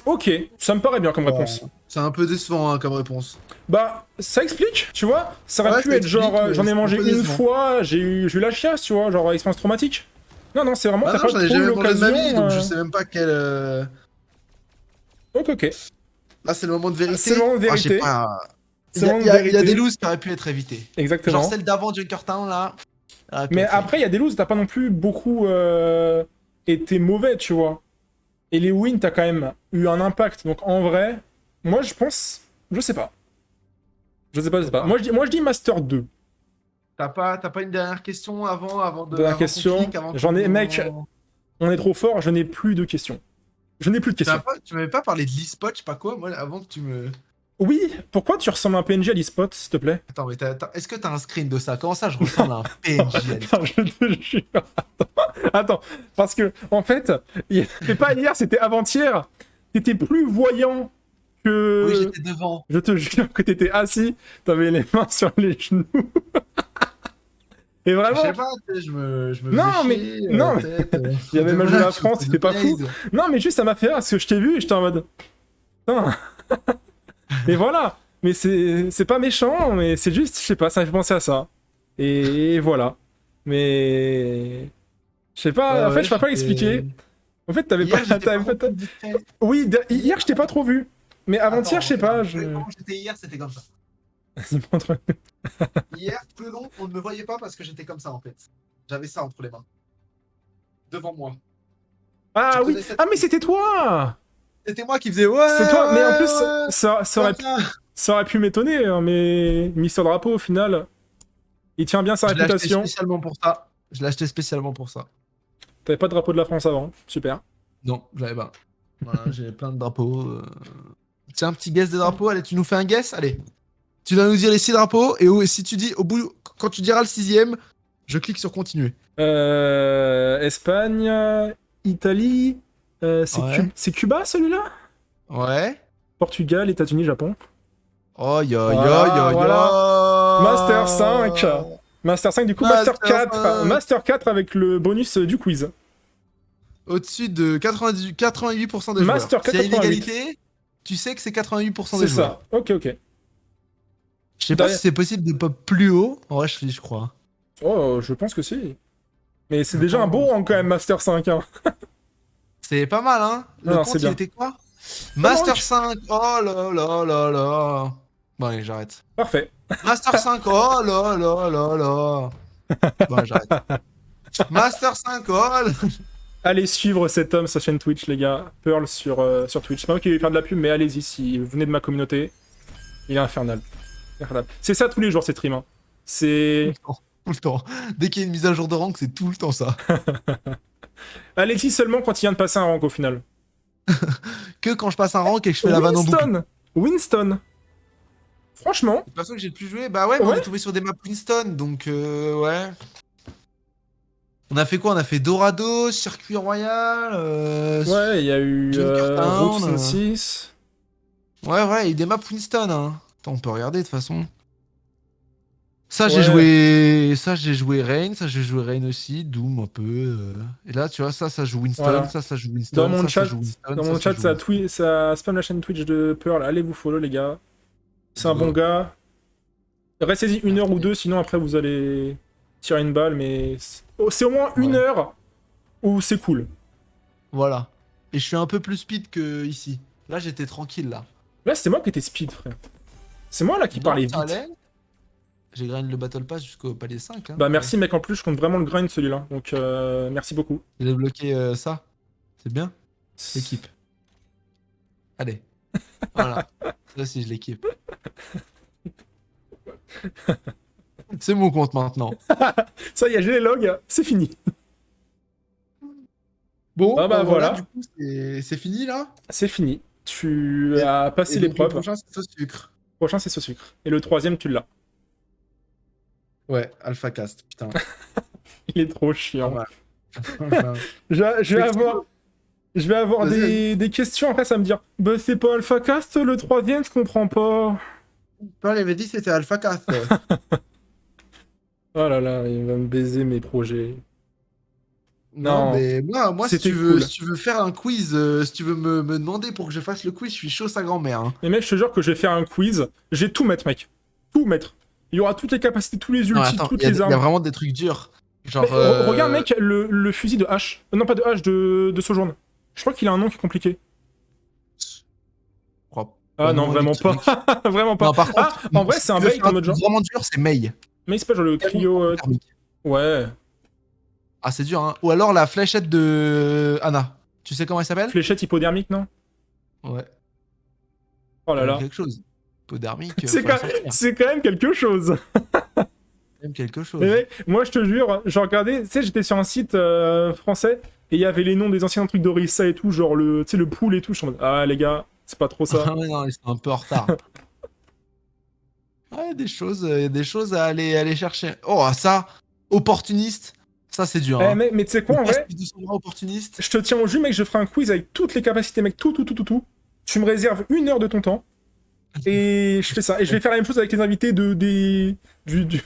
Ok, ça me paraît bien comme réponse. C'est un peu décevant hein, comme réponse. Bah, ça explique, tu vois. Ça aurait Ouais, pu ça être genre, explique, mais j'en ai c'est mangé un peu une décevant. fois, j'ai eu la chiasse, tu vois, genre expérience traumatique. Non, non, c'est vraiment, Ah t'as non, pas j'en ai trop eu jamais mangé de ma vie, l'occasion. donc je sais même pas quel. Ok, ok. Là, c'est le moment de vérité. C'est le moment de Ah, je sais vérité. pas. C'est Il y, le a- moment il y de a- il y a vérité. des looses qui auraient pu être évitées. Exactement. Genre celle d'avant Junkertown là. Ah, Mais ok. après, il y a des loses, t'as pas non plus beaucoup été mauvais, tu vois. Et les wins, t'as quand même eu un impact. Donc en vrai, moi je pense. Je sais pas. Je sais pas. Moi je dis Master 2. T'as pas une dernière question avant de. Dernière avant qu'on question. clique, avant J'en ai, qu'on- mec. On est trop fort, je n'ai plus de questions. Je n'ai plus de questions. Tu m'avais pas parlé de l'e-spot, je sais pas quoi, moi, avant que tu me. Oui, pourquoi tu ressembles à un PNJ à l'e-spot, s'il te plaît? Attends, mais est-ce que t'as un screen de ça? Comment ça, je ressemble à un PNJ à l'e-spot? Attends, je te jure. Attends, parce que, en fait, c'était pas hier, c'était avant-hier. T'étais plus voyant que. Oui, j'étais devant. Je te jure que t'étais assis, t'avais les mains sur les genoux. Et Je vraiment, sais pas, tu sais, je me Non, faisais mais- chier, non, mais- il y avait Magie de la France, c'était pas fou. Blaze. non, mais juste ça m'a fait rire parce que je t'ai vu et j'étais en mode. Putain. Et voilà. Mais c'est pas méchant, mais c'est juste, je sais pas, ça m'a fait penser à ça. Et voilà. Mais. Je sais pas, Ouais, en fait, ouais, je peux pas j'étais- l'expliquer. En fait, t'avais Hier, pas. j'étais t'avais par pas- contre discret. Oui, hier, je t'ai pas trop vu. Mais avant-hier, je sais pas, je. Comment j'étais hier, c'était comme ça. Vas-y, montre. Hier, tout le long, on ne me voyait pas parce que j'étais comme ça en fait. J'avais ça entre les mains. Devant moi. Ah Tu oui, connais cette- ah mais c'était toi! C'était moi qui faisais ouais. C'est toi, mais en ouais, plus, ouais, ça aurait, comme ça. ça aurait pu m'étonner, hein, mais Mister Drapeau, au final, il tient bien sa Je l'ai acheté réputation. spécialement pour ça. Je l'ai acheté spécialement pour ça. T'avais pas de drapeau de la France avant, super. Non, j'avais pas. Voilà, j'ai plein de drapeaux. Tiens, un petit guess des drapeaux. Allez, tu nous fais un guess. Allez. Tu dois nous dire les 6 drapeaux. Et si tu dis au bout, quand tu diras le 6ème, je clique sur continuer. Espagne, Italie, c'est Ouais. c'est Cuba celui-là? Ouais. Portugal, États-Unis, Japon. Oh yo yo Voilà, yo yo. voilà. Master 5. Master 5, du coup, Master Master 4. 5. Master 4 avec le bonus du quiz. Au-dessus de 88% des Master joueurs. S'il y a 88. inégalité, tu sais que c'est 88% C'est des joueurs. ça. Ok, ok. Je sais pas Derrière- si c'est possible de pop plus haut. En vrai, je crois. Oh, je pense que si. Mais c'est déjà un beau rang quand même, Master 5. Hein. C'est pas mal, hein. Le Non, compte, c'est il bien. était quoi? Pas Master manque. 5. Oh là là là là. Bon, allez, j'arrête. Parfait. Master 5. Oh là là là là. Bon, allez, j'arrête. Master 5. Oh là. Allez suivre cet homme, sa chaîne Twitch, les gars. Pearl sur Twitch. C'est pas moi qui vais faire de la pub, mais allez-y si vous venez de ma communauté. Il est infernal. Infernal. C'est ça tous les jours, ces streams. Hein. C'est... Tout le temps. Dès qu'il y a une mise à jour de rank, c'est tout le temps ça. Allez-y seulement quand il vient de passer un rank au final. Que quand je passe un rank et que je fais la vanne en boucle. Winston Winston Franchement, Le perso que j'ai le plus joué, bah ouais, mais on Ouais. est tombé sur des maps Winston, donc ouais. On a fait quoi? On a fait Dorado, Circuit Royal. ouais, il y a eu Junkertown, Route 66. Ouais, il y a des maps Winston. Hein. Attends, on peut regarder de toute façon. Ça, Ouais. j'ai joué Rain, ça, j'ai joué Rain aussi, Doom un peu. Et là, tu vois, ça joue Winston, Voilà. ça joue Winston, Dans mon ça chat, joue Winston. dans ça, mon chat joue ça, Winston. ça spam la chaîne Twitch de Pearl. Allez vous follow, les gars. C'est un Go. bon gars. Restez-y 1 heure ou 2, sinon après vous allez tirer une balle, mais c'est au moins 1 heure où c'est cool. Voilà. Et je suis un peu plus speed que ici. Là, j'étais tranquille, là. Là, c'était moi qui étais speed, frère. C'est moi là qui Non, parlais ça vite. allait. J'ai grind le Battle Pass jusqu'au palais 5. Hein. Bah merci mec, en plus je compte vraiment le grind celui-là, donc merci beaucoup. J'ai débloqué ça. C'est bien. L'équipe. Allez. Voilà. Ça aussi, je l'équipe. C'est mon compte maintenant. Ça y est, j'ai les logs, c'est fini. Bon, Ah bah voilà. Du coup, c'est fini là. C'est fini. Tu Et- as passé Et donc, le l'épreuve. prochain, c'est ce sucre. Prochain, c'est ce sucre. Et le troisième, tu l'as. Ouais, Alpha Cast, putain. Il est trop Pas chiant. mal. Enfin, Je vais avoir des questions après, ça va me dire bah c'est pas AlphaCast le troisième, je comprends pas. Paul avait dit que c'était Alpha Cast. Oh là là, il va me baiser mes projets. Non, mais moi si c'était tu veux, cool. si tu veux faire un quiz, si tu veux me demander pour que je fasse le quiz, je suis chaud sa grand-mère. Hein. Mais mec, je te jure que je vais faire un quiz. Je vais tout mettre, mec. Tout mettre. Il y aura toutes les capacités, tous les Non, ultis, attends, toutes il y les a armes. vraiment des trucs durs. Genre. Mais, regarde, mec, le fusil de hache. Non, pas de hache, de Sojourn. Je crois qu'il a un nom qui est compliqué. je crois Ah non, non, vraiment pas. Vraiment pas. Non, par contre, Ah, en vrai, c'est un si tu veux bait faire en mode genre. truc vraiment dur, c'est Mei. Mais c'est pas genre le cryo. Thermique. Ouais. Ah, c'est dur, hein. Ou alors la fléchette de Anna. Tu sais comment elle s'appelle? Fléchette hypodermique, non? Ouais. Oh là là. Quelque chose. Hypodermique. C'est faut quand... la sortir. c'est quand même quelque chose. Même quelque chose. Mais mec, moi, je te jure, je regardais, tu sais, j'étais sur un site français et il y avait les noms des anciens trucs d'Orissa et tout, genre le, tu sais, le pool et tout. Je suis en mode, ah les gars, c'est pas trop ça. Ah ouais, non, ils sont un peu en retard. Ouais, il y a des choses à aller chercher. Oh, ça, opportuniste. Ça, c'est dur. Eh, Hein. mais tu sais quoi, en Le vrai, test de son bras opportuniste. je te tiens au jus, mec, je ferai un quiz avec toutes les capacités, mec, tout. Tu me réserves 1 heure de ton temps et je fais ça. Et je vais faire la même chose avec les invités du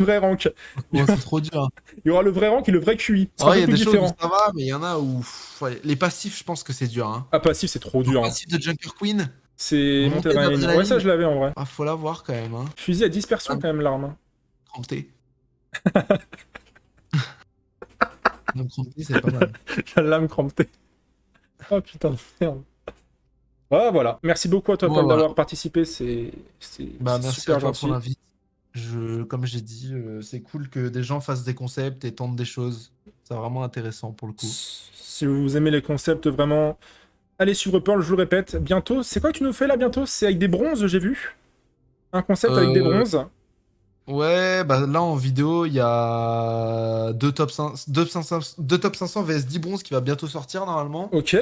vrai rank. Oh, c'est trop dur. Hein. Il y aura le vrai rank et le vrai QI. C'est Ouais, un il y a peu des plus choses où différent. ça va, mais il y en a où. Ouais, les passifs, je pense que c'est dur. Hein. Ah, passif, c'est trop dur. Le Hein. passif de Junker Queen. C'est Montée monter d'adrénaline. d'adrénaline. Ouais, ça, je l'avais en vrai. Ah, faut l'avoir quand même. Hein. Fusil à dispersion, quand même, l'arme. Hein. Crampté. Donc, crampté, c'est pas mal. La lame crampée. Oh putain de merde. Ah voilà. Merci beaucoup à toi Bon, Paul voilà. d'avoir participé. C'est Bah, c'est merci super à toi gentil. pour l'invite. Comme j'ai dit, c'est cool que des gens fassent des concepts et tentent des choses. C'est vraiment intéressant pour le coup. Si vous aimez les concepts vraiment, allez suivre Pearl, je vous le répète. Bientôt, c'est quoi que tu nous fais là bientôt? C'est avec des bronzes, j'ai vu. Un concept avec des bronzes. Ouais, bah là en vidéo, il y a deux top 500 vs 10 bronzes qui va bientôt sortir normalement. Ok.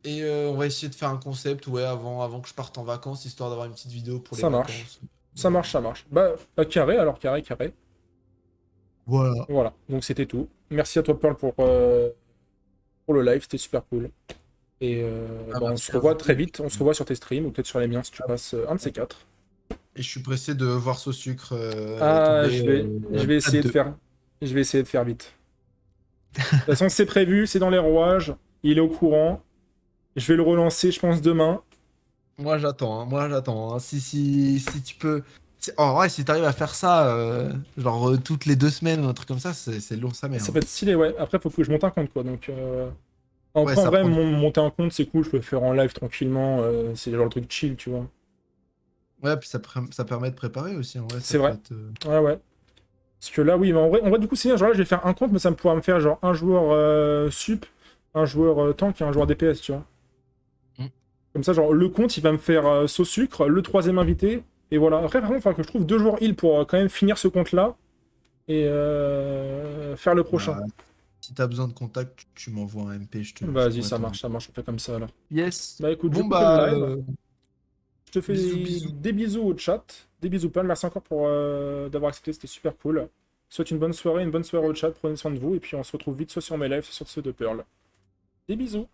Et on va essayer de faire un concept avant que je parte en vacances, histoire d'avoir une petite vidéo pour les Ça marche. vacances. Ça marche. Bah, carré alors, carré. Voilà. Voilà, donc c'était tout. Merci à toi Pearl pour le live, c'était super cool. Et bah, on merci se à revoit vous. très vite, on se revoit sur tes streams ou peut-être sur les miens si tu passes un de ces quatre. Et je suis pressé de voir ce sucre. Ah, tomber, je vais essayer de faire. Je vais essayer de faire vite. De toute façon, c'est prévu, c'est dans les rouages, il est au courant. Je vais le relancer, je pense, demain. Moi j'attends, hein, moi j'attends. Hein. Si tu peux. En vrai, si t'arrives à faire ça, genre toutes les 2 semaines ou un truc comme ça, c'est lourd sa mère. Ça Hein. peut être stylé, ouais. Après, faut que je monte un compte, quoi. Donc, Ouais, après, en ça vrai, prend. monter un compte, c'est cool. Je peux le faire en live tranquillement. C'est genre le truc chill, tu vois. Ouais, puis ça permet de préparer aussi. En vrai, ça C'est peut vrai. être, Ouais, ouais. Parce que là, oui, mais en vrai, du coup, c'est bien. Genre là, je vais faire un compte, mais ça me pourra me faire genre un joueur sup, un joueur tank et un joueur DPS, tu vois. Mm. Comme ça, genre, le compte, il va me faire sauce sucre, le troisième invité. Et voilà. Après, par contre, il faudra que je trouve 2 joueurs heal pour quand même finir ce compte-là et faire le prochain. Bah, si t'as besoin de contact, tu m'envoies un MP, je Vas-y, pourrais ça t'en. marche, on fait comme ça alors. Yes. Bah écoute, je Bon coupe le bah, live. Je te fais bisous bisous. des bisous au chat. Des bisous plein. Merci encore pour d'avoir accepté, c'était super cool. Souhaite une bonne soirée au chat. Prenez soin de vous. Et puis on se retrouve vite soit sur mes lives, soit sur ceux de Pearl. Des bisous.